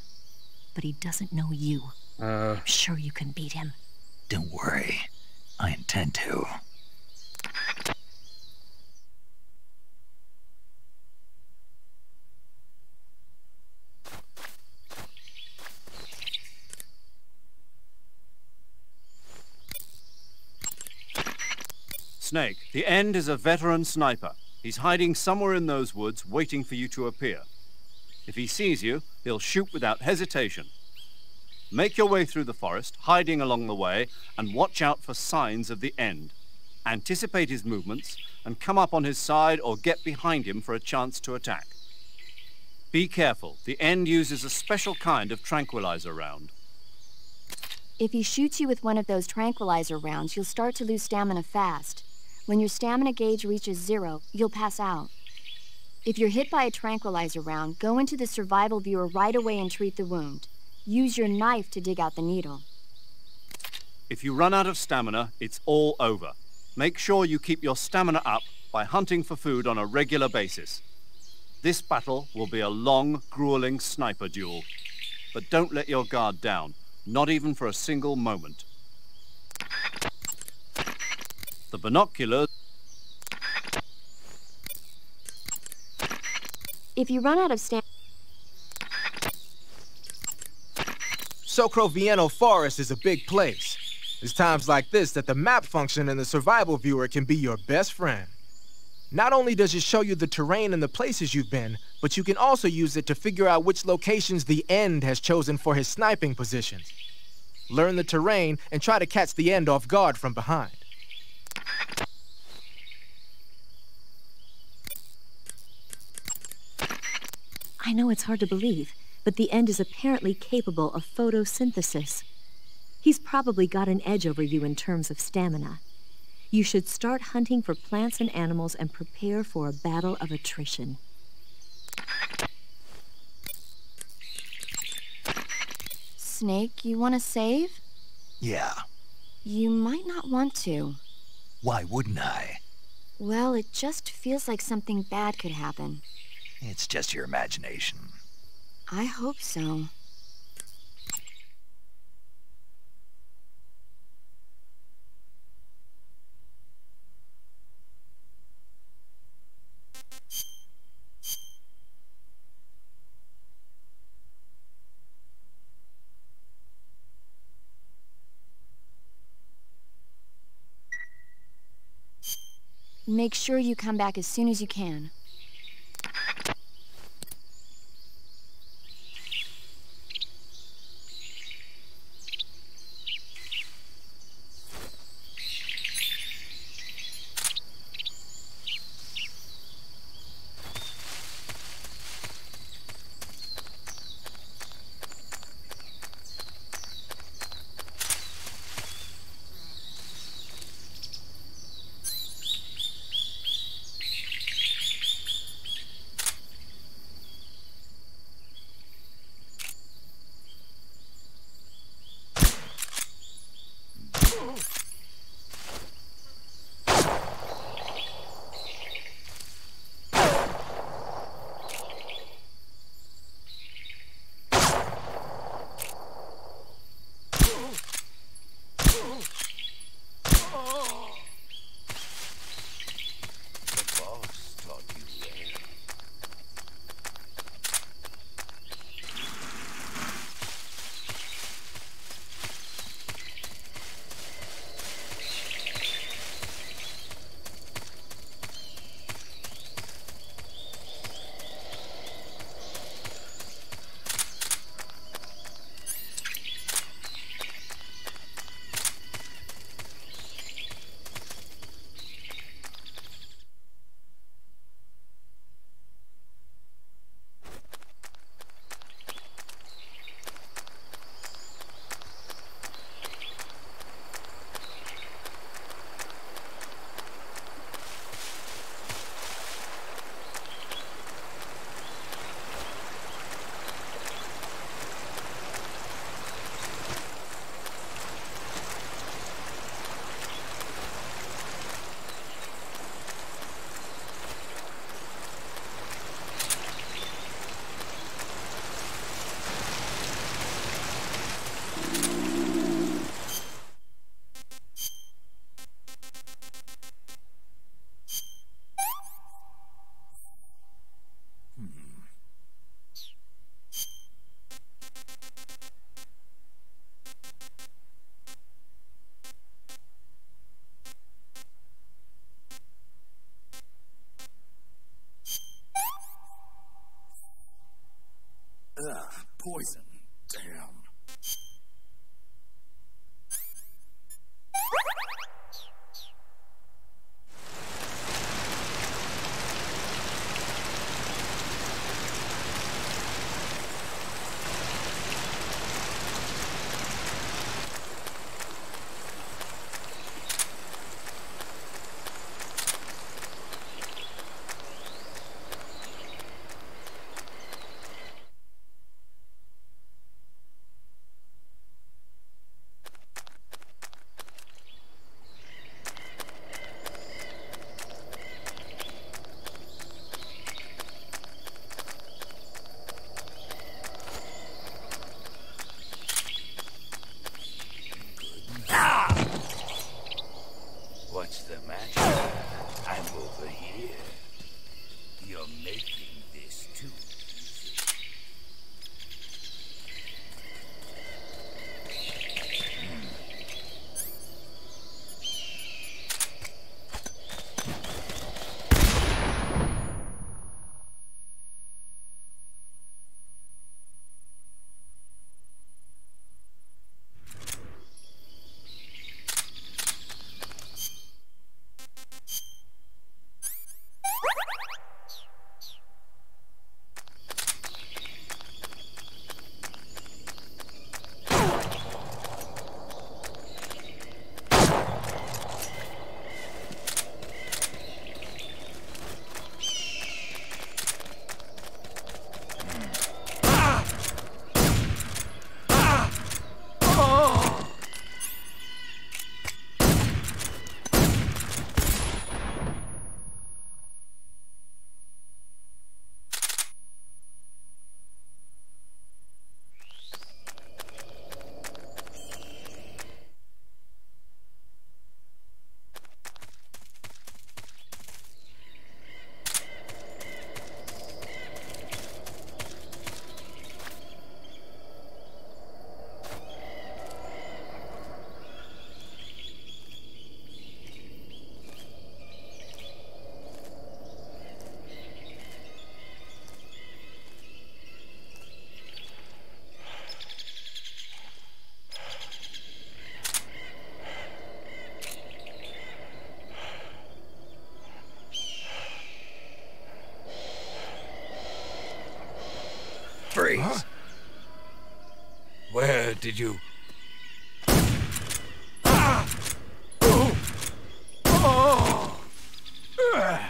Speaker 15: But he doesn't know you. I'm sure you can beat him.
Speaker 3: Don't worry. I intend to.
Speaker 5: Snake, the End is a veteran sniper. He's hiding somewhere in those woods, waiting for you to appear. If he sees you, he'll shoot without hesitation. Make your way through the forest, hiding along the way, and watch out for signs of the End. Anticipate his movements, and come up on his side or get behind him for a chance to attack. Be careful. The End uses a special kind of tranquilizer round.
Speaker 2: If he shoots you with one of those tranquilizer rounds, you'll start to lose stamina fast. When your stamina gauge reaches 0, you'll pass out. If you're hit by a tranquilizer round, go into the survival viewer right away and treat the wound. Use your knife to dig out the needle.
Speaker 5: If you run out of stamina, it's all over. Make sure you keep your stamina up by hunting for food on a regular basis. This battle will be a long, grueling sniper duel. But don't let your guard down, not even for a single moment. The binoculars...
Speaker 2: If you run out of stamina...
Speaker 4: Socrovieno Forest is a big place. It's times like this that the map function in the survival viewer can be your best friend. Not only does it show you the terrain and the places you've been, but you can also use it to figure out which locations the End has chosen for his sniping positions. Learn the terrain and try to catch the End off guard from behind.
Speaker 15: I know it's hard to believe, but the End is apparently capable of photosynthesis. He's probably got an edge over you in terms of stamina. You should start hunting for plants and animals and prepare for a battle of attrition.
Speaker 2: Snake you want to save?
Speaker 3: Yeah.
Speaker 2: You might not want to.
Speaker 3: Why wouldn't I?
Speaker 2: Well, it just feels like something bad could happen.
Speaker 3: It's just your imagination.
Speaker 2: I hope so. Make sure you come back as soon as you can.
Speaker 17: Ugh, poison. Damn. Huh? Where did you...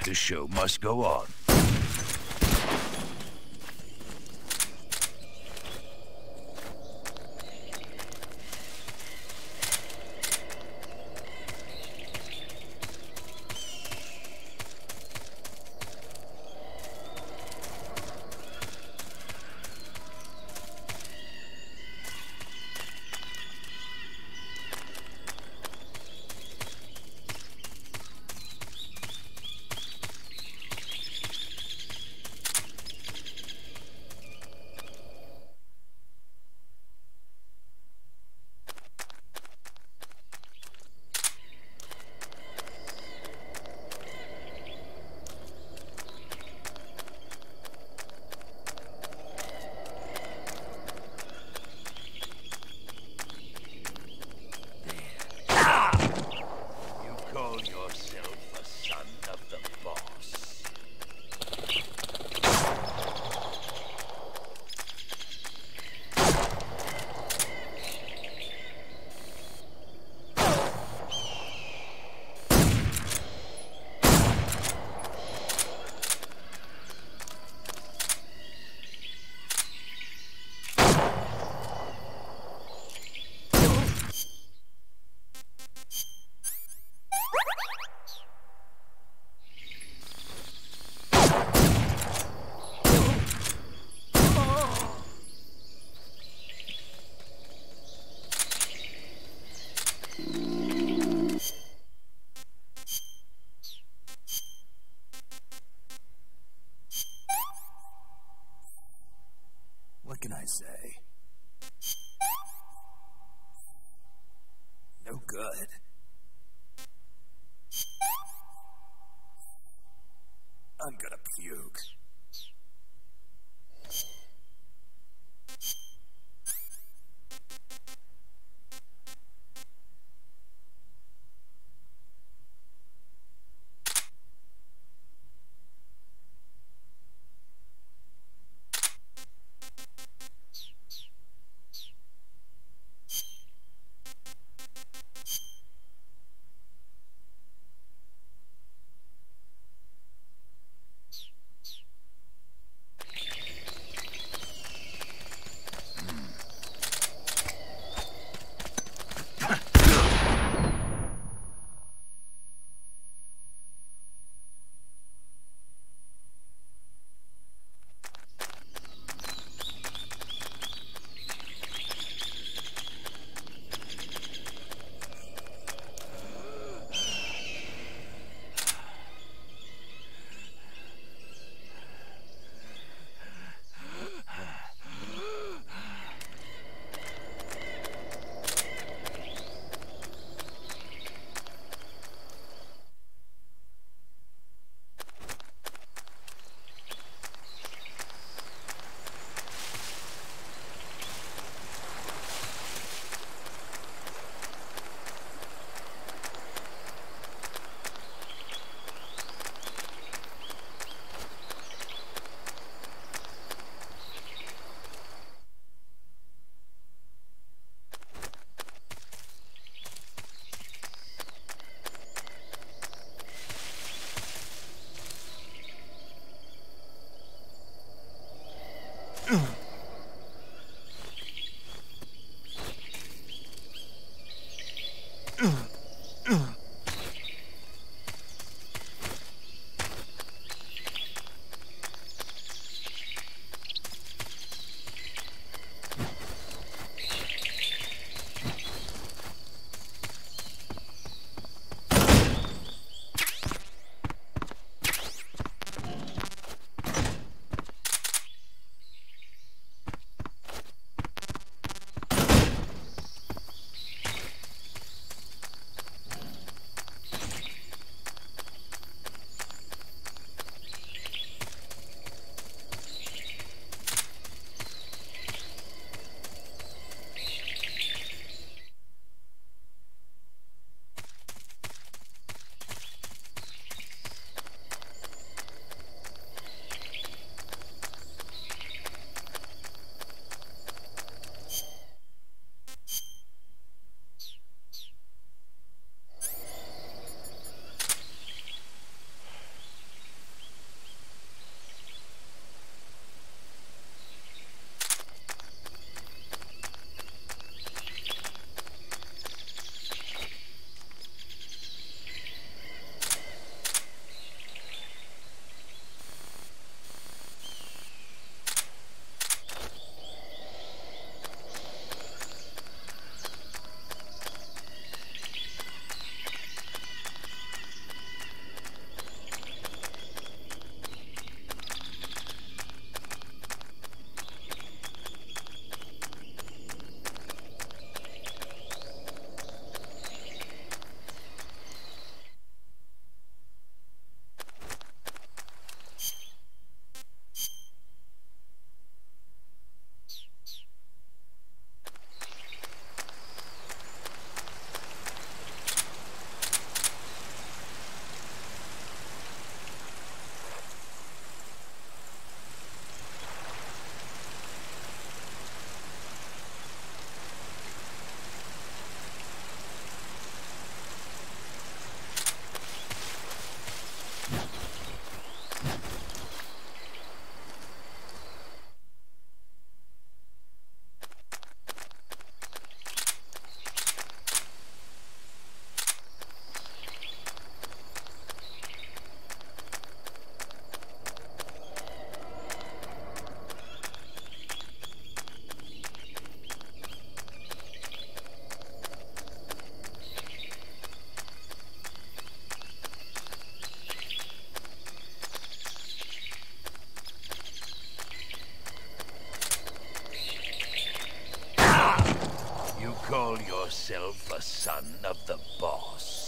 Speaker 17: The show must go on.
Speaker 3: What can I say? No good. I'm gonna puke.
Speaker 17: call yourself a son of the boss?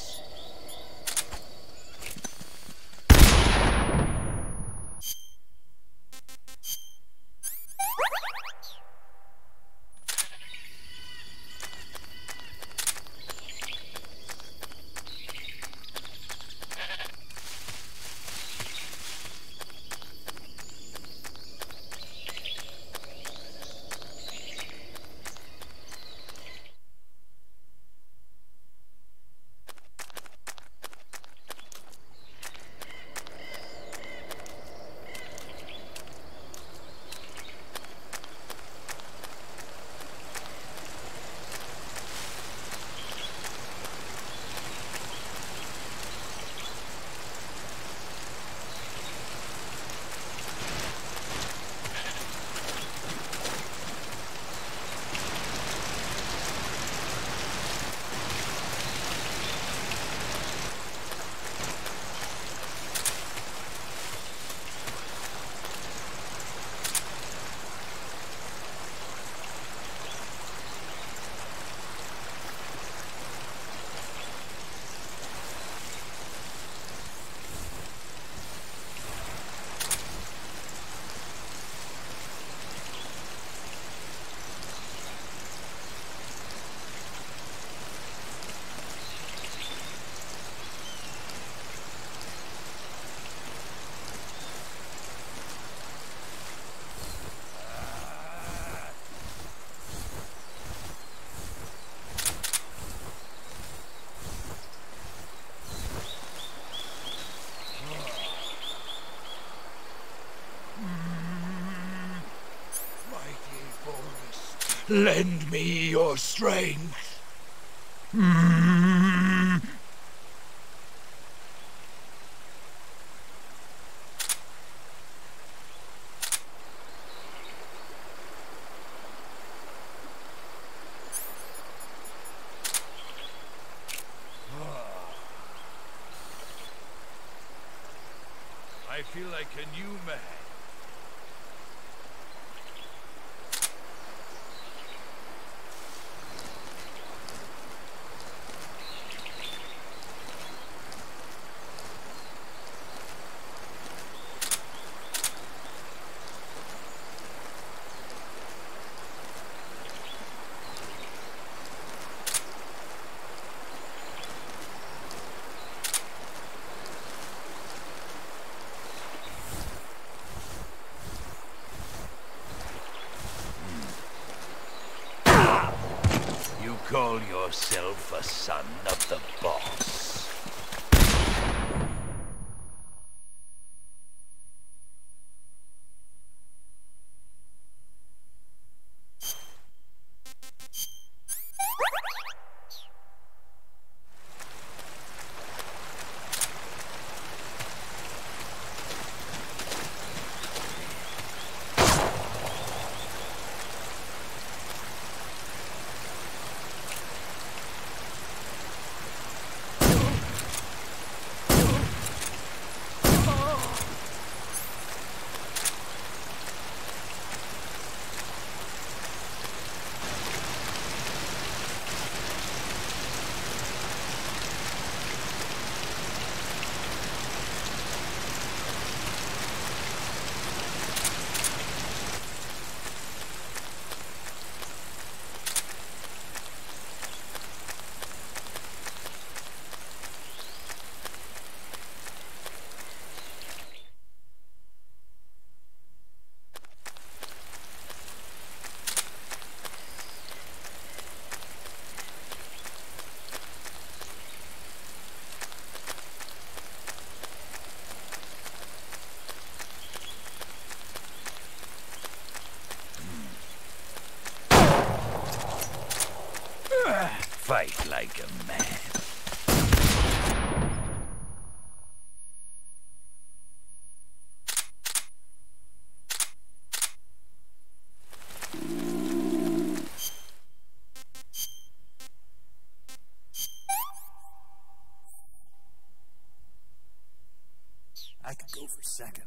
Speaker 17: Lend me your strength. I feel like a new man. Call yourself a son of the boss. Fight like a man.
Speaker 18: I could go for second.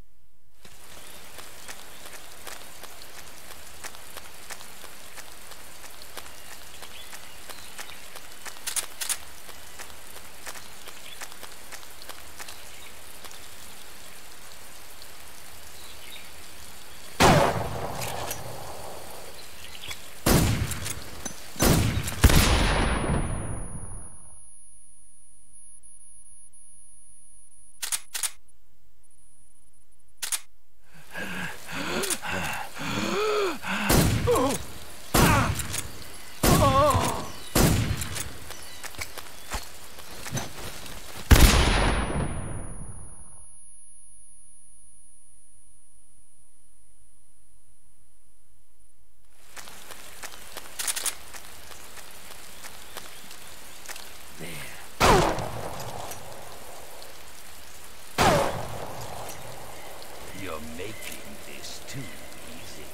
Speaker 17: making this too easy.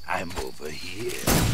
Speaker 17: I'm over here.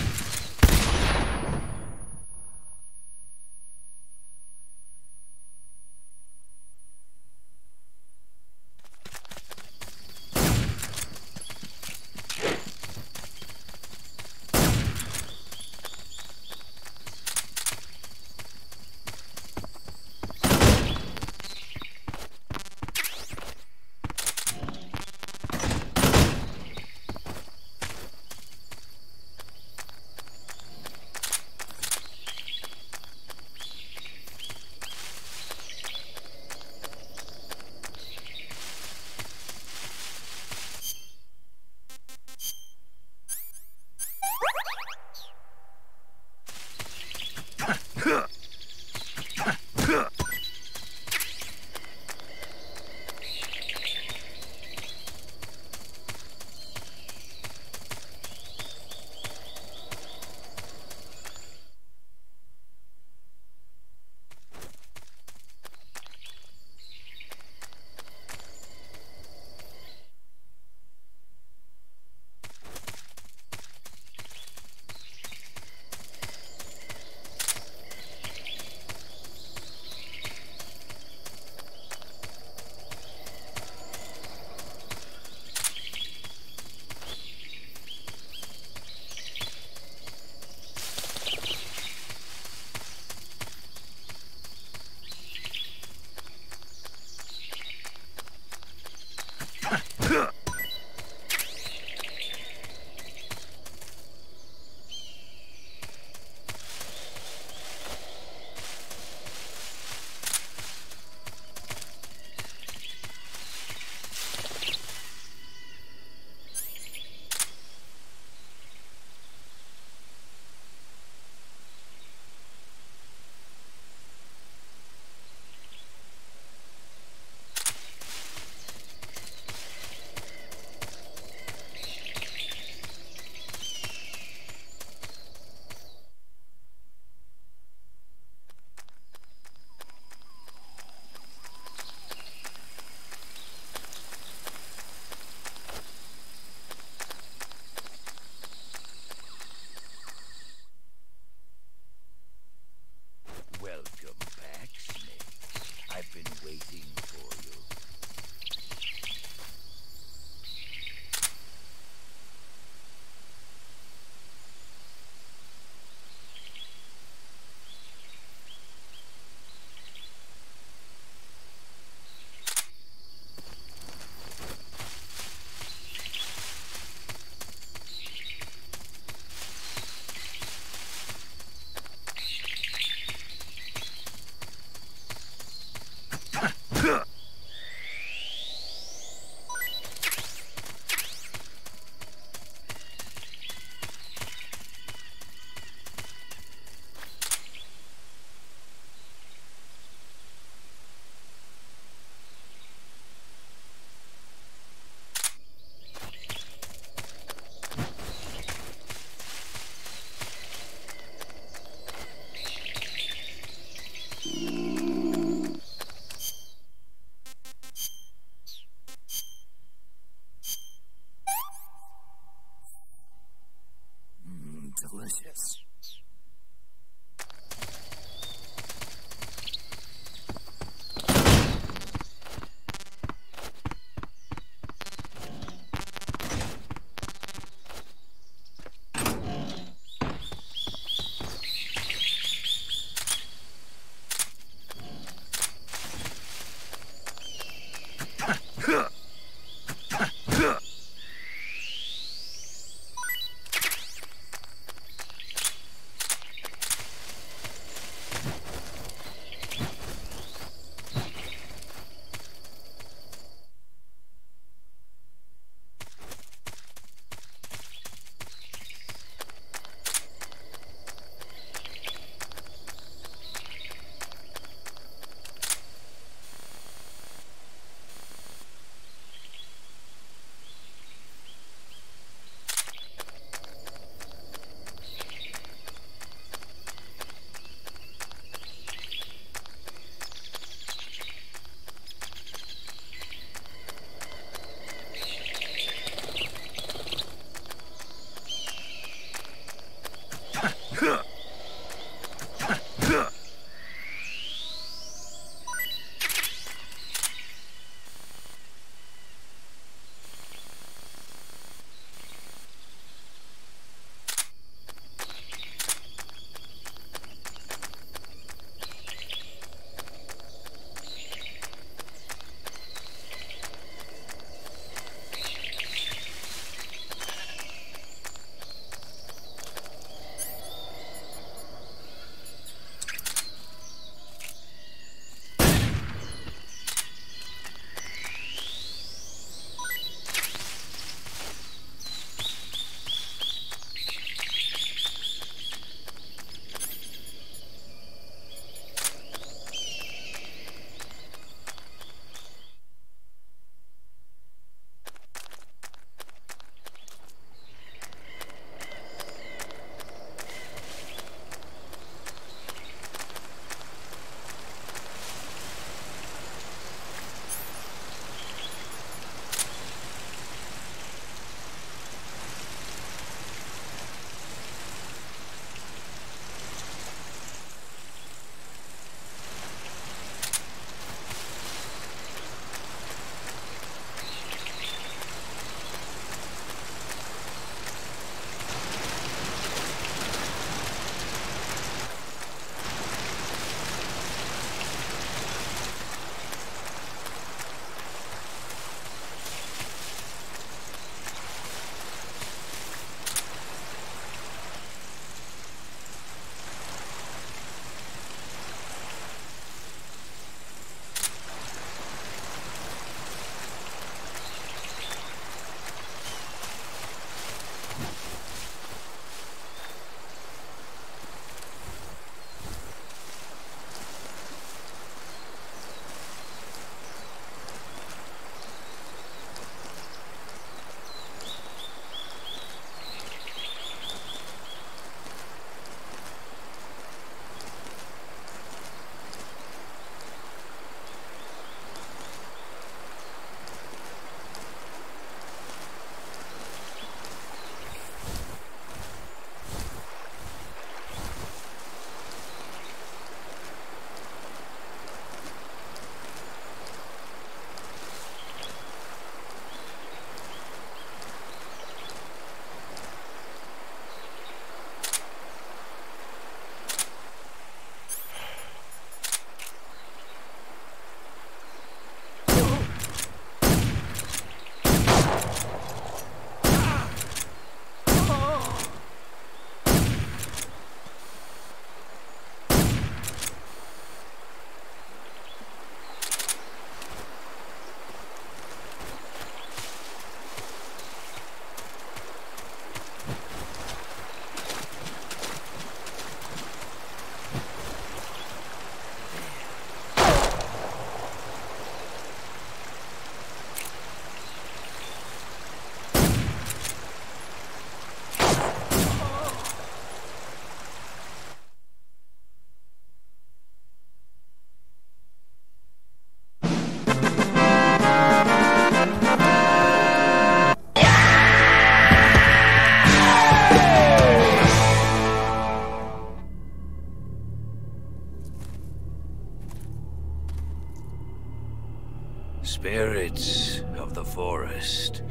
Speaker 17: Spirits of the forest,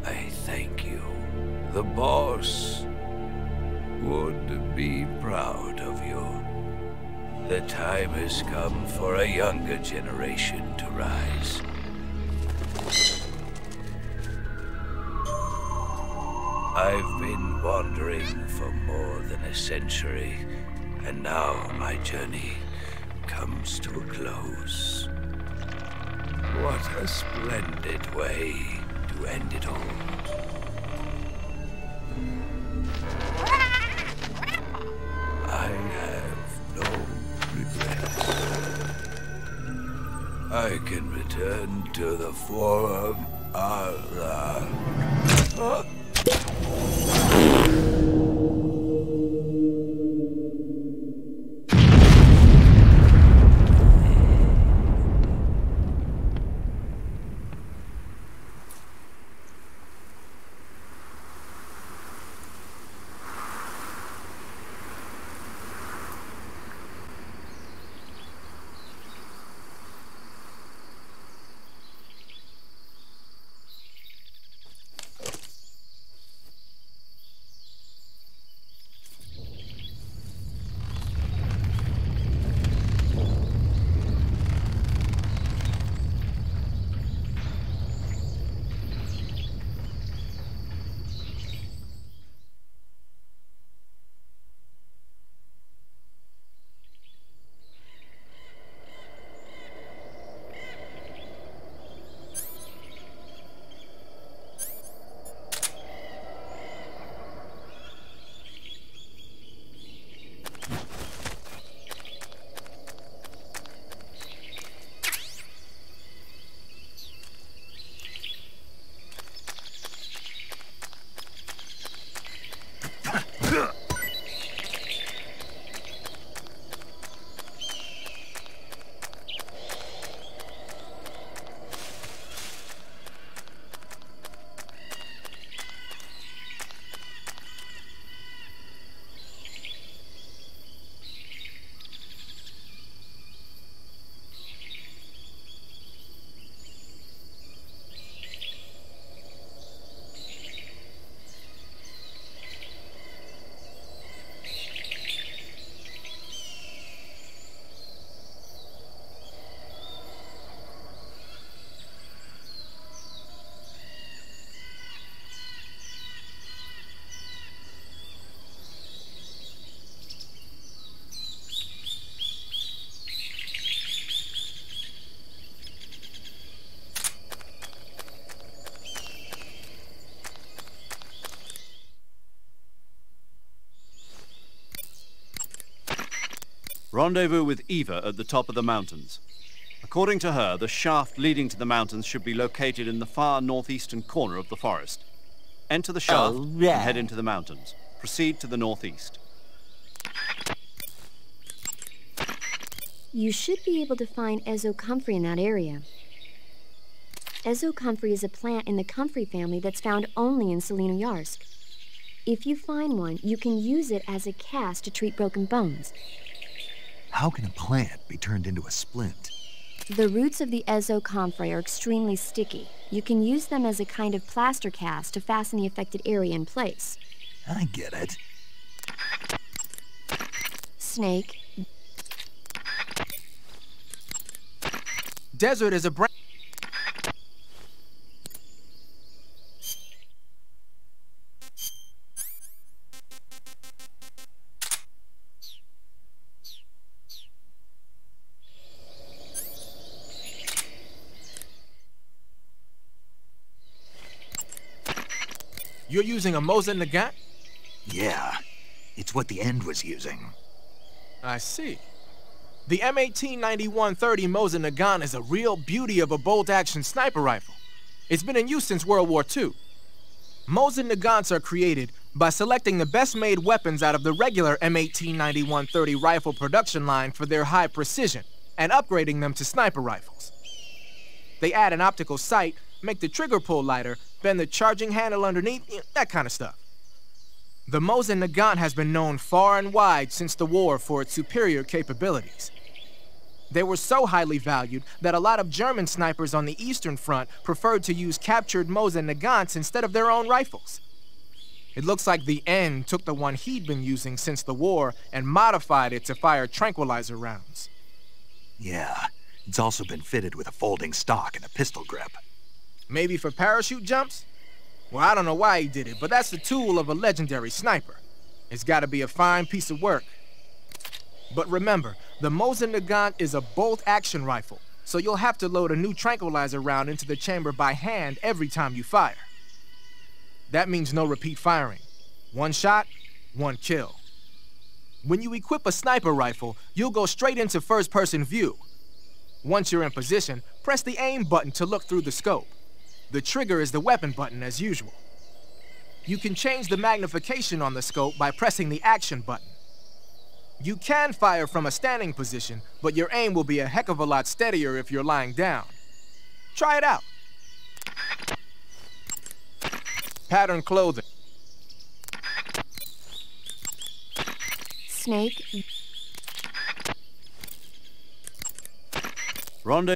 Speaker 17: I thank you. The boss would be proud of you. The time has come for a younger generation to rise. I've been wandering for more than a century, and now my journey comes to a close. What a splendid way to end it all. I have no regrets. I can return to the Forum Allah.
Speaker 5: Rendezvous with Eva at the top of the mountains. According to her, the shaft leading to the mountains should be located in the far northeastern corner of the forest. Enter the shaft and head into the mountains. Proceed to the northeast.
Speaker 2: You should be able to find Ezocomfrey in that area. Ezocomfrey is a plant in the comfrey family that's found only in Selena Yarsk. If you find one, you can use it as a cast to treat broken bones.
Speaker 3: How can a plant be turned into a splint?
Speaker 2: The roots of the Ezocomfrey are extremely sticky. You can use them as a kind of plaster cast to fasten the affected area in place.
Speaker 3: I get it.
Speaker 2: Snake.
Speaker 4: Desert is a brand. You're using a Mosin Nagant?
Speaker 3: Yeah, it's what the End was using.
Speaker 4: I see. The M1891-30 Mosin Nagant is a real beauty of a bolt-action sniper rifle. It's been in use since World War II. Mosin Nagants are created by selecting the best-made weapons out of the regular M1891-30 rifle production line for their high precision and upgrading them to sniper rifles. They add an optical sight, make the trigger pull lighter, bend the charging handle underneath, that kind of stuff. The Mosin Nagant has been known far and wide since the war for its superior capabilities. They were so highly valued that a lot of German snipers on the Eastern Front preferred to use captured Mosin Nagants instead of their own rifles. It looks like the N took the one he'd been using since the war and modified it to fire tranquilizer rounds.
Speaker 3: Yeah, it's also been fitted with a folding stock and a pistol grip.
Speaker 4: Maybe for parachute jumps? Well, I don't know why he did it, but that's the tool of a legendary sniper. It's gotta be a fine piece of work. But remember, the Mosin Nagant is a bolt-action rifle, so you'll have to load a new tranquilizer round into the chamber by hand every time you fire. That means no repeat firing. One shot, one kill. When you equip a sniper rifle, you'll go straight into first-person view. Once you're in position, press the aim button to look through the scope. The trigger is the weapon button as usual. You can change the magnification on the scope by pressing the action button. You can fire from a standing position, but your aim will be a heck of a lot steadier if you're lying down. Try it out. Pattern clothing.
Speaker 2: Snake.
Speaker 5: Rendezvous.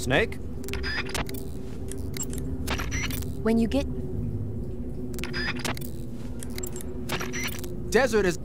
Speaker 5: Snake?
Speaker 2: When you get...
Speaker 4: Desert is...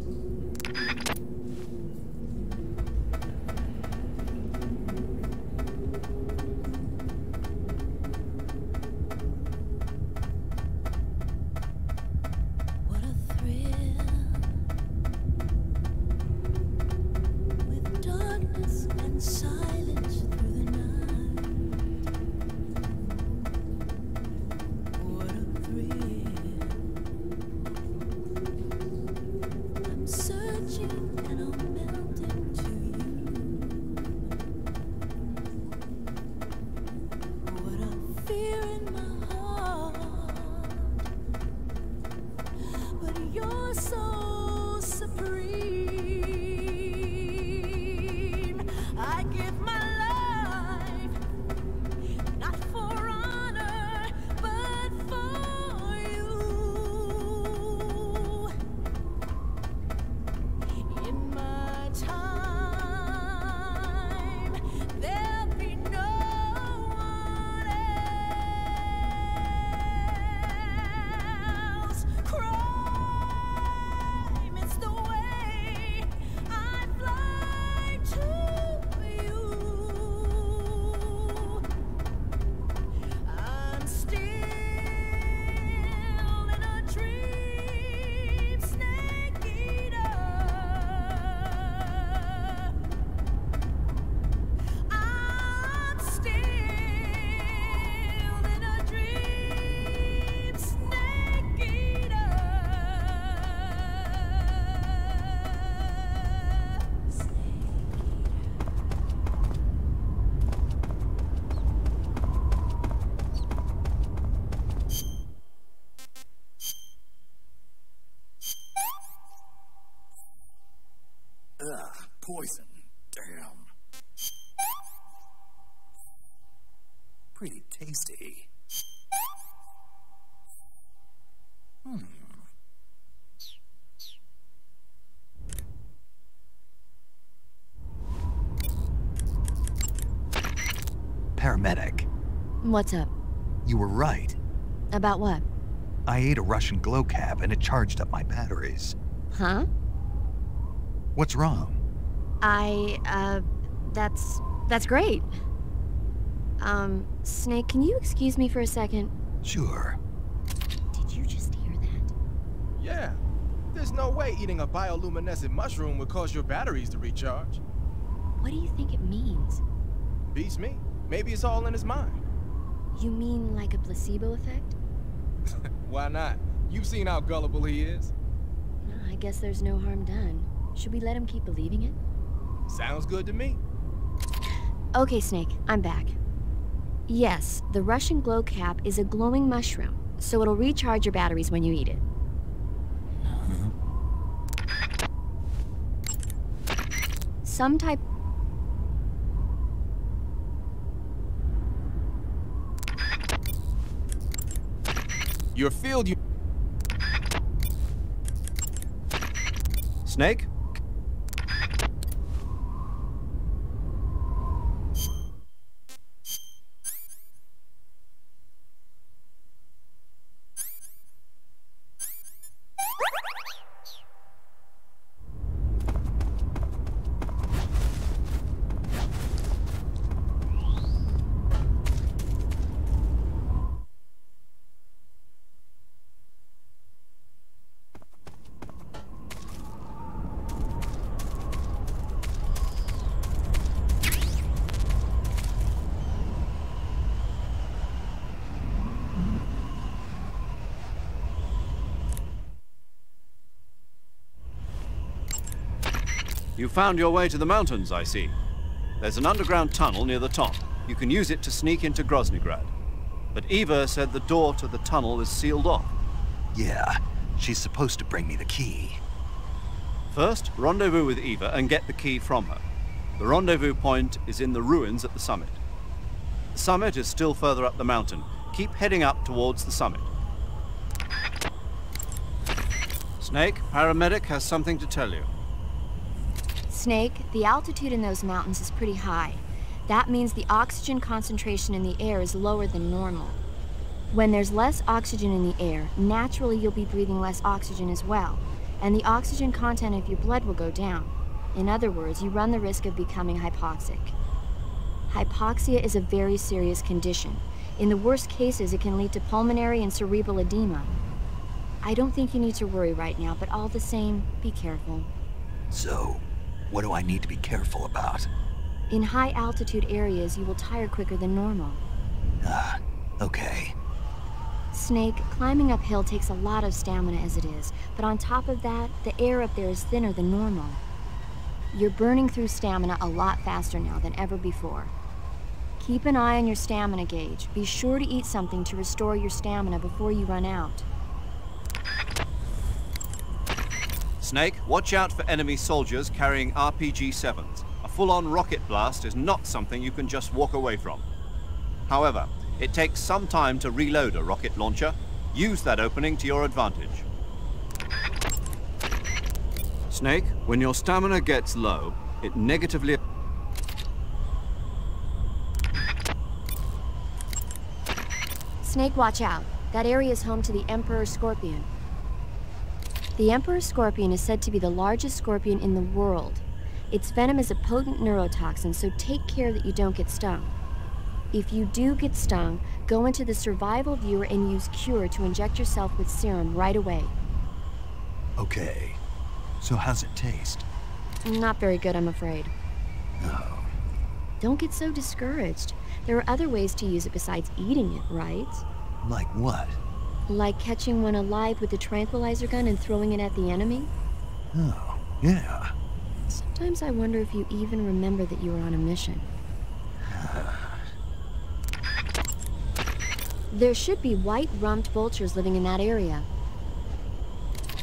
Speaker 19: So supreme, I give my
Speaker 18: Pretty tasty.
Speaker 3: Paramedic.
Speaker 2: What's up?
Speaker 3: You were right.
Speaker 2: About what?
Speaker 3: I ate a Russian glow cap and it charged up my batteries.
Speaker 2: Huh?
Speaker 3: What's wrong?
Speaker 2: That's great. Snake, can you excuse me for a second?
Speaker 3: Sure.
Speaker 2: Did you just hear that?
Speaker 4: Yeah. There's no way eating a bioluminescent mushroom would cause your batteries to recharge.
Speaker 2: What do you think it means?
Speaker 4: Beats me. Maybe it's all in his mind.
Speaker 2: You mean like a placebo effect?
Speaker 4: Why not? You've seen how gullible he is.
Speaker 2: I guess there's no harm done. Should we let him keep believing it?
Speaker 4: Sounds good to me.
Speaker 2: Okay, Snake, I'm back. Yes, the Russian glow cap is a glowing mushroom, so it'll recharge your batteries when you eat it. Some type...
Speaker 4: Your field, you...
Speaker 5: Snake? You found your way to the mountains, I see. There's an underground tunnel near the top. You can use it to sneak into Groznygrad. But Eva said the door to the tunnel is sealed off.
Speaker 3: Yeah, she's supposed to bring me the key.
Speaker 5: First, rendezvous with Eva and get the key from her. The rendezvous point is in the ruins at the summit. The summit is still further up the mountain. Keep heading up towards the summit. Snake, paramedic has something to tell you.
Speaker 2: Snake, the altitude in those mountains is pretty high. That means the oxygen concentration in the air is lower than normal. When there's less oxygen in the air, naturally you'll be breathing less oxygen as well, and the oxygen content of your blood will go down. In other words, you run the risk of becoming hypoxic. Hypoxia is a very serious condition. In the worst cases, it can lead to pulmonary and cerebral edema. I don't think you need to worry right now, but all the same, be careful.
Speaker 3: So, what do I need to be careful about?
Speaker 2: In high-altitude areas, you will tire quicker than normal.
Speaker 3: Okay.
Speaker 2: Snake, climbing uphill takes a lot of stamina as it is, but on top of that, the air up there is thinner than normal. You're burning through stamina a lot faster now than ever before. Keep an eye on your stamina gauge. Be sure to eat something to restore your stamina before you run out.
Speaker 5: Snake, watch out for enemy soldiers carrying RPG-7s. A full-on rocket blast is not something you can just walk away from. However, it takes some time to reload a rocket launcher. Use that opening to your advantage. Snake, when your stamina gets low, it negatively...
Speaker 2: Snake, watch out. That area is home to the Emperor Scorpion. The Emperor Scorpion is said to be the largest scorpion in the world. Its venom is a potent neurotoxin, so take care that you don't get stung. If you do get stung, go into the survival viewer and use Cure to inject yourself with serum right away.
Speaker 3: Okay. So how's it taste?
Speaker 2: Not very good, I'm afraid.
Speaker 3: Oh.
Speaker 2: Don't get so discouraged. There are other ways to use it besides eating it, right?
Speaker 3: Like what?
Speaker 2: Like catching one alive with a tranquilizer gun and throwing it at the enemy?
Speaker 3: Oh, yeah.
Speaker 2: Sometimes I wonder if you even remember that you were on a mission. There should be white-rumped vultures living in that area.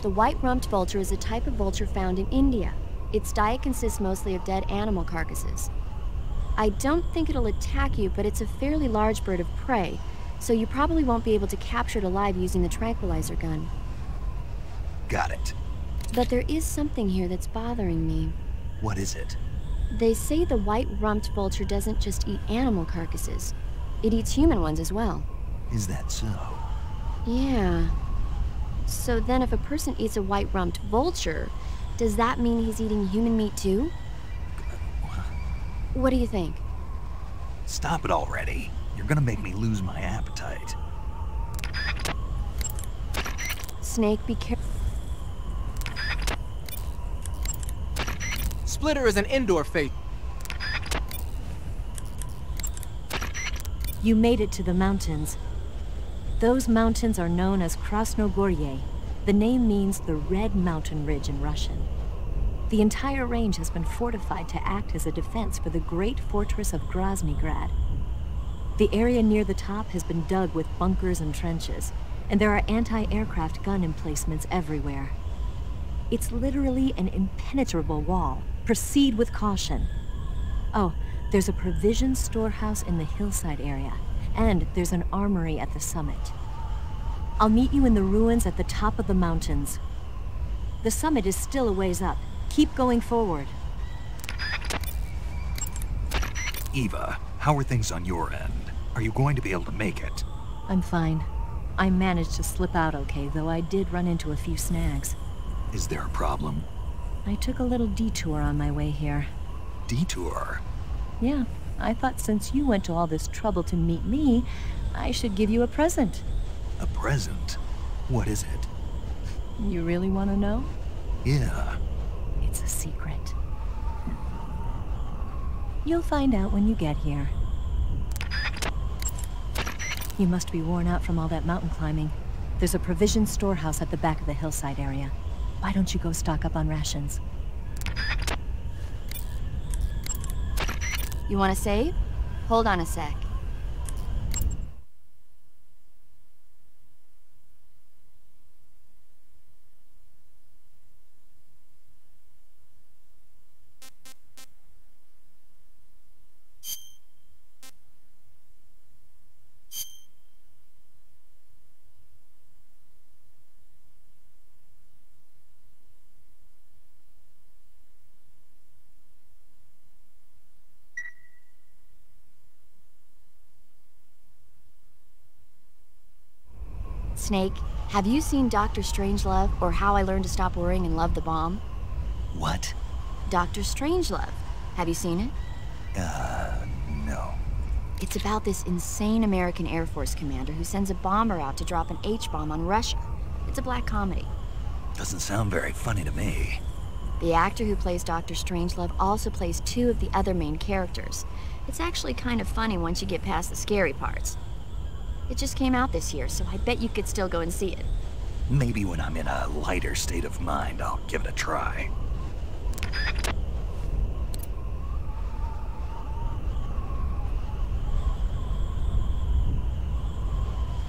Speaker 2: The white-rumped vulture is a type of vulture found in India. Its diet consists mostly of dead animal carcasses. I don't think it'll attack you, but it's a fairly large bird of prey, so you probably won't be able to capture it alive using the tranquilizer gun.
Speaker 3: Got it.
Speaker 2: But there is something here that's bothering me.
Speaker 3: What is it?
Speaker 2: They say the white-rumped vulture doesn't just eat animal carcasses. It eats human ones as well.
Speaker 3: Is that so?
Speaker 2: Yeah. So then if a person eats a white-rumped vulture, does that mean he's eating human meat too? What do you think?
Speaker 3: Stop it already. You're gonna make me lose my appetite.
Speaker 2: Snake, be careful.
Speaker 4: Splitter is an indoor fate.
Speaker 15: You made it to the mountains. Those mountains are known as Krasnogorye. The name means the Red Mountain Ridge in Russian. The entire range has been fortified to act as a defense for the great fortress of Groznygrad. The area near the top has been dug with bunkers and trenches, and there are anti-aircraft gun emplacements everywhere. It's literally an impenetrable wall. Proceed with caution. Oh, there's a provision storehouse in the hillside area, and there's an armory at the summit. I'll meet you in the ruins at the top of the mountains. The summit is still a ways up. Keep going forward.
Speaker 3: Eva, how are things on your end? Are you going to be able to make it?
Speaker 15: I'm fine. I managed to slip out okay, though I did run into a few snags.
Speaker 3: Is there a problem?
Speaker 15: I took a little detour on my way here.
Speaker 3: Detour?
Speaker 15: Yeah, I thought since you went to all this trouble to meet me, I should give you a present.
Speaker 3: A present? What is it?
Speaker 15: You really want to know?
Speaker 3: Yeah.
Speaker 15: It's a secret. You'll find out when you get here. You must be worn out from all that mountain climbing. There's a provision storehouse at the back of the hillside area. Why don't you go stock up on rations?
Speaker 2: You want to save? Hold on a sec. Snake, have you seen Dr. Strangelove, or How I Learned to Stop Worrying and Love the Bomb?
Speaker 3: What?
Speaker 2: Dr. Strangelove. Have you seen it?
Speaker 3: No.
Speaker 2: It's about this insane American Air Force commander who sends a bomber out to drop an H-bomb on Russia. It's a black comedy.
Speaker 3: Doesn't sound very funny to me.
Speaker 2: The actor who plays Dr. Strangelove also plays two of the other main characters. It's actually kind of funny once you get past the scary parts. It just came out this year, so I bet you could still go and see it.
Speaker 3: Maybe when I'm in a lighter state of mind, I'll give it a try.